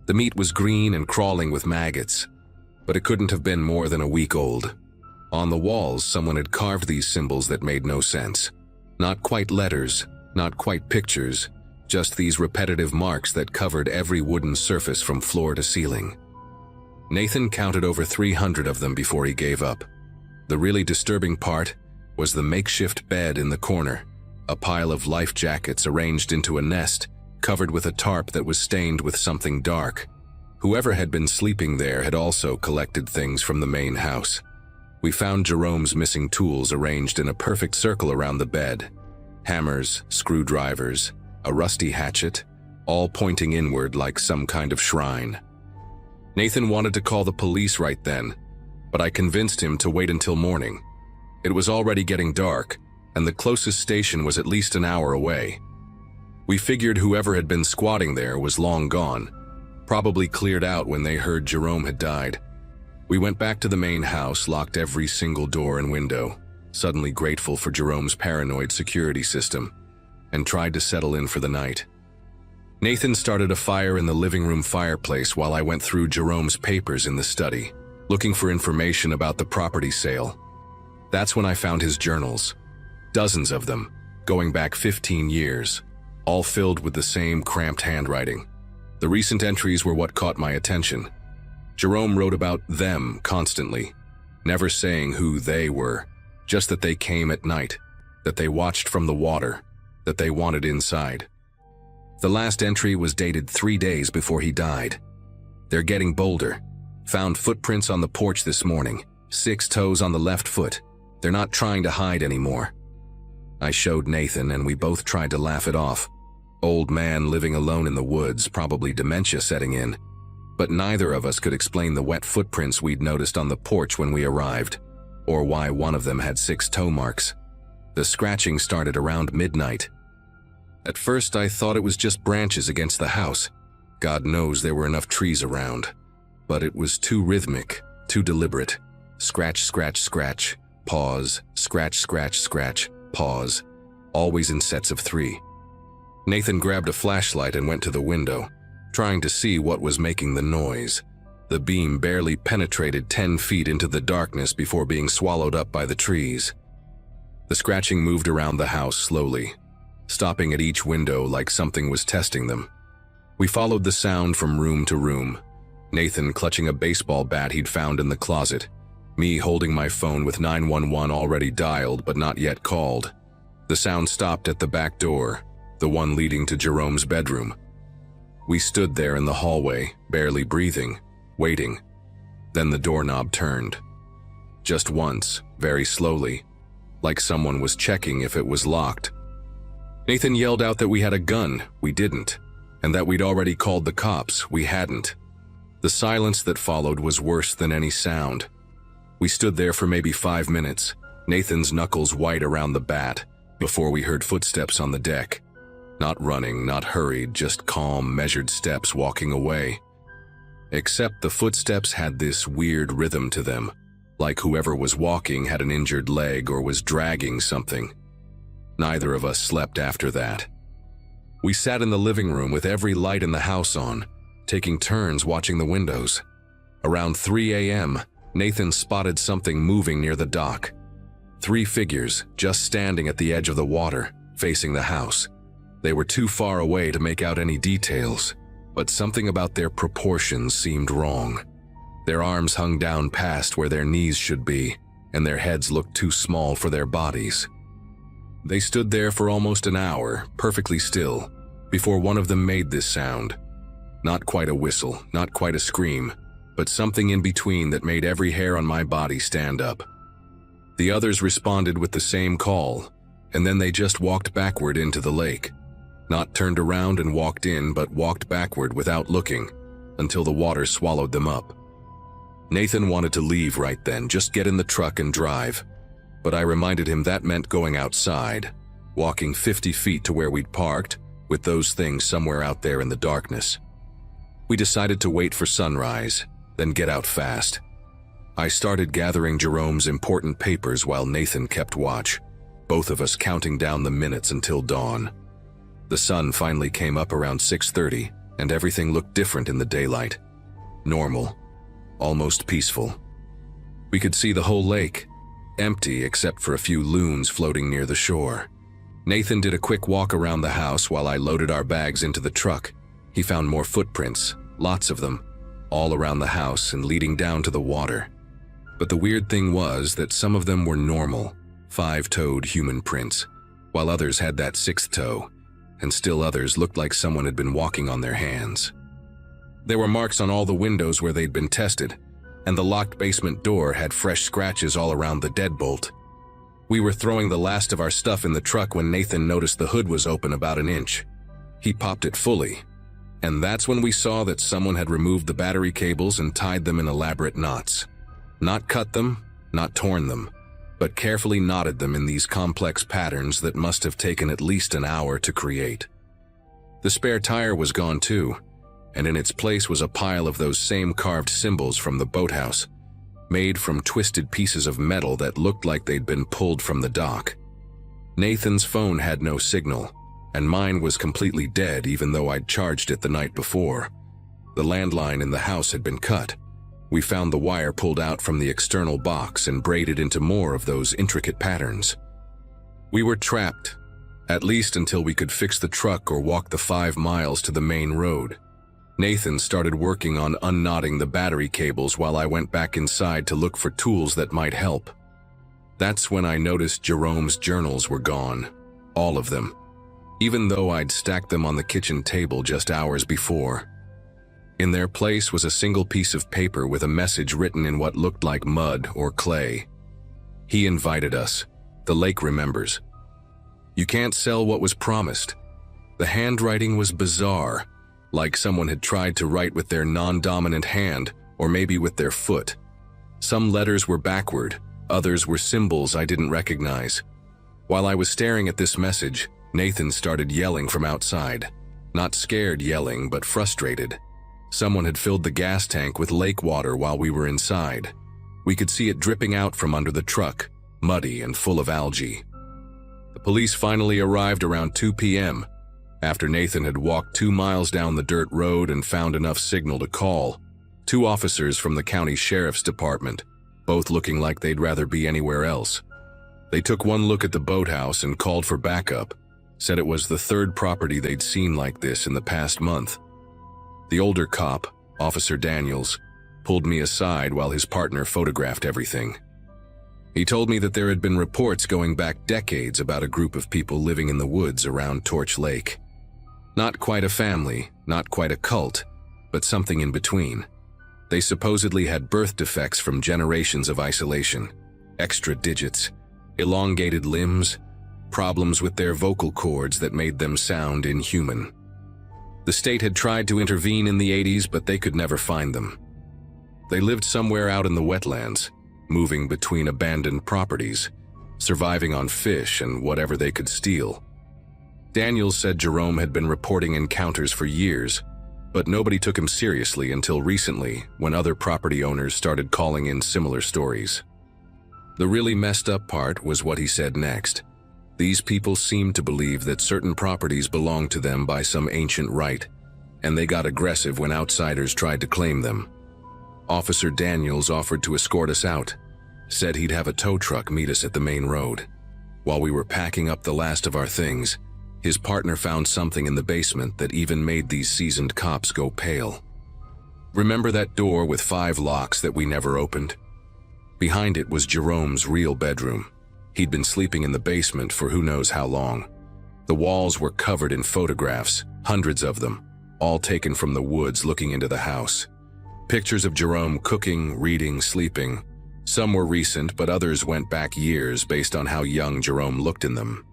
The meat was green and crawling with maggots, but it couldn't have been more than a week old. On the walls, someone had carved these symbols that made no sense. Not quite letters, not quite pictures, just these repetitive marks that covered every wooden surface from floor to ceiling. Nathan counted over 300 of them before he gave up. The really disturbing part was the makeshift bed in the corner, a pile of life jackets arranged into a nest, covered with a tarp that was stained with something dark. Whoever had been sleeping there had also collected things from the main house. We found Jerome's missing tools arranged in a perfect circle around the bed. Hammers, screwdrivers, a rusty hatchet, all pointing inward like some kind of shrine. Nathan wanted to call the police right then, but I convinced him to wait until morning. It was already getting dark, and the closest station was at least an hour away. We figured whoever had been squatting there was long gone, probably cleared out when they heard Jerome had died. We went back to the main house, locked every single door and window, suddenly grateful for Jerome's paranoid security system, and tried to settle in for the night. Nathan started a fire in the living room fireplace while I went through Jerome's papers in the study, looking for information about the property sale. That's when I found his journals. Dozens of them, going back 15 years, all filled with the same cramped handwriting. The recent entries were what caught my attention. Jerome wrote about them constantly, never saying who they were, just that they came at night, that they watched from the water, that they wanted inside. The last entry was dated 3 days before he died. They're getting bolder. Found footprints on the porch this morning, 6 toes on the left foot. They're not trying to hide anymore. I showed Nathan and we both tried to laugh it off. Old man living alone in the woods, probably dementia setting in. But neither of us could explain the wet footprints we'd noticed on the porch when we arrived. or why one of them had 6 toe marks. The scratching started around midnight. At first, I thought it was just branches against the house. God knows there were enough trees around. But it was too rhythmic, too deliberate. Scratch, scratch, scratch, pause, scratch, scratch, scratch, pause, always in sets of 3. Nathan grabbed a flashlight and went to the window, trying to see what was making the noise. The beam barely penetrated 10 feet into the darkness before being swallowed up by the trees. The scratching moved around the house slowly, stopping at each window like something was testing them. We followed the sound from room to room, Nathan clutching a baseball bat he'd found in the closet, me holding my phone with 911 already dialed but not yet called. The sound stopped at the back door, the one leading to Jerome's bedroom. We stood there in the hallway, barely breathing, waiting. Then the doorknob turned. Just once, very slowly, like someone was checking if it was locked. Nathan yelled out that we had a gun, we didn't, and that we'd already called the cops, we hadn't. The silence that followed was worse than any sound. We stood there for maybe 5 minutes, Nathan's knuckles white around the bat, before we heard footsteps on the deck. Not running, not hurried, just calm, measured steps walking away. Except the footsteps had this weird rhythm to them, like whoever was walking had an injured leg or was dragging something. Neither of us slept after that. We sat in the living room with every light in the house on, taking turns watching the windows. Around 3 a.m., Nathan spotted something moving near the dock. 3 figures, just standing at the edge of the water, facing the house. They were too far away to make out any details, but something about their proportions seemed wrong. Their arms hung down past where their knees should be, and their heads looked too small for their bodies. They stood there for almost an hour, perfectly still, before one of them made this sound. Not quite a whistle, not quite a scream, but something in between that made every hair on my body stand up. The others responded with the same call, and then they just walked backward into the lake. Not turned around and walked in, but walked backward without looking, until the water swallowed them up. Nathan wanted to leave right then, just get in the truck and drive. But I reminded him that meant going outside, walking 50 feet to where we'd parked, with those things somewhere out there in the darkness. We decided to wait for sunrise, then get out fast. I started gathering Jerome's important papers while Nathan kept watch, both of us counting down the minutes until dawn. The sun finally came up around 6:30, and everything looked different in the daylight. Normal, almost peaceful. We could see the whole lake, empty except for a few loons floating near the shore. Nathan did a quick walk around the house while I loaded our bags into the truck. He found more footprints, lots of them, all around the house and leading down to the water. But the weird thing was that some of them were normal, 5-toed human prints, while others had that 6th toe, and still others looked like someone had been walking on their hands. There were marks on all the windows where they'd been tested, and the locked basement door had fresh scratches all around the deadbolt. We were throwing the last of our stuff in the truck when Nathan noticed the hood was open about an inch. He popped it fully, and that's when we saw that someone had removed the battery cables and tied them in elaborate knots. Not cut them, not torn them, but carefully knotted them in these complex patterns that must have taken at least an hour to create. The spare tire was gone too, and in its place was a pile of those same carved symbols from the boathouse, made from twisted pieces of metal that looked like they'd been pulled from the dock. Nathan's phone had no signal, and mine was completely dead even though I'd charged it the night before. The landline in the house had been cut. We found the wire pulled out from the external box and braided into more of those intricate patterns. We were trapped, at least until we could fix the truck or walk the 5 miles to the main road. Nathan started working on unknotting the battery cables while I went back inside to look for tools that might help. That's when I noticed Jerome's journals were gone, all of them, even though I'd stacked them on the kitchen table just hours before. In their place was a single piece of paper with a message written in what looked like mud or clay. He invited us. The lake remembers. You can't sell what was promised. The handwriting was bizarre, like someone had tried to write with their non-dominant hand or maybe with their foot. Some letters were backward, Others were symbols I didn't recognize. While I was staring at this message, Nathan started yelling from outside. Not scared yelling, but frustrated. Someone had filled the gas tank with lake water while we were inside. We could see it dripping out from under the truck, muddy and full of algae. The police finally arrived around 2 p.m. After Nathan had walked 2 miles down the dirt road and found enough signal to call. 2 officers from the county sheriff's department, both looking like they'd rather be anywhere else. They took one look at the boathouse and called for backup, said it was the 3rd property they'd seen like this in the past month. The older cop, Officer Daniels, pulled me aside while his partner photographed everything. He told me that there had been reports going back decades about a group of people living in the woods around Torch Lake. Not quite a family, not quite a cult, but something in between. They supposedly had birth defects from generations of isolation, extra digits, elongated limbs, problems with their vocal cords that made them sound inhuman. The state had tried to intervene in the 80s, but they could never find them. They lived somewhere out in the wetlands, moving between abandoned properties, surviving on fish and whatever they could steal. Daniels said Jerome had been reporting encounters for years, but nobody took him seriously until recently when other property owners started calling in similar stories. The really messed up part was what he said next. These people seemed to believe that certain properties belonged to them by some ancient right, and they got aggressive when outsiders tried to claim them. Officer Daniels offered to escort us out, said he'd have a tow truck meet us at the main road. While we were packing up the last of our things, his partner found something in the basement that even made these seasoned cops go pale. Remember that door with 5 locks that we never opened? Behind it was Jerome's real bedroom. He'd been sleeping in the basement for who knows how long. The walls were covered in photographs, hundreds of them, all taken from the woods looking into the house. Pictures of Jerome cooking, reading, sleeping. Some were recent, but others went back years based on how young Jerome looked in them.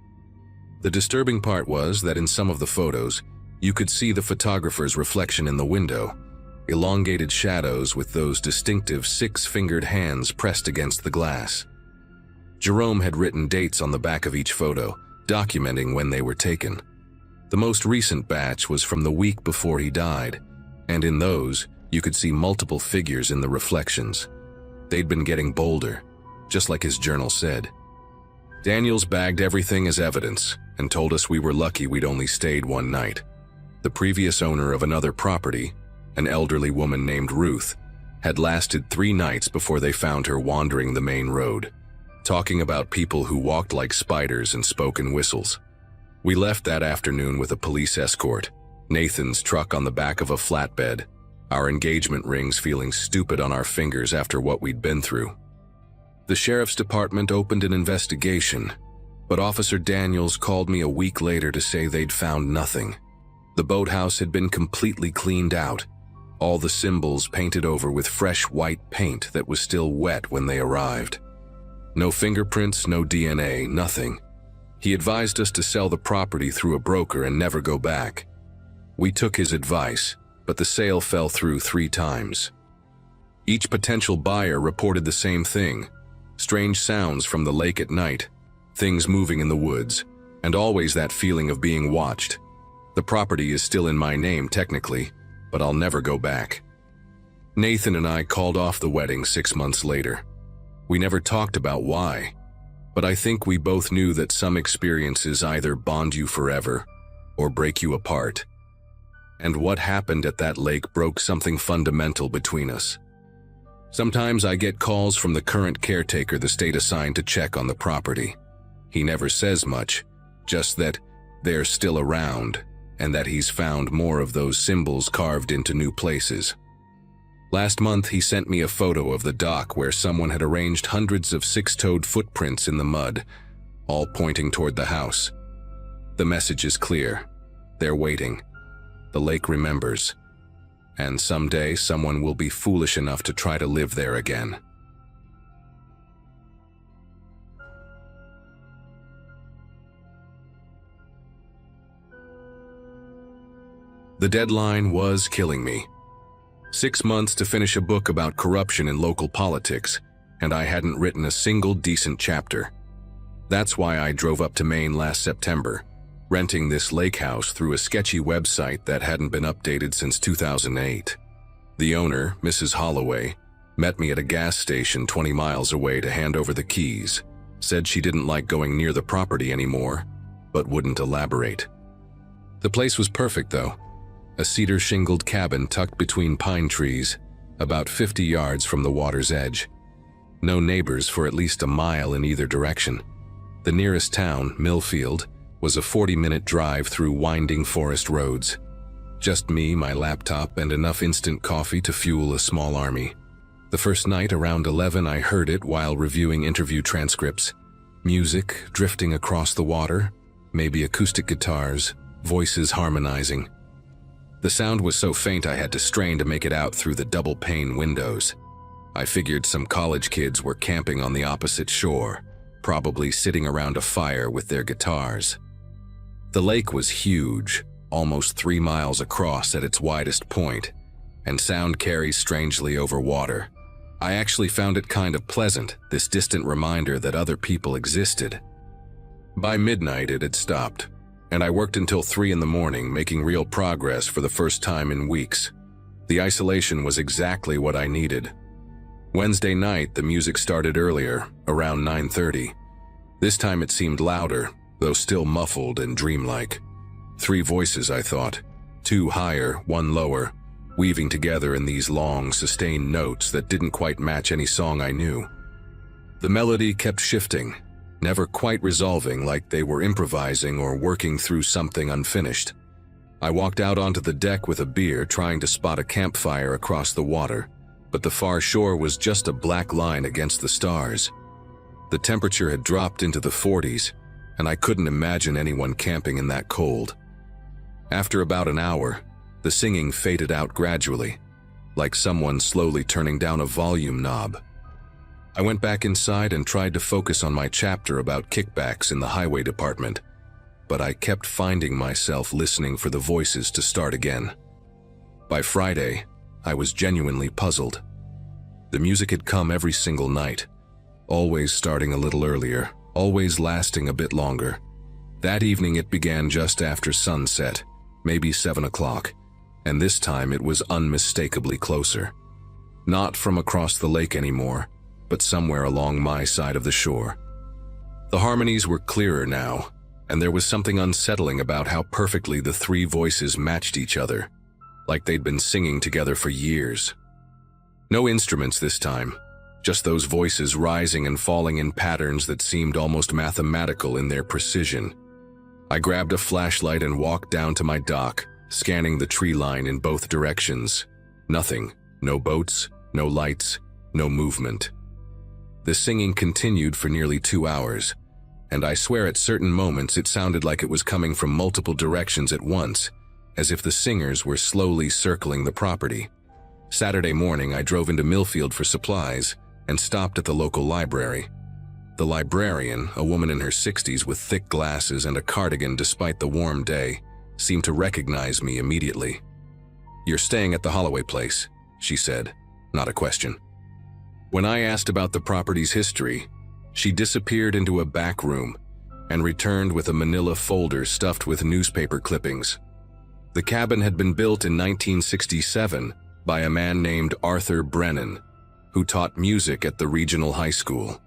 The disturbing part was that in some of the photos, you could see the photographer's reflection in the window, elongated shadows with those distinctive 6-fingered hands pressed against the glass. Jerome had written dates on the back of each photo, documenting when they were taken. The most recent batch was from the week before he died, and in those, you could see multiple figures in the reflections. They'd been getting bolder, just like his journal said. Daniels bagged everything as evidence and told us we were lucky we'd only stayed one night. The previous owner of another property, an elderly woman named Ruth, had lasted 3 nights before they found her wandering the main road, talking about people who walked like spiders and spoke in whistles. We left that afternoon with a police escort, Nathan's truck on the back of a flatbed, our engagement rings feeling stupid on our fingers after what we'd been through. The sheriff's department opened an investigation, but Officer Daniels called me a week later to say they'd found nothing. The boathouse had been completely cleaned out, all the symbols painted over with fresh white paint that was still wet when they arrived. No fingerprints, no DNA, nothing. He advised us to sell the property through a broker and never go back. We took his advice, but the sale fell through 3 times. Each potential buyer reported the same thing: strange sounds from the lake at night, things moving in the woods, and always that feeling of being watched. The property is still in my name technically, but I'll never go back. Nathan and I called off the wedding 6 months later. We never talked about why, but I think we both knew that some experiences either bond you forever or break you apart. And what happened at that lake broke something fundamental between us. Sometimes I get calls from the current caretaker the state assigned to check on the property. He never says much, just that they're still around and that he's found more of those symbols carved into new places. Last month he sent me a photo of the dock where someone had arranged hundreds of 6-toed footprints in the mud, all pointing toward the house. The message is clear. They're waiting. The lake remembers. And someday someone will be foolish enough to try to live there again. The deadline was killing me. 6 months to finish a book about corruption in local politics, and I hadn't written a single decent chapter. That's why I drove up to Maine last September, renting this lake house through a sketchy website that hadn't been updated since 2008. The owner, Mrs. Holloway, met me at a gas station 20 miles away to hand over the keys, said she didn't like going near the property anymore, but wouldn't elaborate. The place was perfect though, a cedar-shingled cabin tucked between pine trees, about 50 yards from the water's edge. No neighbors for at least a mile in either direction. The nearest town, Millfield, was a 40-minute drive through winding forest roads. Just me, my laptop, and enough instant coffee to fuel a small army. The first night around 11 I heard it while reviewing interview transcripts. Music drifting across the water, maybe acoustic guitars, voices harmonizing. The sound was so faint I had to strain to make it out through the double-pane windows. I figured some college kids were camping on the opposite shore, probably sitting around a fire with their guitars. The lake was huge, almost 3 miles across at its widest point, and sound carries strangely over water. I actually found it kind of pleasant, this distant reminder that other people existed. By midnight it had stopped, and I worked until 3 in the morning, making real progress for the first time in weeks. The isolation was exactly what I needed. Wednesday night, the music started earlier, around 9:30. This time it seemed louder, though still muffled and dreamlike. 3 voices, I thought, 2 higher, 1 lower, weaving together in these long, sustained notes that didn't quite match any song I knew. The melody kept shifting, never quite resolving, like they were improvising or working through something unfinished. I walked out onto the deck with a beer, trying to spot a campfire across the water, but the far shore was just a black line against the stars. The temperature had dropped into the 40s, and I couldn't imagine anyone camping in that cold. After about an hour, the singing faded out gradually, like someone slowly turning down a volume knob. I went back inside and tried to focus on my chapter about kickbacks in the highway department, but I kept finding myself listening for the voices to start again. By Friday, I was genuinely puzzled. The music had come every single night, always starting a little earlier, always lasting a bit longer. That evening it began just after sunset, maybe 7 o'clock, and this time it was unmistakably closer. Not from across the lake anymore, but somewhere along my side of the shore. The harmonies were clearer now, and there was something unsettling about how perfectly the 3 voices matched each other, like they'd been singing together for years. No instruments this time, just those voices rising and falling in patterns that seemed almost mathematical in their precision. I grabbed a flashlight and walked down to my dock, scanning the tree line in both directions. Nothing, no boats, no lights, no movement. The singing continued for nearly 2 hours, and I swear at certain moments it sounded like it was coming from multiple directions at once, as if the singers were slowly circling the property. Saturday morning, I drove into Millfield for supplies and stopped at the local library. The librarian, a woman in her 60s with thick glasses and a cardigan despite the warm day, seemed to recognize me immediately. "You're staying at the Holloway place," she said, not a question. When I asked about the property's history, she disappeared into a back room and returned with a manila folder stuffed with newspaper clippings. The cabin had been built in 1967 by a man named Arthur Brennan, who taught music at the regional high school.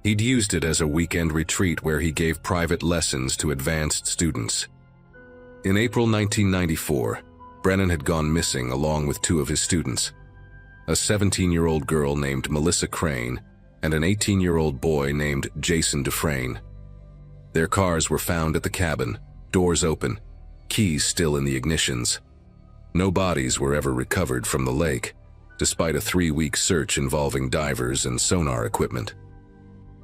He'd used it as a weekend retreat where he gave private lessons to advanced students. In April 1994, Brennan had gone missing along with 2 of his students, a 17-year-old girl named Melissa Crane and an 18-year-old boy named Jason Dufresne. Their cars were found at the cabin, doors open, keys still in the ignitions. No bodies were ever recovered from the lake, despite a 3-week search involving divers and sonar equipment.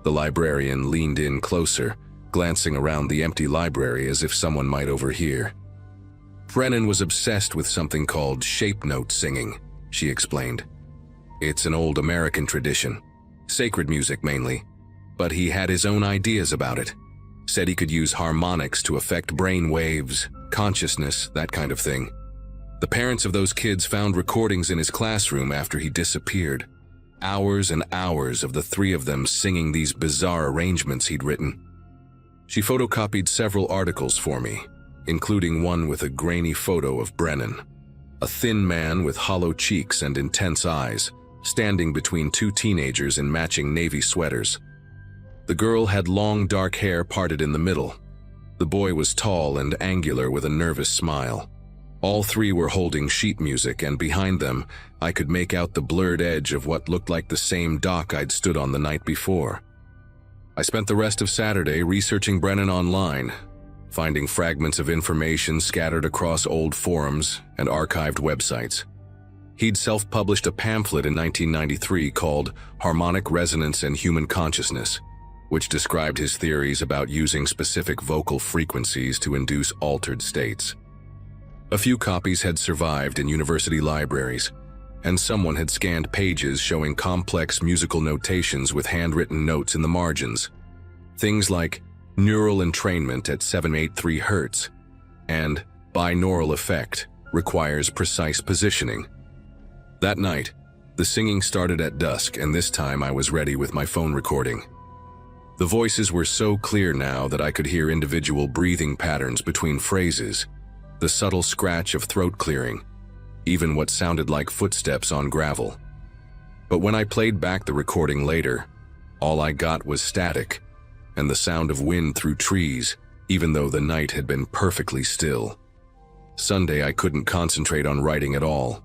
The librarian leaned in closer, glancing around the empty library as if someone might overhear. "Brennan was obsessed with something called shape note singing," she explained. "It's an old American tradition, sacred music mainly, but he had his own ideas about it. Said he could use harmonics to affect brain waves, consciousness, that kind of thing. The parents of those kids found recordings in his classroom after he disappeared. hours and hours of the three of them singing these bizarre arrangements he'd written. She photocopied several articles for me, including one with a grainy photo of Brennan, a thin man with hollow cheeks and intense eyes, standing between two teenagers in matching navy sweaters. The girl had long dark hair parted in the middle. The boy was tall and angular with a nervous smile. All three were holding sheet music, and behind them, I could make out the blurred edge of what looked like the same dock I'd stood on the night before. I spent the rest of Saturday researching Brennan online, finding fragments of information scattered across old forums and archived websites. He'd self-published a pamphlet in 1993 called Harmonic Resonance and Human Consciousness, which described his theories about using specific vocal frequencies to induce altered states. A few copies had survived in university libraries, and someone had scanned pages showing complex musical notations with handwritten notes in the margins. Things like neural entrainment at 783 Hz and binaural effect requires precise positioning. That night, the singing started at dusk, and this time I was ready with my phone recording. The voices were so clear now that I could hear individual breathing patterns between phrases, the subtle scratch of throat clearing, even what sounded like footsteps on gravel. But when I played back the recording later, all I got was static and the sound of wind through trees, even though the night had been perfectly still. Sunday, I couldn't concentrate on writing at all.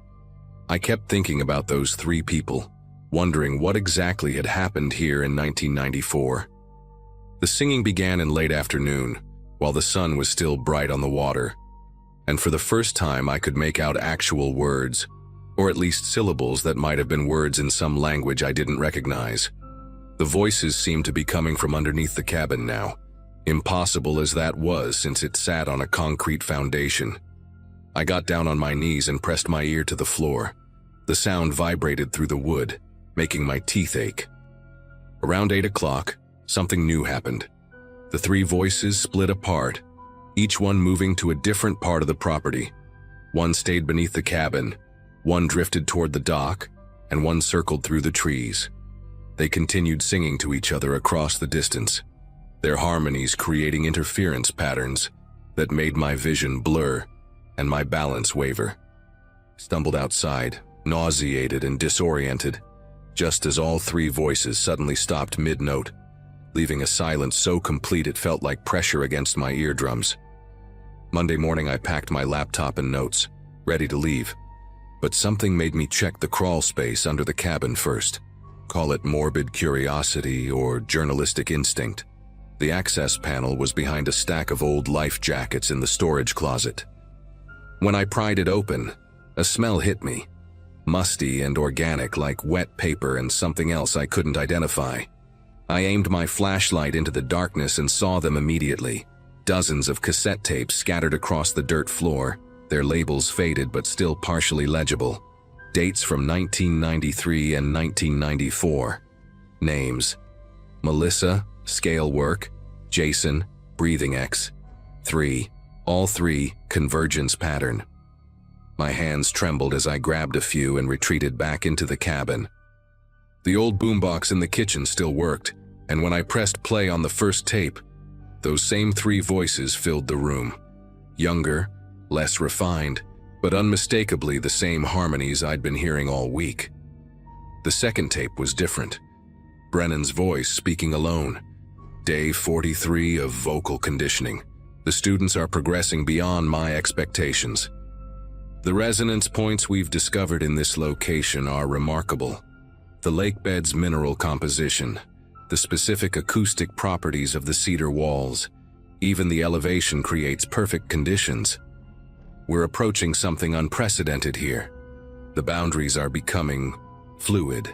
I kept thinking about those three people, wondering what exactly had happened here in 1994. The singing began in late afternoon, while the sun was still bright on the water, and for the first time I could make out actual words, or at least syllables that might have been words in some language I didn't recognize. The voices seemed to be coming from underneath the cabin now, impossible as that was since it sat on a concrete foundation. I got down on my knees and pressed my ear to the floor. The sound vibrated through the wood, making my teeth ache. Around 8 o'clock, something new happened. The three voices split apart, each one moving to a different part of the property. One stayed beneath the cabin, one drifted toward the dock, and one circled through the trees. They continued singing to each other across the distance, their harmonies creating interference patterns that made my vision blur and my balance waver. I stumbled outside, nauseated and disoriented, just as all three voices suddenly stopped mid-note, leaving a silence so complete it felt like pressure against my eardrums. Monday morning I packed my laptop and notes, ready to leave, but something made me check the crawl space under the cabin first. Call it morbid curiosity or journalistic instinct. The access panel was behind a stack of old life jackets in the storage closet. When I pried it open, a smell hit me, musty and organic like wet paper and something else I couldn't identify. I aimed my flashlight into the darkness and saw them immediately. Dozens of cassette tapes scattered across the dirt floor, their labels faded but still partially legible. Dates from 1993 and 1994. Names: Melissa, scale work; Jason, breathing X; 3, all three, convergence pattern. My hands trembled as I grabbed a few and retreated back into the cabin. The old boombox in the kitchen still worked, and when I pressed play on the first tape, those same three voices filled the room. Younger, less refined, but unmistakably the same harmonies I'd been hearing all week. The second tape was different. Brennan's voice speaking alone. Day 43 of vocal conditioning. The students are progressing beyond my expectations. The resonance points we've discovered in this location are remarkable. The lake bed's mineral composition, the specific acoustic properties of the cedar walls, even the elevation creates perfect conditions. We're approaching something unprecedented here. The boundaries are becoming fluid.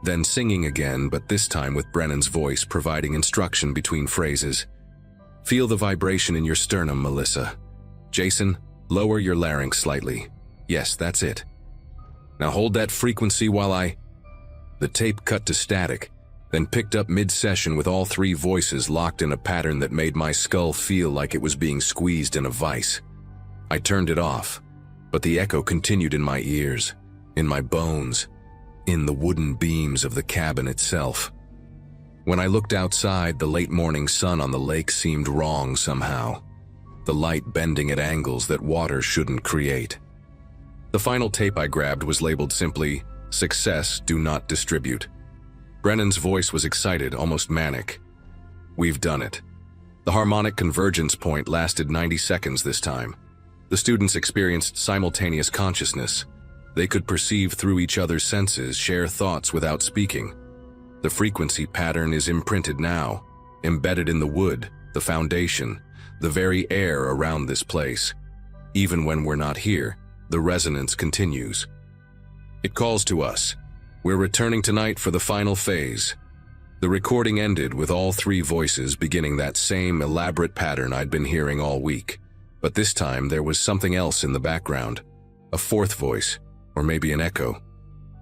Then singing again, but this time with Brennan's voice providing instruction between phrases. Feel the vibration in your sternum, Melissa. Jason, lower your larynx slightly. Yes, that's it. Now hold that frequency while I... The tape cut to static, then picked up mid-session with all three voices locked in a pattern that made my skull feel like it was being squeezed in a vice. I turned it off, but the echo continued in my ears, in my bones. in the wooden beams of the cabin itself. When I looked outside, the late morning sun on the lake seemed wrong somehow, the light bending at angles that water shouldn't create. The final tape I grabbed was labeled simply, "Success, do not distribute." Brennan's voice was excited, almost manic. "We've done it." The harmonic convergence point lasted 90 seconds this time. The students experienced simultaneous consciousness. They could perceive through each other's senses, share thoughts without speaking. The frequency pattern is imprinted now, embedded in the wood, the foundation, the very air around this place. Even when we're not here, the resonance continues. It calls to us. We're returning tonight for the final phase. The recording ended with all three voices beginning that same elaborate pattern I'd been hearing all week. But this time there was something else in the background. A fourth voice, or maybe an echo,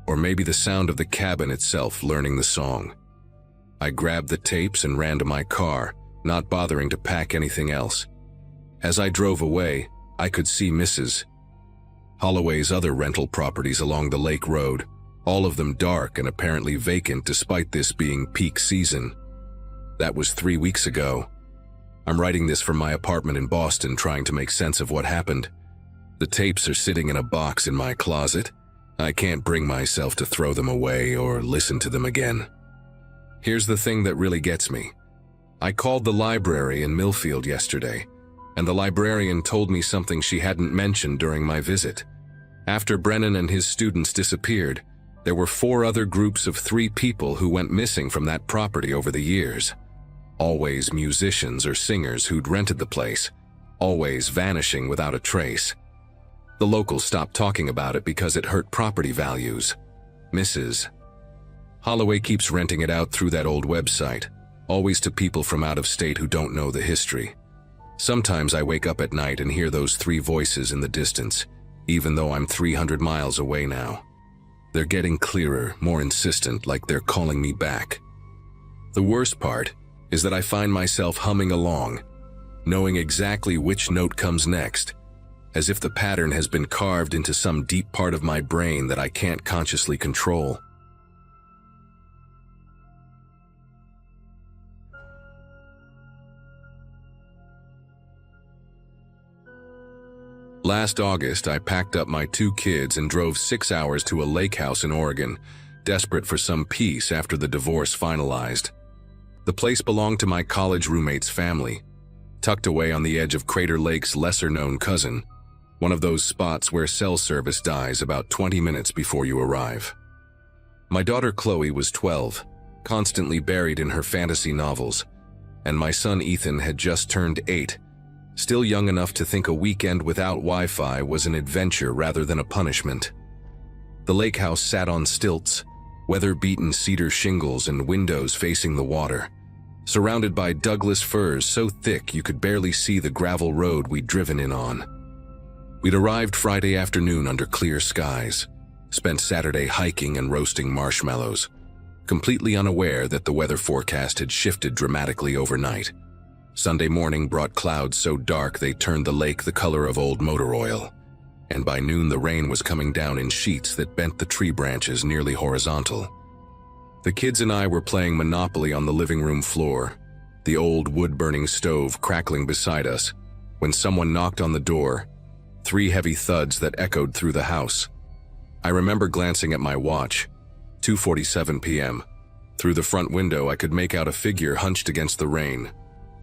or maybe the sound of the cabin itself learning the song. I grabbed the tapes and ran to my car, not bothering to pack anything else. As I drove away, I could see Mrs. Holloway's other rental properties along the lake road, all of them dark and apparently vacant despite this being peak season. That was 3 weeks ago. I'm writing this from my apartment in Boston, trying to make sense of what happened. The tapes are sitting in a box in my closet. I can't bring myself to throw them away or listen to them again. Here's the thing that really gets me. I called the library in Millfield yesterday, and the librarian told me something she hadn't mentioned during my visit. After Brennan and his students disappeared, there were 4 other groups of 3 people who went missing from that property over the years. Always musicians or singers who'd rented the place, always vanishing without a trace. The locals stopped talking about it because it hurt property values. Mrs. Holloway keeps renting it out through that old website, always to people from out of state who don't know the history. Sometimes I wake up at night and hear those 3 voices in the distance, even though I'm 300 miles away now. They're getting clearer, more insistent, like they're calling me back. The worst part is that I find myself humming along, knowing exactly which note comes next, as if the pattern has been carved into some deep part of my brain that I can't consciously control. Last August, I packed up my 2 kids and drove 6 hours to a lake house in Oregon, desperate for some peace after the divorce finalized. The place belonged to my college roommate's family, tucked away on the edge of Crater Lake's lesser-known cousin, one of those spots where cell service dies about 20 minutes before you arrive. My daughter Chloe was 12, constantly buried in her fantasy novels, and my son Ethan had just turned 8, still young enough to think a weekend without Wi-Fi was an adventure rather than a punishment. The lake house sat on stilts, weather-beaten cedar shingles and windows facing the water, surrounded by Douglas firs so thick you could barely see the gravel road we'd driven in on. We'd arrived Friday afternoon under clear skies, spent Saturday hiking and roasting marshmallows, completely unaware that the weather forecast had shifted dramatically overnight. Sunday morning brought clouds so dark they turned the lake the color of old motor oil, and by noon the rain was coming down in sheets that bent the tree branches nearly horizontal. The kids and I were playing Monopoly on the living room floor, the old wood-burning stove crackling beside us, when someone knocked on the door, 3 heavy thuds that echoed through the house. I remember glancing at my watch, 2:47 p.m. Through the front window I could make out a figure hunched against the rain,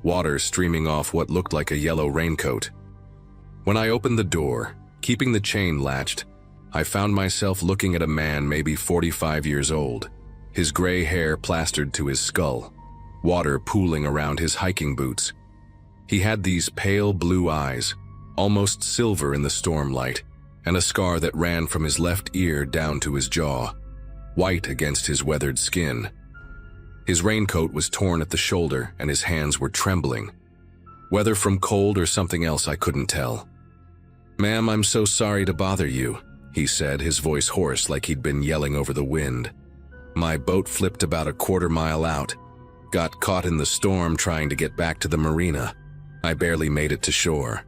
water streaming off what looked like a yellow raincoat. When I opened the door, keeping the chain latched, I found myself looking at a man maybe 45 years old, his gray hair plastered to his skull, water pooling around his hiking boots. He had these pale blue eyes, almost silver in the storm light, and a scar that ran from his left ear down to his jaw, white against his weathered skin. His raincoat was torn at the shoulder and his hands were trembling, whether from cold or something else I couldn't tell. "Ma'am, I'm so sorry to bother you," he said, his voice hoarse like he'd been yelling over the wind. "My boat flipped about a quarter-mile out, got caught in the storm trying to get back to the marina. I barely made it to shore."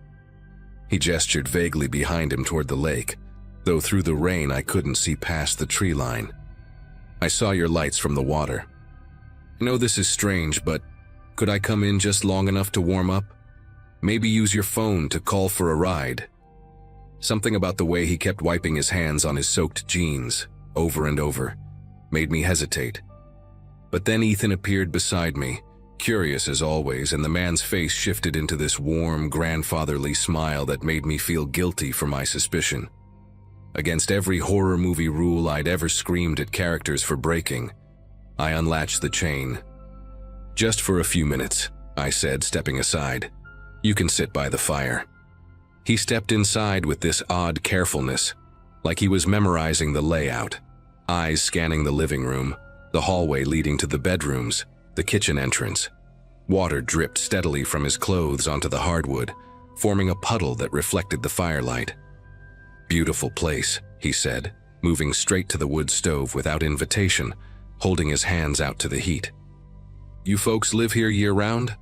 He gestured vaguely behind him toward the lake, though through the rain I couldn't see past the tree line. I saw your lights from the water. I know this is strange, but could I come in just long enough to warm up? Maybe use your phone to call for a ride." Something about the way he kept wiping his hands on his soaked jeans, over and over, made me hesitate. But then Ethan appeared beside me, curious as always, and the man's face shifted into this warm, grandfatherly smile that made me feel guilty for my suspicion. Against every horror movie rule I'd ever screamed at characters for breaking, I unlatched the chain. "Just for a few minutes," I said, stepping aside. "You can sit by the fire." He stepped inside with this odd carefulness, like he was memorizing the layout, eyes scanning the living room, the hallway leading to the bedrooms, the kitchen entrance. Water dripped steadily from his clothes onto the hardwood, forming a puddle that reflected the firelight. "Beautiful place," he said, moving straight to the wood stove without invitation, holding his hands out to the heat. "You folks live here year-round?"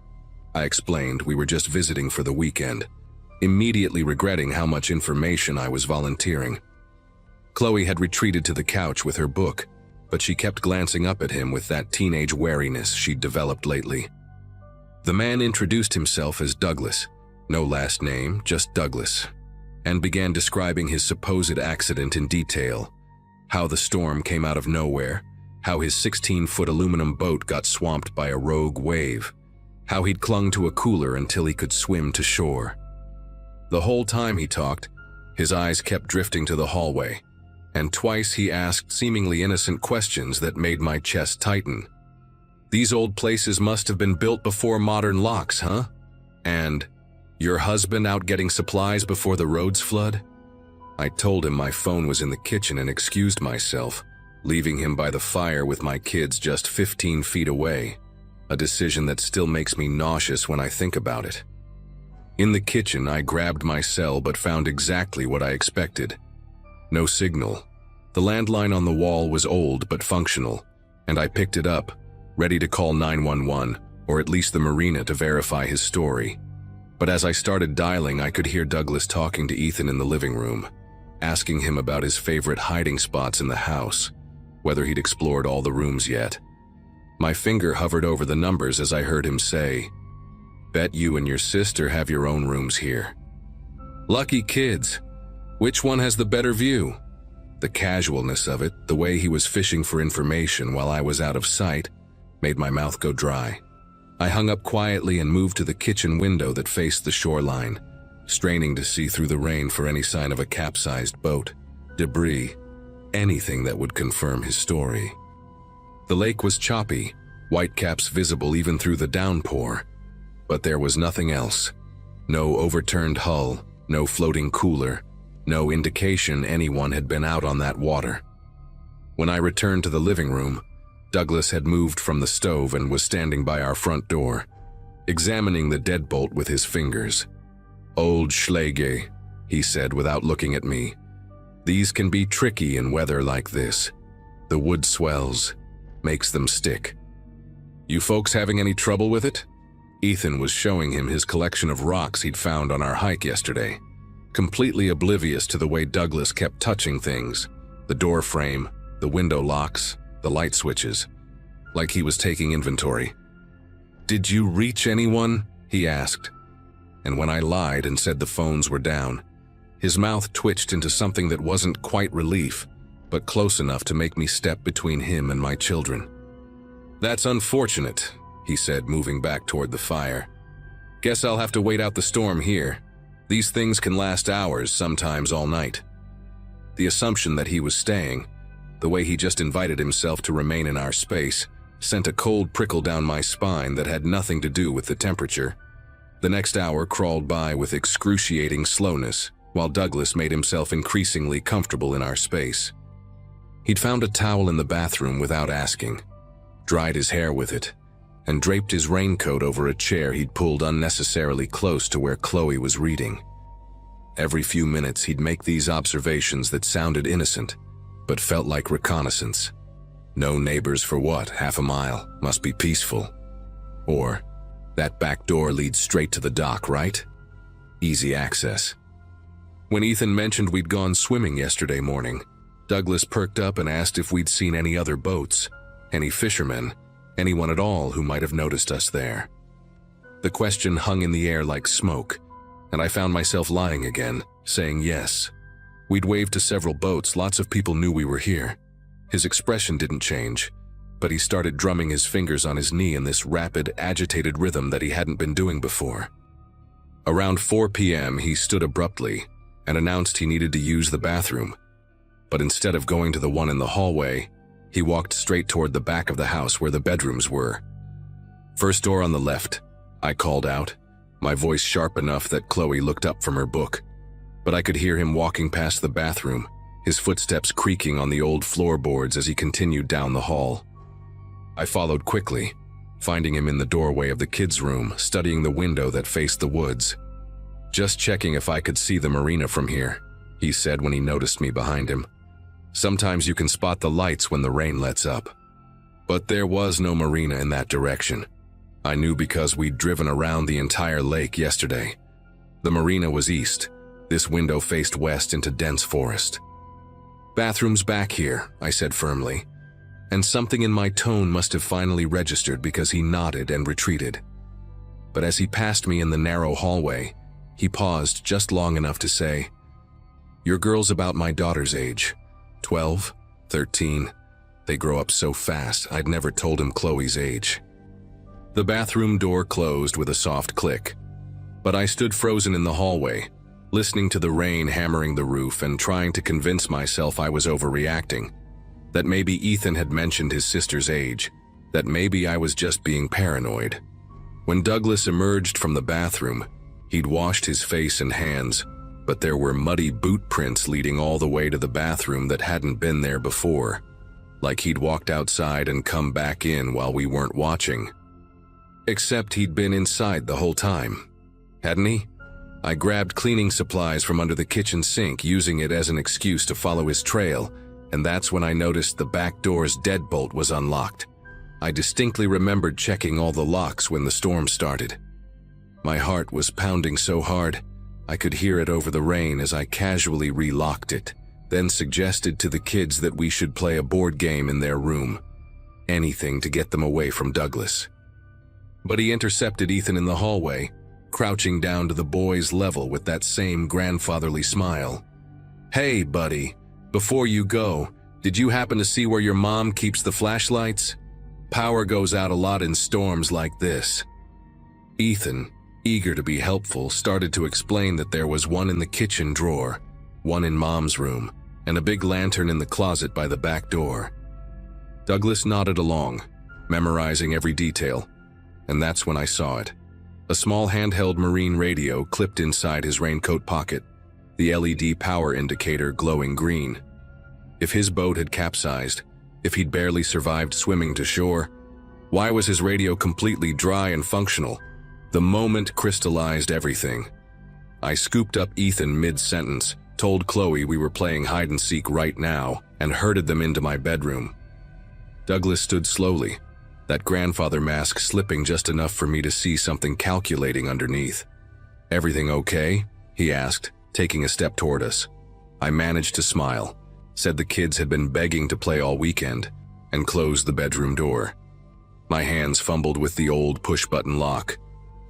I explained we were just visiting for the weekend, immediately regretting how much information I was volunteering. Chloe had retreated to the couch with her book, but she kept glancing up at him with that teenage wariness she'd developed lately. The man introduced himself as Douglas, no last name, just Douglas, and began describing his supposed accident in detail, how the storm came out of nowhere, how his 16-foot aluminum boat got swamped by a rogue wave, how he'd clung to a cooler until he could swim to shore. The whole time he talked, his eyes kept drifting to the hallway, and twice he asked seemingly innocent questions that made my chest tighten. "These old places must have been built before modern locks, huh? And your husband out getting supplies before the roads flood?" I told him my phone was in the kitchen and excused myself, leaving him by the fire with my kids just 15 feet away, a decision that still makes me nauseous when I think about it. In the kitchen, I grabbed my cell but found exactly what I expected. No signal. The landline on the wall was old but functional, and I picked it up, ready to call 911, or at least the marina to verify his story. But as I started dialing, I could hear Douglas talking to Ethan in the living room, asking him about his favorite hiding spots in the house, whether he'd explored all the rooms yet. My finger hovered over the numbers as I heard him say, "Bet you and your sister have your own rooms here." Lucky kids. Which one has the better view? The casualness of it, the way he was fishing for information while I was out of sight, made my mouth go dry. I hung up quietly and moved to the kitchen window that faced the shoreline, straining to see through the rain for any sign of a capsized boat, debris, anything that would confirm his story. The lake was choppy, whitecaps visible even through the downpour, but there was nothing else. No overturned hull, no floating cooler, no indication anyone had been out on that water. When I returned to the living room, Douglas had moved from the stove and was standing by our front door, examining the deadbolt with his fingers. "Old Schläge," he said without looking at me. "These can be tricky in weather like this. The wood swells, makes them stick." "You folks having any trouble with it?" Ethan was showing him his collection of rocks he'd found on our hike yesterday, completely oblivious to the way Douglas kept touching things, the door frame, the window locks, the light switches, like he was taking inventory. "Did you reach anyone?" he asked. And when I lied and said the phones were down, his mouth twitched into something that wasn't quite relief, but close enough to make me step between him and my children. "That's unfortunate," he said, moving back toward the fire. "Guess I'll have to wait out the storm here. These things can last hours, sometimes all night." The assumption that he was staying, the way he just invited himself to remain in our space, sent a cold prickle down my spine that had nothing to do with the temperature. The next hour crawled by with excruciating slowness, while Douglas made himself increasingly comfortable in our space. He'd found a towel in the bathroom without asking, dried his hair with it, and draped his raincoat over a chair he'd pulled unnecessarily close to where Chloe was reading. Every few minutes he'd make these observations that sounded innocent, but felt like reconnaissance. "No neighbors for what, half a mile? Must be peaceful." Or, "That back door leads straight to the dock, right? Easy access." When Ethan mentioned we'd gone swimming yesterday morning, Douglas perked up and asked if we'd seen any other boats, any fishermen, anyone at all who might have noticed us there. The question hung in the air like smoke, and I found myself lying again, saying yes. We'd waved to several boats, lots of people knew we were here. His expression didn't change, but he started drumming his fingers on his knee in this rapid, agitated rhythm that he hadn't been doing before. Around 4 p.m., he stood abruptly and announced he needed to use the bathroom. But instead of going to the one in the hallway, he walked straight toward the back of the house where the bedrooms were. "First door on the left," I called out, my voice sharp enough that Chloe looked up from her book. But I could hear him walking past the bathroom, his footsteps creaking on the old floorboards as he continued down the hall. I followed quickly, finding him in the doorway of the kids' room, studying the window that faced the woods. "Just checking if I could see the marina from here," he said when he noticed me behind him. "Sometimes you can spot the lights when the rain lets up." But there was no marina in that direction. I knew because we'd driven around the entire lake yesterday. The marina was east. This window faced west into dense forest. "Bathroom's back here," I said firmly, and something in my tone must have finally registered because he nodded and retreated. But as he passed me in the narrow hallway, he paused just long enough to say, "Your girl's about my daughter's age. 12, 13. They grow up so fast, I'd never told him Chloe's age." The bathroom door closed with a soft click, but I stood frozen in the hallway, listening to the rain hammering the roof and trying to convince myself I was overreacting, that maybe Ethan had mentioned his sister's age, that maybe I was just being paranoid. When Douglas emerged from the bathroom, he'd washed his face and hands, but there were muddy boot prints leading all the way to the bathroom that hadn't been there before, like he'd walked outside and come back in while we weren't watching. Except he'd been inside the whole time, hadn't he? I grabbed cleaning supplies from under the kitchen sink, using it as an excuse to follow his trail, and that's when I noticed the back door's deadbolt was unlocked. I distinctly remembered checking all the locks when the storm started. My heart was pounding so hard, I could hear it over the rain as I casually relocked it, then suggested to the kids that we should play a board game in their room. Anything to get them away from Douglas. But he intercepted Ethan in the hallway, crouching down to the boy's level with that same grandfatherly smile. "Hey, buddy, before you go, did you happen to see where your mom keeps the flashlights? Power goes out a lot in storms like this." Ethan, eager to be helpful, started to explain that there was one in the kitchen drawer, one in Mom's room, and a big lantern in the closet by the back door. Douglas nodded along, memorizing every detail, and that's when I saw it. A small handheld marine radio clipped inside his raincoat pocket, the LED power indicator glowing green. If his boat had capsized, if he'd barely survived swimming to shore, why was his radio completely dry and functional? The moment crystallized everything. I scooped up Ethan mid-sentence, told Chloe we were playing hide-and-seek right now, and herded them into my bedroom. Douglas stood slowly, that grandfather mask slipping just enough for me to see something calculating underneath. "Everything okay?" he asked, taking a step toward us. I managed to smile, said the kids had been begging to play all weekend, and closed the bedroom door. My hands fumbled with the old push-button lock,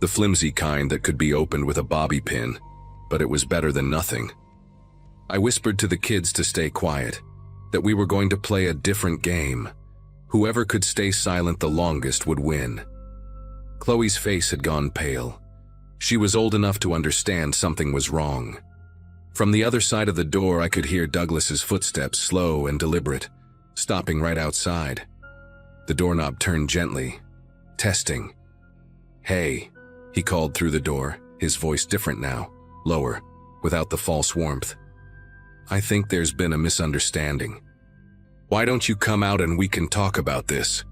the flimsy kind that could be opened with a bobby pin, but it was better than nothing. I whispered to the kids to stay quiet, that we were going to play a different game. Whoever could stay silent the longest would win. Chloe's face had gone pale. She was old enough to understand something was wrong. From the other side of the door, I could hear Douglas's footsteps, slow and deliberate, stopping right outside. The doorknob turned gently, testing. "Hey," he called through the door, his voice different now, lower, without the false warmth. "I think there's been a misunderstanding. Why don't you come out and we can talk about this?"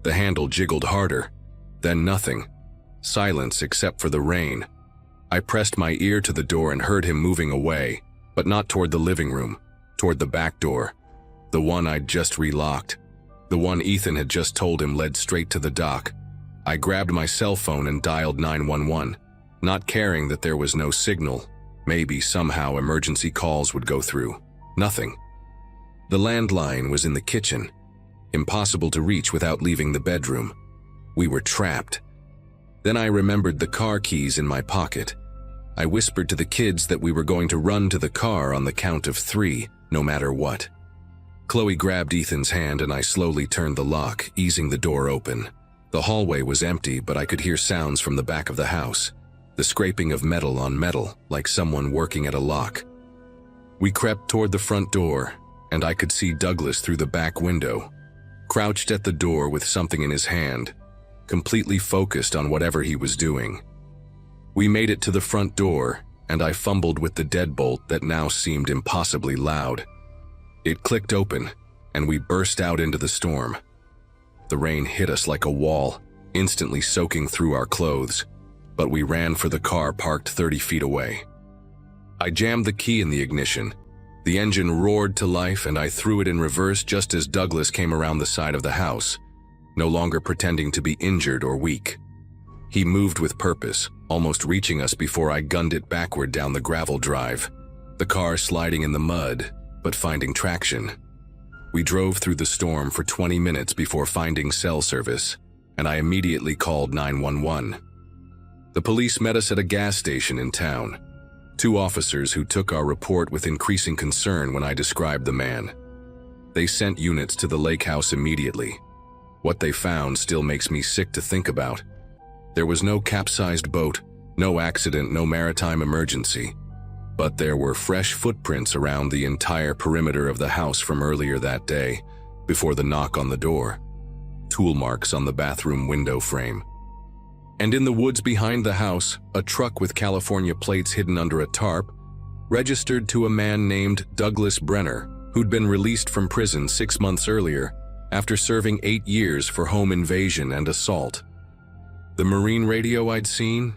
The handle jiggled harder, then nothing. Silence except for the rain. I pressed my ear to the door and heard him moving away, but not toward the living room, toward the back door. The one I'd just relocked. The one Ethan had just told him led straight to the dock. I grabbed my cell phone and dialed 911, not caring that there was no signal. Maybe somehow emergency calls would go through. Nothing. The landline was in the kitchen, impossible to reach without leaving the bedroom. We were trapped. Then I remembered the car keys in my pocket. I whispered to the kids that we were going to run to the car on the count of 3, no matter what. Chloe grabbed Ethan's hand and I slowly turned the lock, easing the door open. The hallway was empty, but I could hear sounds from the back of the house. The scraping of metal on metal, like someone working at a lock. We crept toward the front door, and I could see Douglas through the back window, crouched at the door with something in his hand, completely focused on whatever he was doing. We made it to the front door, and I fumbled with the deadbolt that now seemed impossibly loud. It clicked open, and we burst out into the storm. The rain hit us like a wall, instantly soaking through our clothes, but we ran for the car parked 30 feet away. I jammed the key in the ignition. The engine roared to life, and I threw it in reverse just as Douglas came around the side of the house, no longer pretending to be injured or weak. He moved with purpose, almost reaching us before I gunned it backward down the gravel drive, the car sliding in the mud, but finding traction. We drove through the storm for 20 minutes before finding cell service, and I immediately called 911. The police met us at a gas station in town. 2 officers who took our report with increasing concern when I described the man. They sent units to the lake house immediately. What they found still makes me sick to think about. There was no capsized boat, no accident, no maritime emergency. But there were fresh footprints around the entire perimeter of the house from earlier that day, before the knock on the door. Tool marks on the bathroom window frame. And in the woods behind the house, a truck with California plates hidden under a tarp, registered to a man named Douglas Brenner, who'd been released from prison 6 months earlier after serving 8 years for home invasion and assault. The marine radio I'd seen?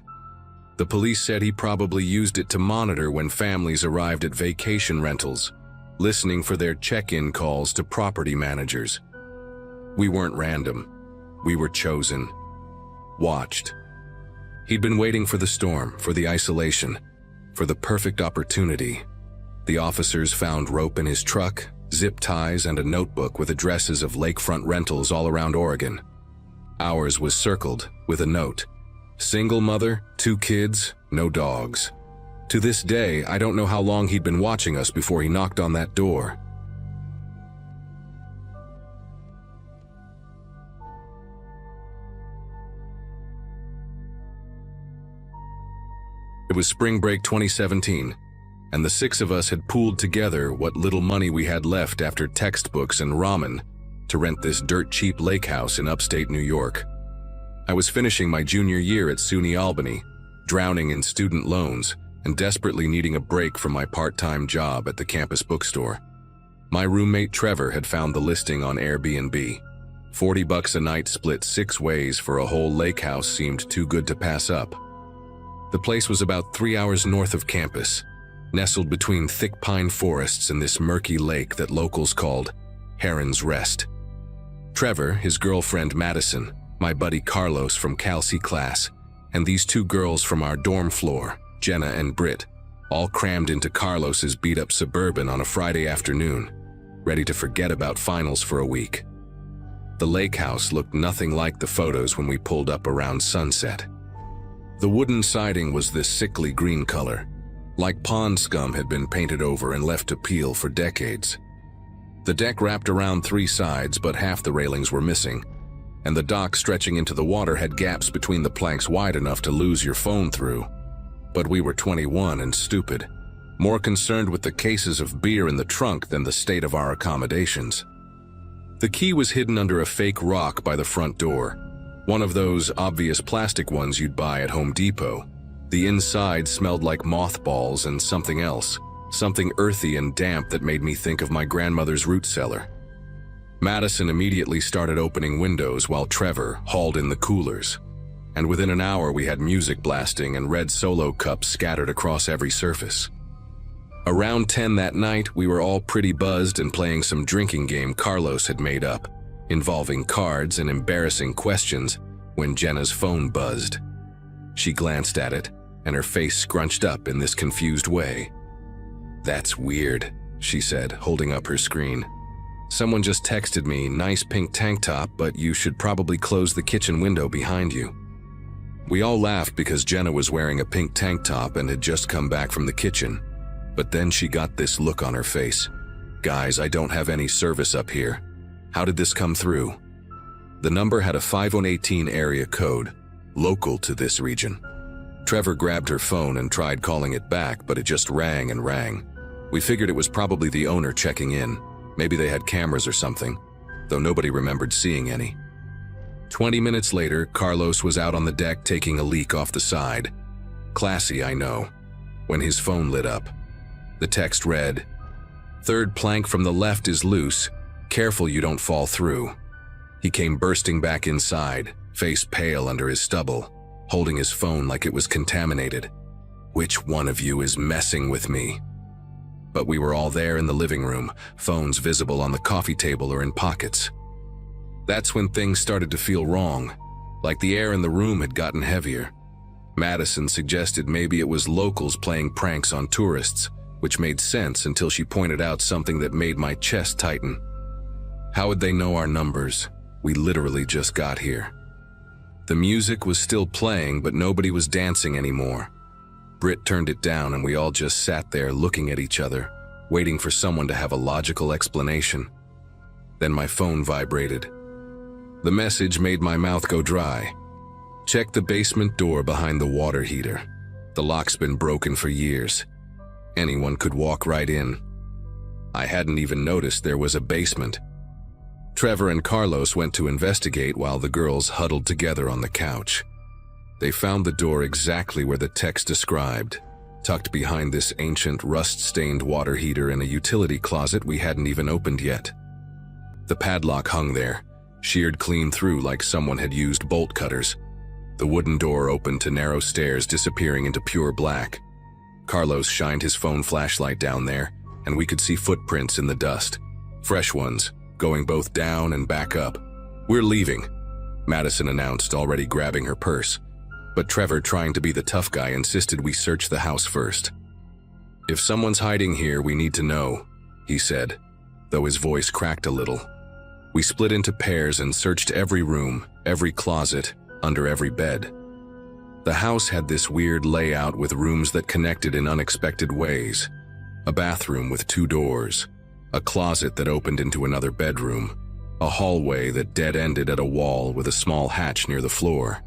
The police said he probably used it to monitor when families arrived at vacation rentals, listening for their check-in calls to property managers. We weren't random. We were chosen. Watched. He'd been waiting for the storm, for the isolation, for the perfect opportunity. The officers found rope in his truck, zip ties, and a notebook with addresses of lakefront rentals all around Oregon. Ours was circled with a note. Single mother, 2 kids, no dogs. To this day, I don't know how long he'd been watching us before he knocked on that door. It was spring break 2017, and the 6 of us had pooled together what little money we had left after textbooks and ramen to rent this dirt-cheap lake house in upstate New York. I was finishing my junior year at SUNY Albany, drowning in student loans and desperately needing a break from my part-time job at the campus bookstore. My roommate Trevor had found the listing on Airbnb. $40 a night split 6 ways for a whole lake house seemed too good to pass up. The place was about 3 hours north of campus, nestled between thick pine forests and this murky lake that locals called Heron's Rest. Trevor, his girlfriend Madison, my buddy Carlos from Cal-C class, and these 2 girls from our dorm floor, Jenna and Britt, all crammed into Carlos's beat-up Suburban on a Friday afternoon, ready to forget about finals for a week. The lake house looked nothing like the photos when we pulled up around sunset. The wooden siding was this sickly green color, like pond scum had been painted over and left to peel for decades. The deck wrapped around 3 sides, but half the railings were missing, and the dock stretching into the water had gaps between the planks wide enough to lose your phone through. But we were 21 and stupid, more concerned with the cases of beer in the trunk than the state of our accommodations. The key was hidden under a fake rock by the front door, one of those obvious plastic ones you'd buy at Home Depot. The inside smelled like mothballs and something else, something earthy and damp that made me think of my grandmother's root cellar. Madison immediately started opening windows while Trevor hauled in the coolers, and within an hour we had music blasting and red Solo cups scattered across every surface. Around 10 that night, we were all pretty buzzed and playing some drinking game Carlos had made up, involving cards and embarrassing questions, when Jenna's phone buzzed. She glanced at it, and her face scrunched up in this confused way. "That's weird," she said, holding up her screen. Someone just texted me, nice pink tank top, but you should probably close the kitchen window behind you. We all laughed because Jenna was wearing a pink tank top and had just come back from the kitchen. But then she got this look on her face. Guys, I don't have any service up here. How did this come through? The number had a 5118 area code, local to this region. Trevor grabbed her phone and tried calling it back, but it just rang and rang. We figured it was probably the owner checking in. Maybe they had cameras or something, though nobody remembered seeing any. 20 minutes later, Carlos was out on the deck taking a leak off the side. Classy, I know. When his phone lit up. The text read, "Third plank from the left is loose. Careful you don't fall through." He came bursting back inside, face pale under his stubble, holding his phone like it was contaminated. "Which one of you is messing with me?" But we were all there in the living room, phones visible on the coffee table or in pockets. That's when things started to feel wrong, like the air in the room had gotten heavier. Madison suggested maybe it was locals playing pranks on tourists, which made sense until she pointed out something that made my chest tighten. How would they know our numbers? We literally just got here. The music was still playing, but nobody was dancing anymore. Britt turned it down and we all just sat there looking at each other, waiting for someone to have a logical explanation. Then my phone vibrated. The message made my mouth go dry. "Check the basement door behind the water heater. The lock's been broken for years. Anyone could walk right in." I hadn't even noticed there was a basement. Trevor and Carlos went to investigate while the girls huddled together on the couch. They found the door exactly where the text described, tucked behind this ancient rust-stained water heater in a utility closet we hadn't even opened yet. The padlock hung there, sheared clean through like someone had used bolt cutters. The wooden door opened to narrow stairs disappearing into pure black. Carlos shined his phone flashlight down there, and we could see footprints in the dust. Fresh ones, going both down and back up. "We're leaving," Madison announced, already grabbing her purse. But Trevor, trying to be the tough guy, insisted we search the house first. "If someone's hiding here, we need to know," he said, though his voice cracked a little. We split into pairs and searched every room, every closet, under every bed. The house had this weird layout with rooms that connected in unexpected ways. A bathroom with 2 doors, a closet that opened into another bedroom, a hallway that dead-ended at a wall with a small hatch near the floor.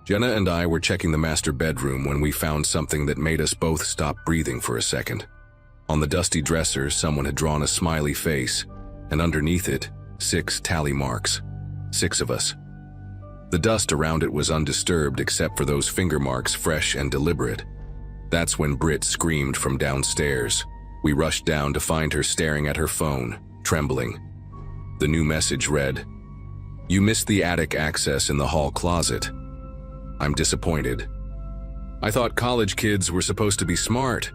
Jenna and I were checking the master bedroom when we found something that made us both stop breathing for a second. On the dusty dresser, someone had drawn a smiley face, and underneath it, 6 tally marks. 6 of us. The dust around it was undisturbed except for those finger marks, fresh and deliberate. That's when Britt screamed from downstairs. We rushed down to find her staring at her phone, trembling. The new message read, "You missed the attic access in the hall closet. I'm disappointed." I thought college kids were supposed to be smart.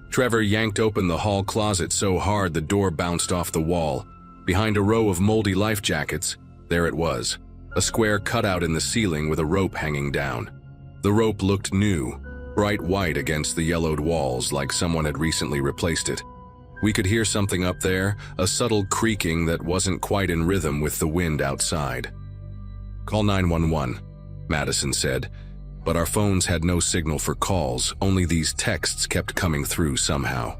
Trevor yanked open the hall closet so hard the door bounced off the wall. Behind a row of moldy life jackets, there it was, a square cutout in the ceiling with a rope hanging down. The rope looked new, bright white against the yellowed walls like someone had recently replaced it. We could hear something up there, a subtle creaking that wasn't quite in rhythm with the wind outside. "Call 911, Madison said, but our phones had no signal for calls, only these texts kept coming through somehow.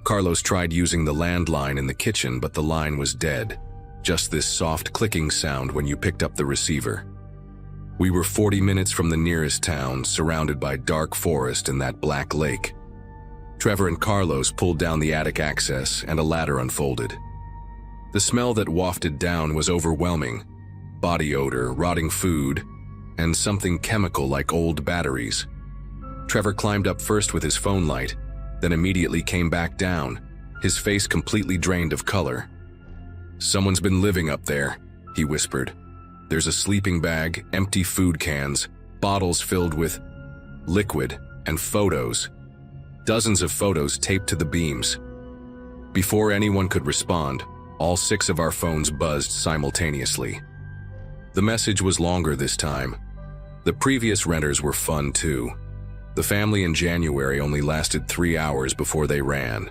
Carlos tried using the landline in the kitchen, but the line was dead, just this soft clicking sound when you picked up the receiver. We were 40 minutes from the nearest town, surrounded by dark forest and that black lake. Trevor and Carlos pulled down the attic access and a ladder unfolded. The smell that wafted down was overwhelming. Body odor, rotting food, and something chemical like old batteries. Trevor climbed up first with his phone light, then immediately came back down, his face completely drained of color. "Someone's been living up there," he whispered. "There's a sleeping bag, empty food cans, bottles filled with liquid, and photos. Dozens of photos taped to the beams." Before anyone could respond, all 6 of our phones buzzed simultaneously. The message was longer this time. The previous renters were fun too. The family in January only lasted 3 hours before they ran.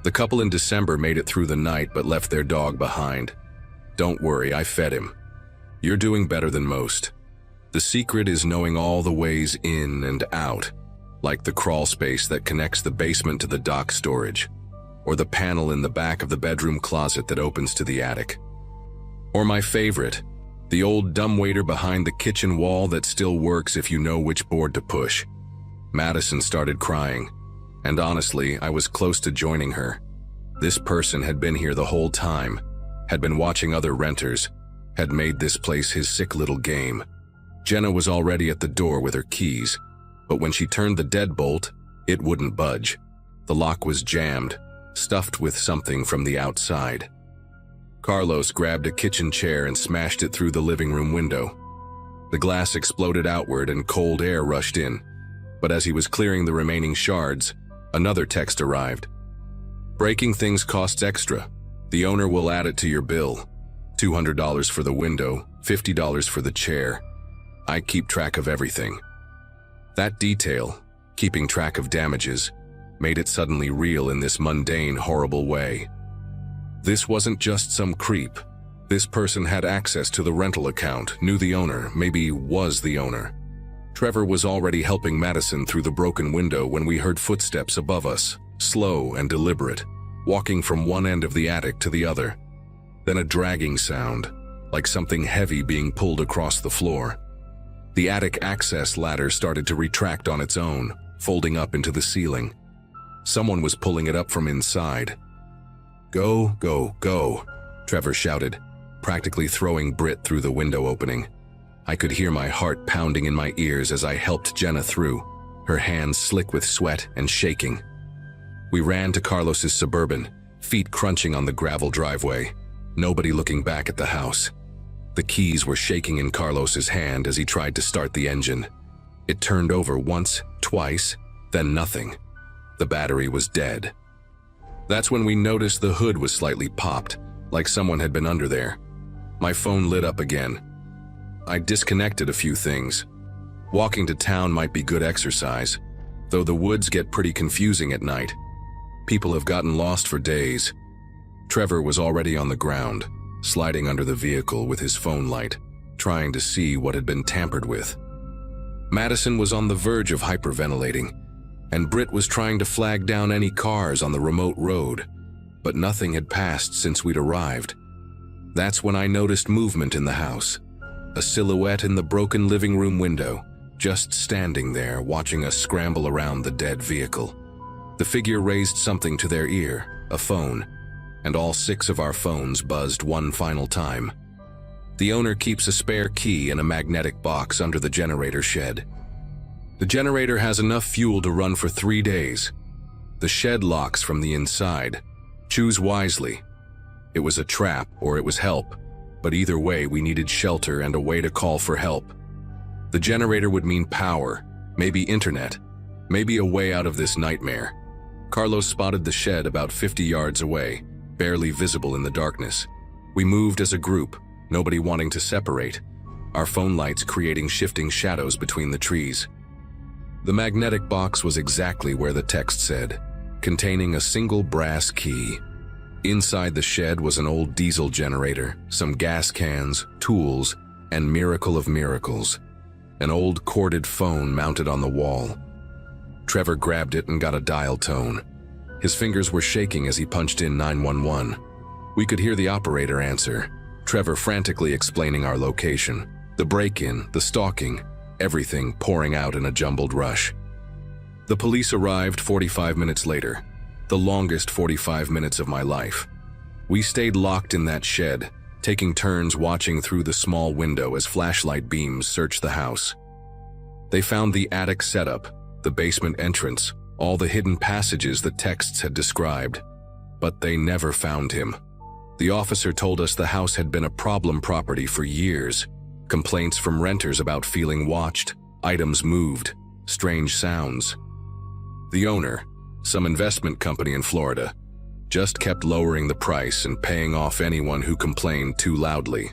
The couple in December made it through the night but left their dog behind. Don't worry, I fed him. You're doing better than most. The secret is knowing all the ways in and out, like the crawl space that connects the basement to the dock storage, or the panel in the back of the bedroom closet that opens to the attic. Or my favorite, the old dumbwaiter behind the kitchen wall that still works if you know which board to push. Madison started crying, and honestly, I was close to joining her. This person had been here the whole time, had been watching other renters, had made this place his sick little game. Jenna was already at the door with her keys, but when she turned the deadbolt, it wouldn't budge. The lock was jammed, stuffed with something from the outside. Carlos grabbed a kitchen chair and smashed it through the living room window. The glass exploded outward and cold air rushed in, but as he was clearing the remaining shards, another text arrived. Breaking things costs extra. The owner will add it to your bill. $200 for the window, $50 for the chair. I keep track of everything. That detail, keeping track of damages, made it suddenly real in this mundane, horrible way. This wasn't just some creep. This person had access to the rental account, knew the owner, maybe was the owner. Trevor was already helping Madison through the broken window when we heard footsteps above us, slow and deliberate, walking from one end of the attic to the other. Then a dragging sound, like something heavy being pulled across the floor. The attic access ladder started to retract on its own, folding up into the ceiling. Someone was pulling it up from inside. "Go, go, go," Trevor shouted, practically throwing Britt through the window opening. I could hear my heart pounding in my ears as I helped Jenna through, her hands slick with sweat and shaking. We ran to Carlos's Suburban, feet crunching on the gravel driveway, nobody looking back at the house. The keys were shaking in Carlos's hand as he tried to start the engine. It turned over once, twice, then nothing. The battery was dead. That's when we noticed the hood was slightly popped, like someone had been under there. My phone lit up again. I disconnected a few things. Walking to town might be good exercise, though the woods get pretty confusing at night. People have gotten lost for days. Trevor was already on the ground, sliding under the vehicle with his phone light, trying to see what had been tampered with. Madison was on the verge of hyperventilating, and Britt was trying to flag down any cars on the remote road, but nothing had passed since we'd arrived. That's when I noticed movement in the house. A silhouette in the broken living room window, just standing there watching us scramble around the dead vehicle. The figure raised something to their ear, a phone, and all 6 of our phones buzzed one final time. The owner keeps a spare key in a magnetic box under the generator shed. The generator has enough fuel to run for 3 days. The shed locks from the inside. Choose wisely. It was a trap or it was help, but either way we needed shelter and a way to call for help. The generator would mean power, maybe internet, maybe a way out of this nightmare. Carlos spotted the shed about 50 yards away, barely visible in the darkness. We moved as a group, nobody wanting to separate, our phone lights creating shifting shadows between the trees. The magnetic box was exactly where the text said, containing a single brass key. Inside the shed was an old diesel generator, some gas cans, tools, and miracle of miracles, an old corded phone mounted on the wall. Trevor grabbed it and got a dial tone. His fingers were shaking as he punched in 911. We could hear the operator answer, Trevor frantically explaining our location, the break-in, the stalking, everything pouring out in a jumbled rush. The police arrived 45 minutes later, the longest 45 minutes of my life. We stayed locked in that shed, taking turns watching through the small window as flashlight beams searched the house. They found the attic setup, the basement entrance, all the hidden passages the texts had described, but they never found him. The officer told us the house had been a problem property for years. Complaints from renters about feeling watched, items moved, strange sounds. The owner, some investment company in Florida, just kept lowering the price and paying off anyone who complained too loudly.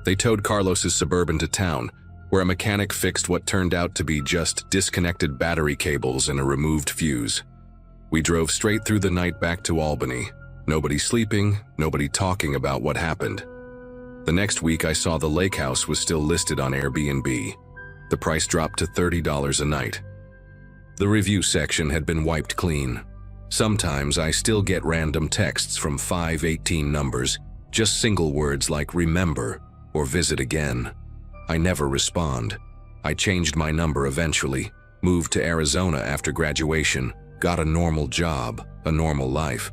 They towed Carlos's Suburban to town, where a mechanic fixed what turned out to be just disconnected battery cables and a removed fuse. We drove straight through the night back to Albany. Nobody sleeping, nobody talking about what happened. The next week I saw the lake house was still listed on Airbnb. The price dropped to $30 a night. The review section had been wiped clean. Sometimes I still get random texts from 518 numbers, just single words like remember or visit again. I never respond. I changed my number eventually, moved to Arizona after graduation, got a normal job, a normal life.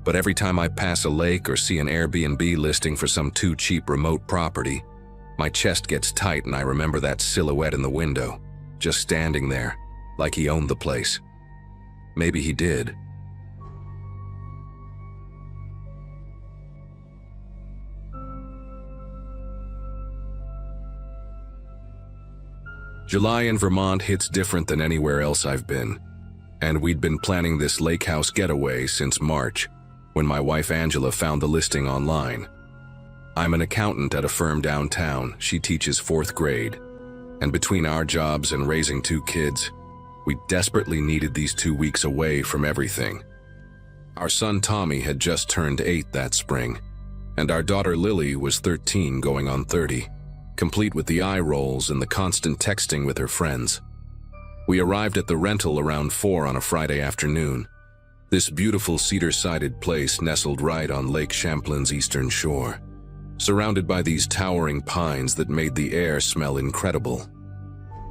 But every time I pass a lake or see an Airbnb listing for some too cheap remote property, my chest gets tight and I remember that silhouette in the window, just standing there, like he owned the place. Maybe he did. July in Vermont hits different than anywhere else I've been, and we'd been planning this lake house getaway since March, when my wife Angela found the listing online. I'm an accountant at a firm downtown. She teaches 4th grade, and between our jobs and raising 2 kids, we desperately needed these 2 weeks away from everything. Our son Tommy had just turned 8 that spring, and our daughter Lily was 13 going on 30. Complete with the eye rolls and the constant texting with her friends. We arrived at the rental around 4 on a Friday afternoon. This beautiful cedar-sided place nestled right on Lake Champlain's eastern shore, surrounded by these towering pines that made the air smell incredible.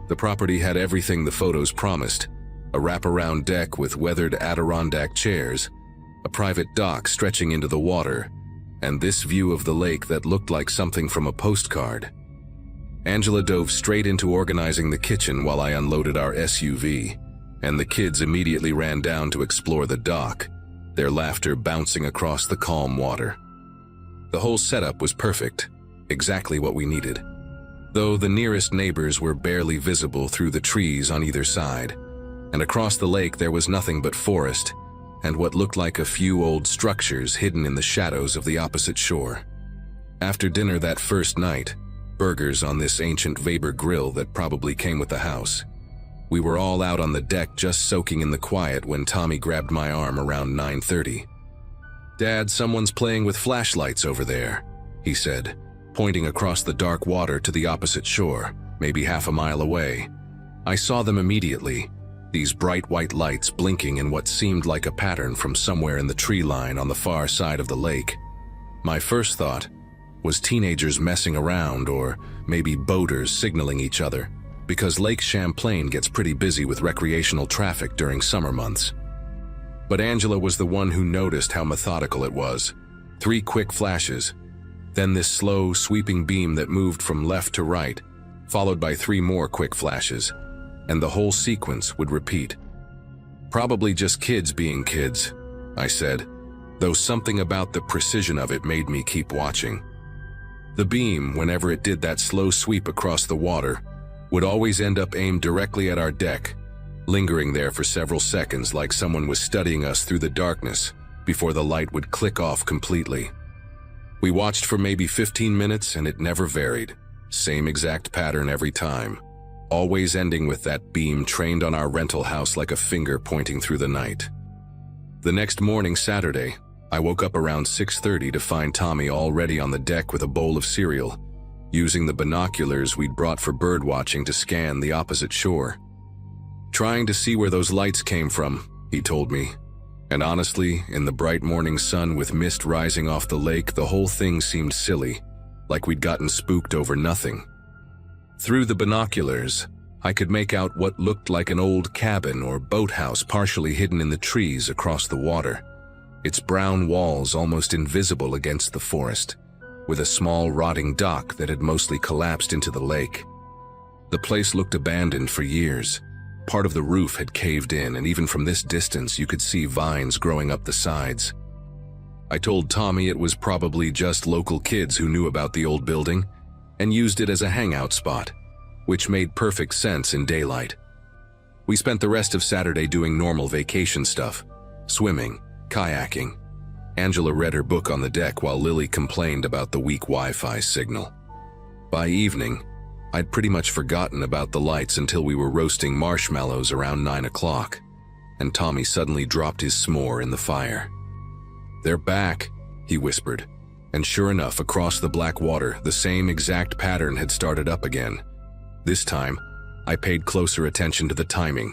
The property had everything the photos promised: a wraparound deck with weathered Adirondack chairs, a private dock stretching into the water, and this view of the lake that looked like something from a postcard. Angela dove straight into organizing the kitchen while I unloaded our SUV, and the kids immediately ran down to explore the dock, their laughter bouncing across the calm water. The whole setup was perfect, exactly what we needed, though the nearest neighbors were barely visible through the trees on either side, and across the lake there was nothing but forest and what looked like a few old structures hidden in the shadows of the opposite shore. After dinner that first night, burgers on this ancient Weber grill that probably came with the house, we were all out on the deck just soaking in the quiet when Tommy grabbed my arm around 9:30. "Dad, someone's playing with flashlights over there," he said, pointing across the dark water to the opposite shore, maybe half a mile away. I saw them immediately, these bright white lights blinking in what seemed like a pattern from somewhere in the tree line on the far side of the lake. My first thought was teenagers messing around, or maybe boaters signaling each other, because Lake Champlain gets pretty busy with recreational traffic during summer months. But Angela was the one who noticed how methodical it was. 3 quick flashes, then this slow, sweeping beam that moved from left to right, followed by 3 more quick flashes, and the whole sequence would repeat. "Probably just kids being kids," I said, though something about the precision of it made me keep watching. The beam, whenever it did that slow sweep across the water, would always end up aimed directly at our deck, lingering there for several seconds like someone was studying us through the darkness before the light would click off completely. We watched for maybe 15 minutes and it never varied. Same exact pattern every time, always ending with that beam trained on our rental house like a finger pointing through the night. The next morning, Saturday, I woke up around 6:30 to find Tommy already on the deck with a bowl of cereal, using the binoculars we'd brought for bird watching to scan the opposite shore. "Trying to see where those lights came from," he told me. And honestly, in the bright morning sun with mist rising off the lake, the whole thing seemed silly, like we'd gotten spooked over nothing. Through the binoculars, I could make out what looked like an old cabin or boathouse partially hidden in the trees across the water, its brown walls almost invisible against the forest, with a small rotting dock that had mostly collapsed into the lake. The place looked abandoned for years. Part of the roof had caved in, and even from this distance you could see vines growing up the sides. I told Tommy it was probably just local kids who knew about the old building and used it as a hangout spot, which made perfect sense in daylight. We spent the rest of Saturday doing normal vacation stuff, swimming, kayaking. Angela read her book on the deck while Lily complained about the weak Wi-Fi signal. By evening, I'd pretty much forgotten about the lights until we were roasting marshmallows around 9 o'clock, and Tommy suddenly dropped his s'more in the fire. "They're back," he whispered, and sure enough, across the black water, the same exact pattern had started up again. This time, I paid closer attention to the timing.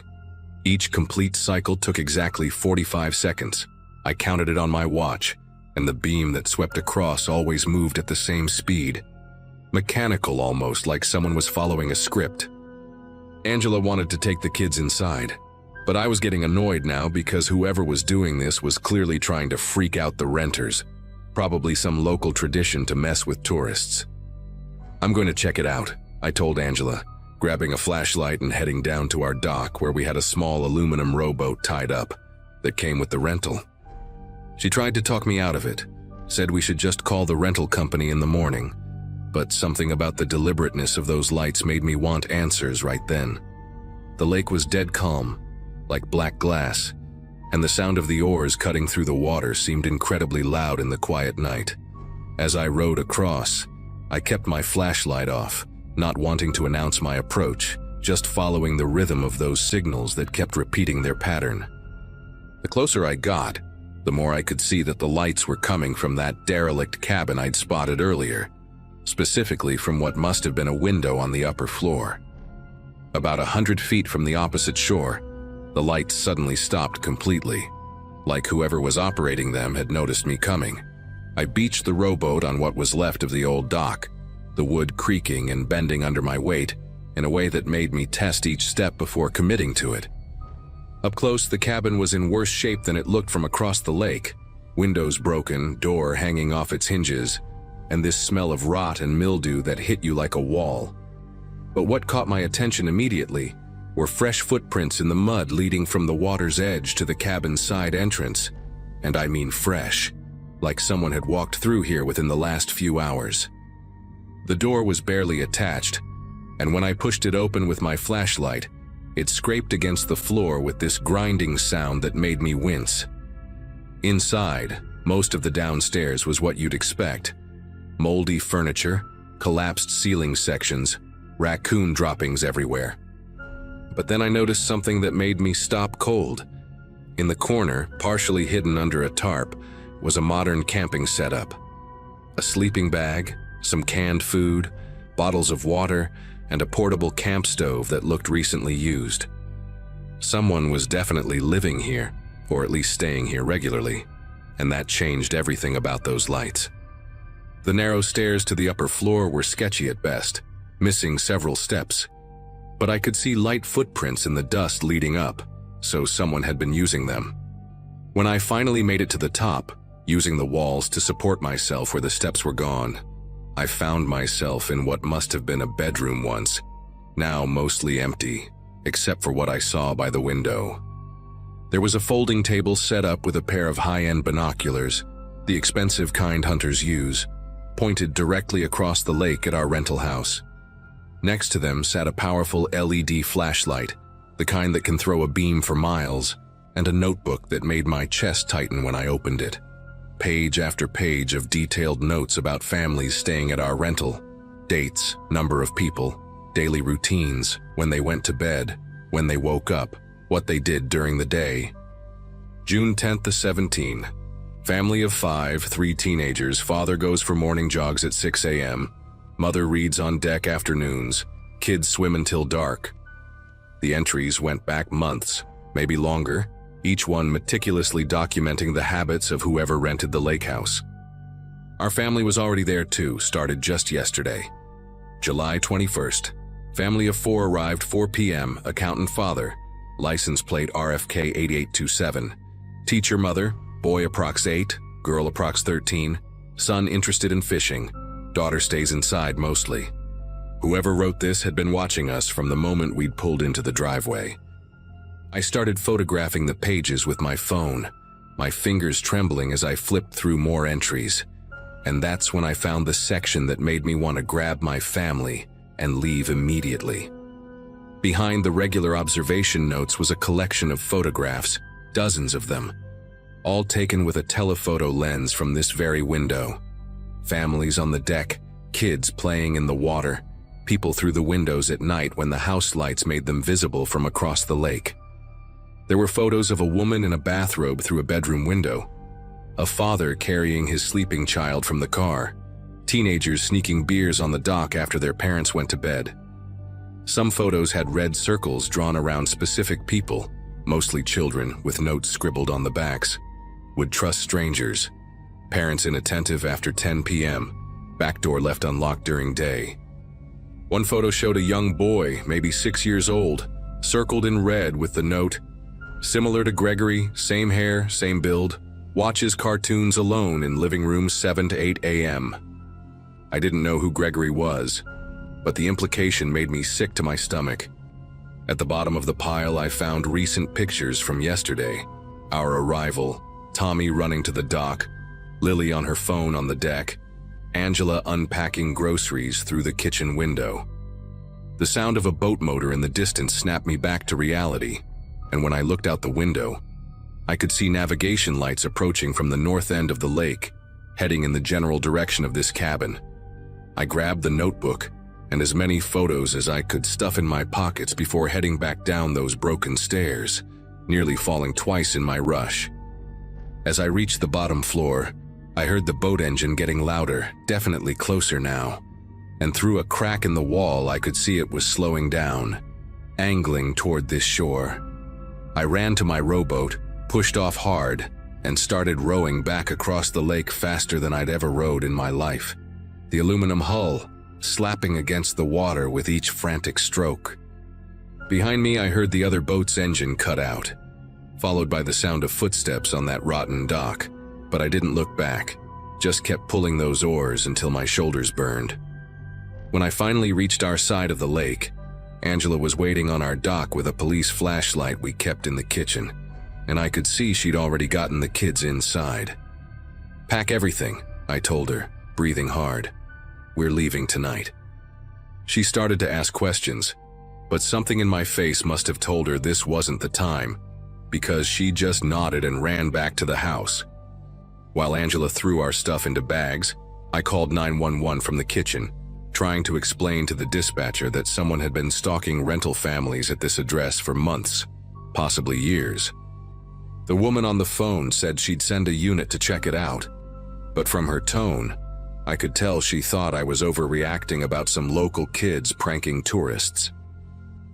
Each complete cycle took exactly 45 seconds. I counted it on my watch, and the beam that swept across always moved at the same speed. Mechanical almost, like someone was following a script. Angela wanted to take the kids inside, but I was getting annoyed now because whoever was doing this was clearly trying to freak out the renters. Probably some local tradition to mess with tourists. "I'm going to check it out," I told Angela, grabbing a flashlight and heading down to our dock where we had a small aluminum rowboat tied up that came with the rental. She tried to talk me out of it, said we should just call the rental company in the morning, but something about the deliberateness of those lights made me want answers right then. The lake was dead calm, like black glass, and the sound of the oars cutting through the water seemed incredibly loud in the quiet night. As I rowed across, I kept my flashlight off, not wanting to announce my approach, just following the rhythm of those signals that kept repeating their pattern. The closer I got, the more I could see that the lights were coming from that derelict cabin I'd spotted earlier, specifically from what must have been a window on the upper floor. About 100 feet from the opposite shore, the lights suddenly stopped completely, like whoever was operating them had noticed me coming. I beached the rowboat on what was left of the old dock, the wood creaking and bending under my weight in a way that made me test each step before committing to it. Up close, the cabin was in worse shape than it looked from across the lake, windows broken, door hanging off its hinges, and this smell of rot and mildew that hit you like a wall. But what caught my attention immediately were fresh footprints in the mud leading from the water's edge to the cabin's side entrance, and I mean fresh, like someone had walked through here within the last few hours. The door was barely attached, and when I pushed it open with my flashlight, it scraped against the floor with this grinding sound that made me wince. Inside, most of the downstairs was what you'd expect. Moldy furniture, collapsed ceiling sections, raccoon droppings everywhere. But then I noticed something that made me stop cold. In the corner, partially hidden under a tarp, was a modern camping setup. A sleeping bag, some canned food, bottles of water, and a portable camp stove that looked recently used. Someone was definitely living here, or at least staying here regularly, and that changed everything about those lights. The narrow stairs to the upper floor were sketchy at best, missing several steps, but I could see light footprints in the dust leading up, so someone had been using them. When I finally made it to the top, using the walls to support myself where the steps were gone, I found myself in what must have been a bedroom once, now mostly empty, except for what I saw by the window. There was a folding table set up with a pair of high-end binoculars, the expensive kind hunters use, pointed directly across the lake at our rental house. Next to them sat a powerful LED flashlight, the kind that can throw a beam for miles, and a notebook that made my chest tighten when I opened it. Page after page of detailed notes about families staying at our rental, dates, number of people, daily routines, when they went to bed, when they woke up, what they did during the day. June 10th to 17. Family of 5, 3 teenagers, father goes for morning jogs at 6 a.m., mother reads on deck afternoons, kids swim until dark. The entries went back months, maybe longer, each one meticulously documenting the habits of whoever rented the lake house. Our family was already there too, started just yesterday. July 21st. Family of 4 arrived 4 p.m., accountant father, license plate RFK 8827. Teacher mother, boy approx 8, girl approx 13, son interested in fishing, daughter stays inside mostly. Whoever wrote this had been watching us from the moment we'd pulled into the driveway. I started photographing the pages with my phone, my fingers trembling as I flipped through more entries. And that's when I found the section that made me want to grab my family and leave immediately. Behind the regular observation notes was a collection of photographs, dozens of them, all taken with a telephoto lens from this very window. Families on the deck, kids playing in the water, people through the windows at night when the house lights made them visible from across the lake. There were photos of a woman in a bathrobe through a bedroom window, a father carrying his sleeping child from the car, teenagers sneaking beers on the dock after their parents went to bed. Some photos had red circles drawn around specific people, mostly children, with notes scribbled on the backs. Would trust strangers. Parents inattentive after 10 p.m. Back door left unlocked during day. One photo showed a young boy, maybe 6 years old, circled in red with the note, "Similar to Gregory, same hair, same build, watches cartoons alone in living room 7 to 8 a.m. I didn't know who Gregory was, but the implication made me sick to my stomach. At the bottom of the pile, I found recent pictures from yesterday. Our arrival, Tommy running to the dock, Lily on her phone on the deck, Angela unpacking groceries through the kitchen window. The sound of a boat motor in the distance snapped me back to reality, and when I looked out the window, I could see navigation lights approaching from the north end of the lake, heading in the general direction of this cabin. I grabbed the notebook and as many photos as I could stuff in my pockets before heading back down those broken stairs, nearly falling twice in my rush. As I reached the bottom floor, I heard the boat engine getting louder, definitely closer now, and through a crack in the wall I could see it was slowing down, angling toward this shore. I ran to my rowboat, pushed off hard, and started rowing back across the lake faster than I'd ever rowed in my life, the aluminum hull slapping against the water with each frantic stroke. Behind me I heard the other boat's engine cut out, followed by the sound of footsteps on that rotten dock, but I didn't look back, just kept pulling those oars until my shoulders burned. When I finally reached our side of the lake, Angela was waiting on our dock with a police flashlight we kept in the kitchen, and I could see she'd already gotten the kids inside. "Pack everything," I told her, breathing hard. "We're leaving tonight." She started to ask questions, but something in my face must have told her this wasn't the time, because she just nodded and ran back to the house. While Angela threw our stuff into bags, I called 911 from the kitchen, trying to explain to the dispatcher that someone had been stalking rental families at this address for months, possibly years. The woman on the phone said she'd send a unit to check it out, but from her tone, I could tell she thought I was overreacting about some local kids pranking tourists.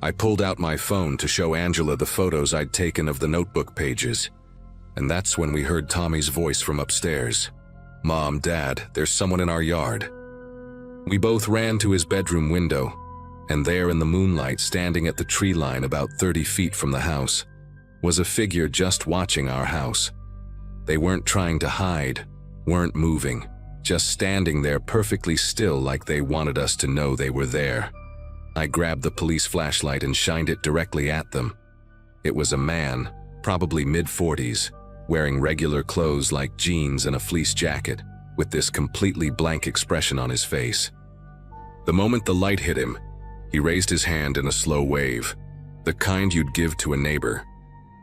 I pulled out my phone to show Angela the photos I'd taken of the notebook pages, and that's when we heard Tommy's voice from upstairs. "Mom, Dad, there's someone in our yard." We both ran to his bedroom window, and there in the moonlight, standing at the tree line about 30 feet from the house, was a figure just watching our house. They weren't trying to hide, weren't moving, just standing there perfectly still like they wanted us to know they were there. I grabbed the police flashlight and shined it directly at them. It was a man, probably mid-40s, wearing regular clothes like jeans and a fleece jacket, with this completely blank expression on his face. The moment the light hit him, he raised his hand in a slow wave, the kind you'd give to a neighbor,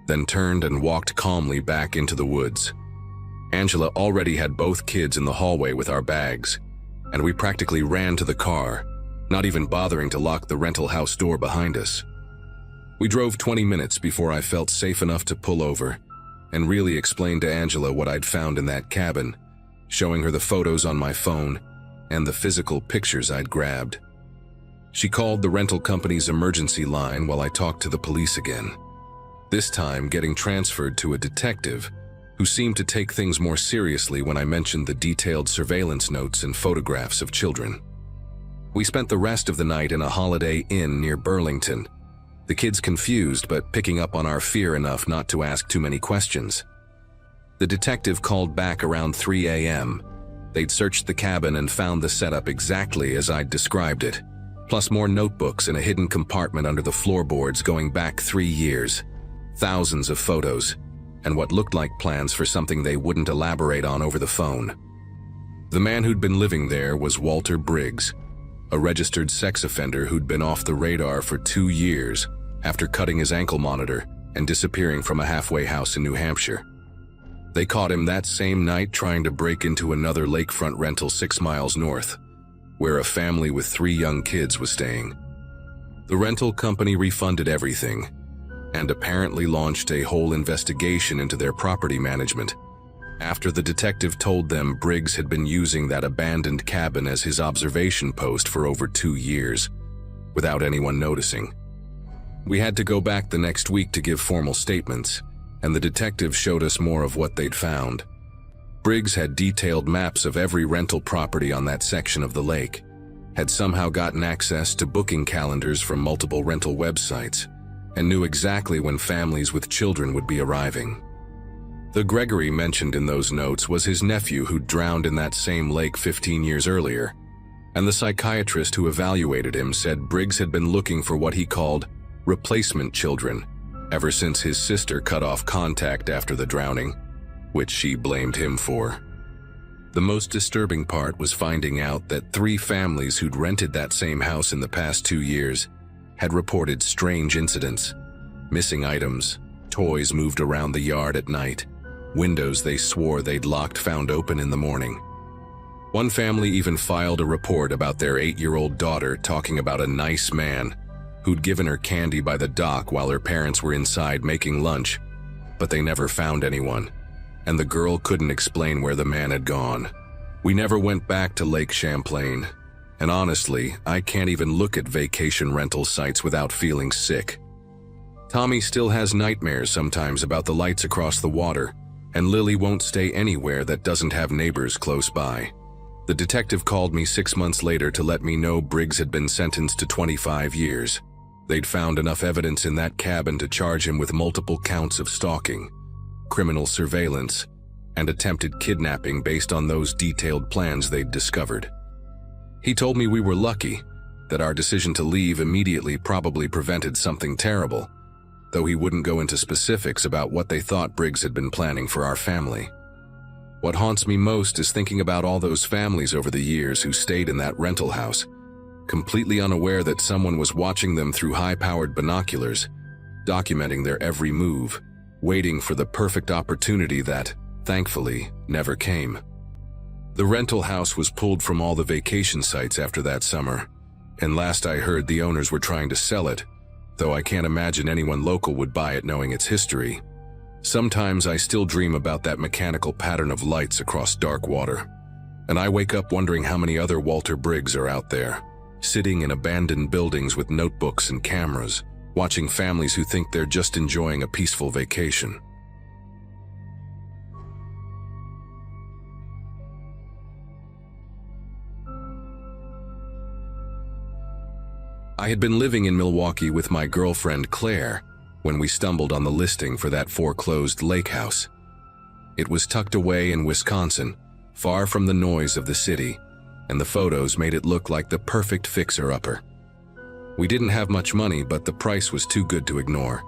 then turned and walked calmly back into the woods. Angela already had both kids in the hallway with our bags, and we practically ran to the car, not even bothering to lock the rental house door behind us. We drove 20 minutes before I felt safe enough to pull over and really explain to Angela what I'd found in that cabin, showing her the photos on my phone and the physical pictures I'd grabbed. She called the rental company's emergency line while I talked to the police again, this time getting transferred to a detective who seemed to take things more seriously when I mentioned the detailed surveillance notes and photographs of children. We spent the rest of the night in a Holiday Inn near Burlington, the kids confused but picking up on our fear enough not to ask too many questions. The detective called back around 3 a.m. They'd searched the cabin and found the setup exactly as I'd described it, plus more notebooks in a hidden compartment under the floorboards going back 3 years, thousands of photos, and what looked like plans for something they wouldn't elaborate on over the phone. The man who'd been living there was Walter Briggs, a registered sex offender who'd been off the radar for 2 years after cutting his ankle monitor and disappearing from a halfway house in New Hampshire. They caught him that same night trying to break into another lakefront rental 6 miles north, where a family with 3 young kids was staying. The rental company refunded everything, and apparently launched a whole investigation into their property management. After the detective told them Briggs had been using that abandoned cabin as his observation post for over 2 years, without anyone noticing. We had to go back the next week to give formal statements, and the detective showed us more of what they'd found. Briggs had detailed maps of every rental property on that section of the lake, had somehow gotten access to booking calendars from multiple rental websites, and knew exactly when families with children would be arriving. The Gregory mentioned in those notes was his nephew who drowned in that same lake 15 years earlier, and the psychiatrist who evaluated him said Briggs had been looking for what he called replacement children ever since his sister cut off contact after the drowning, which she blamed him for. The most disturbing part was finding out that 3 families who'd rented that same house in the past 2 years had reported strange incidents: missing items, toys moved around the yard at night, windows they swore they'd locked found open in the morning. One family even filed a report about their 8-year-old daughter talking about a nice man who'd given her candy by the dock while her parents were inside making lunch, but they never found anyone, and the girl couldn't explain where the man had gone. We never went back to Lake Champlain, and honestly, I can't even look at vacation rental sites without feeling sick. Tommy still has nightmares sometimes about the lights across the water, and Lily won't stay anywhere that doesn't have neighbors close by. The detective called me 6 months later to let me know Briggs had been sentenced to 25 years. They'd found enough evidence in that cabin to charge him with multiple counts of stalking, criminal surveillance, and attempted kidnapping based on those detailed plans they'd discovered. He told me we were lucky, that our decision to leave immediately probably prevented something terrible, though he wouldn't go into specifics about what they thought Briggs had been planning for our family. What haunts me most is thinking about all those families over the years who stayed in that rental house, completely unaware that someone was watching them through high-powered binoculars, documenting their every move, waiting for the perfect opportunity that, thankfully, never came. The rental house was pulled from all the vacation sites after that summer, and last I heard the owners were trying to sell it, though I can't imagine anyone local would buy it knowing its history. Sometimes I still dream about that mechanical pattern of lights across dark water, and I wake up wondering how many other Walter Briggs are out there, sitting in abandoned buildings with notebooks and cameras, watching families who think they're just enjoying a peaceful vacation. I had been living in Milwaukee with my girlfriend Claire when we stumbled on the listing for that foreclosed lake house. It was tucked away in Wisconsin, far from the noise of the city, and the photos made it look like the perfect fixer-upper. We didn't have much money, but the price was too good to ignore.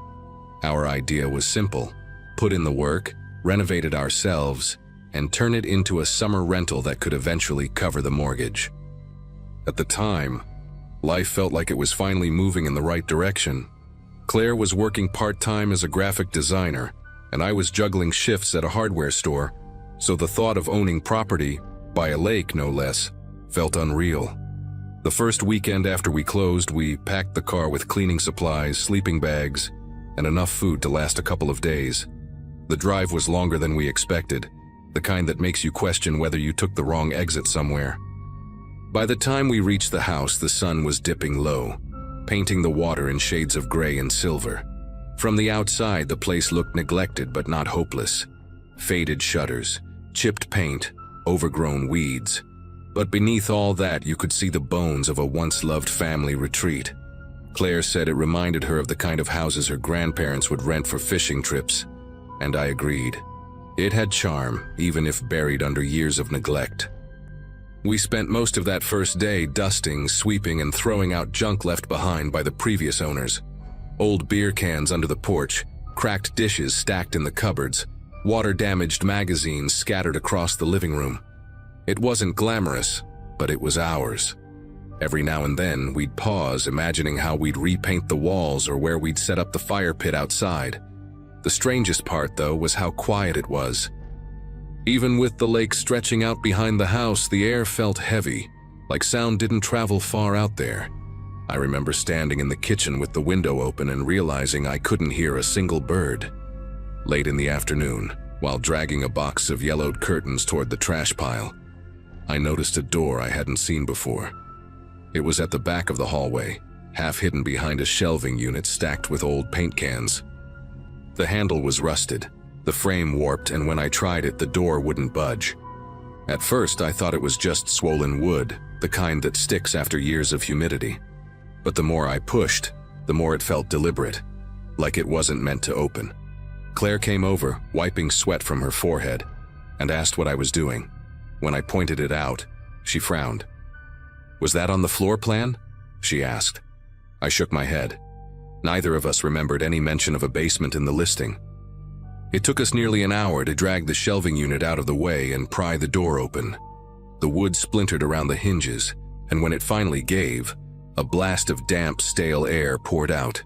Our idea was simple: put in the work, renovate it ourselves, and turn it into a summer rental that could eventually cover the mortgage. At the time, life felt like it was finally moving in the right direction. Claire was working part-time as a graphic designer, and I was juggling shifts at a hardware store, so the thought of owning property, by a lake no less, felt unreal. The first weekend after we closed, we packed the car with cleaning supplies, sleeping bags, and enough food to last a couple of days. The drive was longer than we expected, the kind that makes you question whether you took the wrong exit somewhere. By the time we reached the house, the sun was dipping low, painting the water in shades of gray and silver. From the outside, the place looked neglected but not hopeless. Faded shutters, chipped paint, overgrown weeds. But beneath all that, you could see the bones of a once-loved family retreat. Claire said it reminded her of the kind of houses her grandparents would rent for fishing trips, and I agreed. It had charm, even if buried under years of neglect. We spent most of that first day dusting, sweeping, and throwing out junk left behind by the previous owners. Old beer cans under the porch, cracked dishes stacked in the cupboards, water-damaged magazines scattered across the living room. It wasn't glamorous, but it was ours. Every now and then, we'd pause, imagining how we'd repaint the walls or where we'd set up the fire pit outside. The strangest part, though, was how quiet it was. Even with the lake stretching out behind the house, the air felt heavy, like sound didn't travel far out there. I remember standing in the kitchen with the window open and realizing I couldn't hear a single bird. Late in the afternoon, while dragging a box of yellowed curtains toward the trash pile, I noticed a door I hadn't seen before. It was at the back of the hallway, half hidden behind a shelving unit stacked with old paint cans. The handle was rusted, the frame warped, and when I tried it, the door wouldn't budge. At first, I thought it was just swollen wood, the kind that sticks after years of humidity. But the more I pushed, the more it felt deliberate, like it wasn't meant to open. Claire came over, wiping sweat from her forehead, and asked what I was doing. When I pointed it out, she frowned. "Was that on the floor plan?" she asked. I shook my head. Neither of us remembered any mention of a basement in the listing. It took us nearly an hour to drag the shelving unit out of the way and pry the door open. The wood splintered around the hinges, and when it finally gave, a blast of damp, stale air poured out.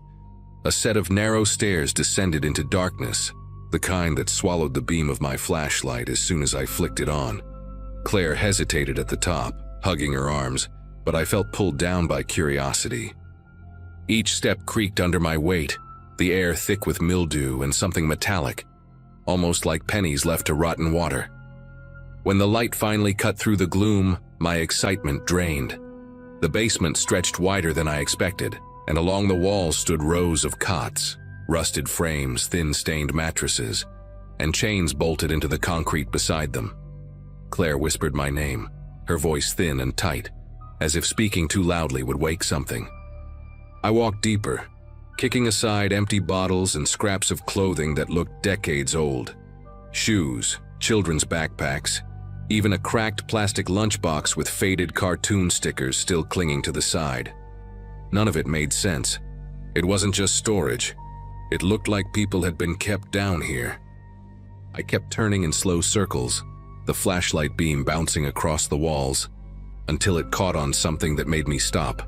A set of narrow stairs descended into darkness, the kind that swallowed the beam of my flashlight as soon as I flicked it on. Claire hesitated at the top, hugging her arms, but I felt pulled down by curiosity. Each step creaked under my weight, the air thick with mildew and something metallic, almost like pennies left to rot in water. When the light finally cut through the gloom, my excitement drained. The basement stretched wider than I expected, and along the walls stood rows of cots, rusted frames, thin-stained mattresses, and chains bolted into the concrete beside them. Claire whispered my name, her voice thin and tight, as if speaking too loudly would wake something. I walked deeper, kicking aside empty bottles and scraps of clothing that looked decades old. Shoes, children's backpacks, even a cracked plastic lunchbox with faded cartoon stickers still clinging to the side. None of it made sense. It wasn't just storage. It looked like people had been kept down here. I kept turning in slow circles, the flashlight beam bouncing across the walls, until it caught on something that made me stop.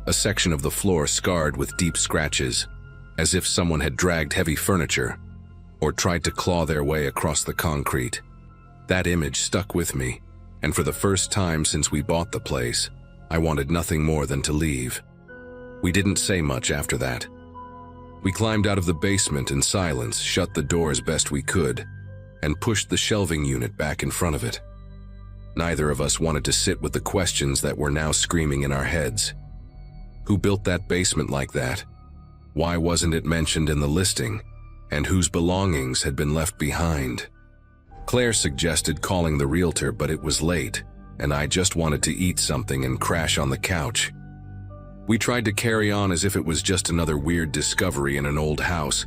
A section of the floor scarred with deep scratches, as if someone had dragged heavy furniture or tried to claw their way across the concrete. That image stuck with me, and for the first time since we bought the place, I wanted nothing more than to leave. We didn't say much after that. We climbed out of the basement in silence, shut the door as best we could, and pushed the shelving unit back in front of it. Neither of us wanted to sit with the questions that were now screaming in our heads. Who built that basement like that? Why wasn't it mentioned in the listing? And whose belongings had been left behind? Claire suggested calling the realtor, but it was late, and I just wanted to eat something and crash on the couch. We tried to carry on as if it was just another weird discovery in an old house,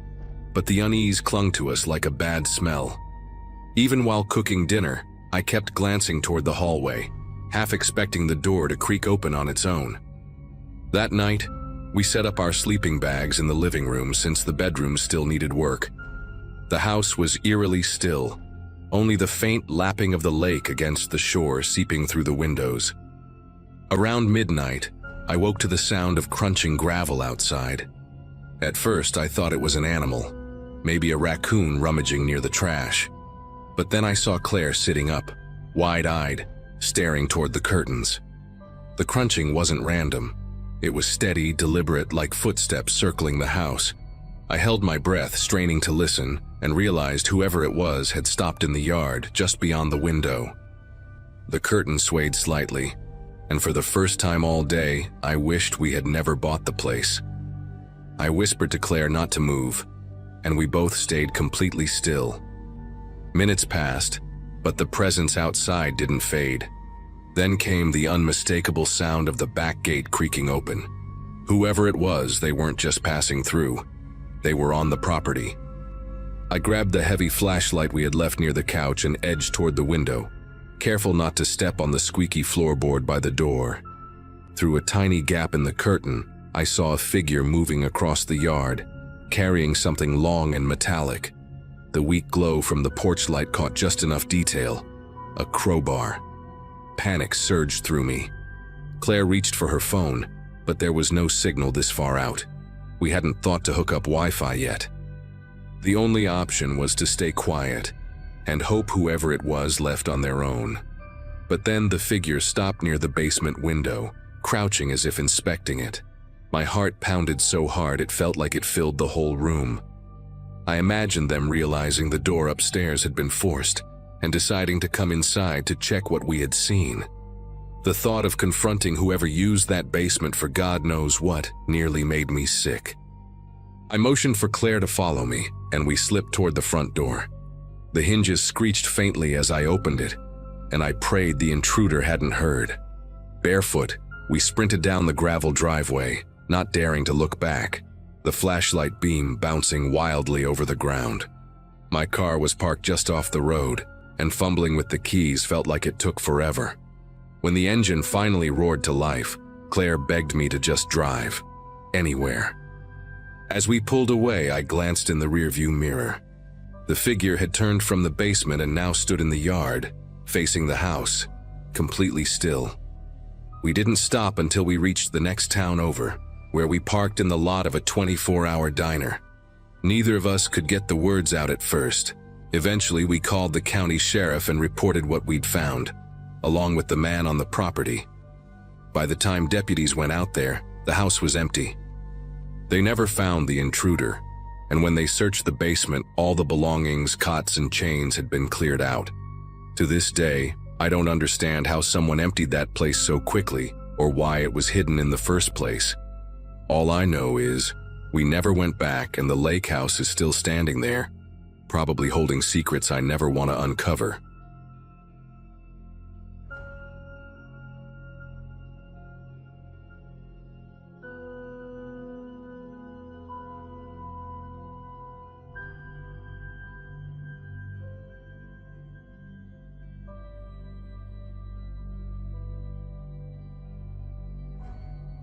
but the unease clung to us like a bad smell. Even while cooking dinner, I kept glancing toward the hallway, half expecting the door to creak open on its own. That night, we set up our sleeping bags in the living room since the bedrooms still needed work. The house was eerily still, only the faint lapping of the lake against the shore seeping through the windows. Around midnight, I woke to the sound of crunching gravel outside. At first, I thought it was an animal, maybe a raccoon rummaging near the trash. But then I saw Claire sitting up, wide-eyed, staring toward the curtains. The crunching wasn't random. It was steady, deliberate, like footsteps circling the house. I held my breath, straining to listen, and realized whoever it was had stopped in the yard, just beyond the window. The curtain swayed slightly, and for the first time all day, I wished we had never bought the place. I whispered to Claire not to move, and we both stayed completely still. Minutes passed, but the presence outside didn't fade. Then came the unmistakable sound of the back gate creaking open. Whoever it was, they weren't just passing through. They were on the property. I grabbed the heavy flashlight we had left near the couch and edged toward the window, careful not to step on the squeaky floorboard by the door. Through a tiny gap in the curtain, I saw a figure moving across the yard, carrying something long and metallic. The weak glow from the porch light caught just enough detail. A crowbar. Panic surged through me. Claire reached for her phone, but there was no signal this far out. We hadn't thought to hook up Wi-Fi yet. The only option was to stay quiet and hope whoever it was left on their own. But then the figure stopped near the basement window, crouching as if inspecting it. My heart pounded so hard it felt like it filled the whole room. I imagined them realizing the door upstairs had been forced and deciding to come inside to check what we had seen. The thought of confronting whoever used that basement for God knows what nearly made me sick. I motioned for Claire to follow me, and we slipped toward the front door. The hinges screeched faintly as I opened it, and I prayed the intruder hadn't heard. Barefoot, we sprinted down the gravel driveway, not daring to look back, the flashlight beam bouncing wildly over the ground. My car was parked just off the road, and fumbling with the keys felt like it took forever. When the engine finally roared to life, Claire begged me to just drive. Anywhere. As we pulled away, I glanced in the rearview mirror. The figure had turned from the basement and now stood in the yard, facing the house, completely still. We didn't stop until we reached the next town over, where we parked in the lot of a 24-hour diner. Neither of us could get the words out at first. Eventually, we called the county sheriff and reported what we'd found, along with the man on the property. By the time deputies went out there, the house was empty. They never found the intruder, and when they searched the basement, all the belongings, cots, and chains had been cleared out. To this day, I don't understand how someone emptied that place so quickly or why it was hidden in the first place. All I know is, we never went back and the lake house is still standing there, probably holding secrets I never want to uncover.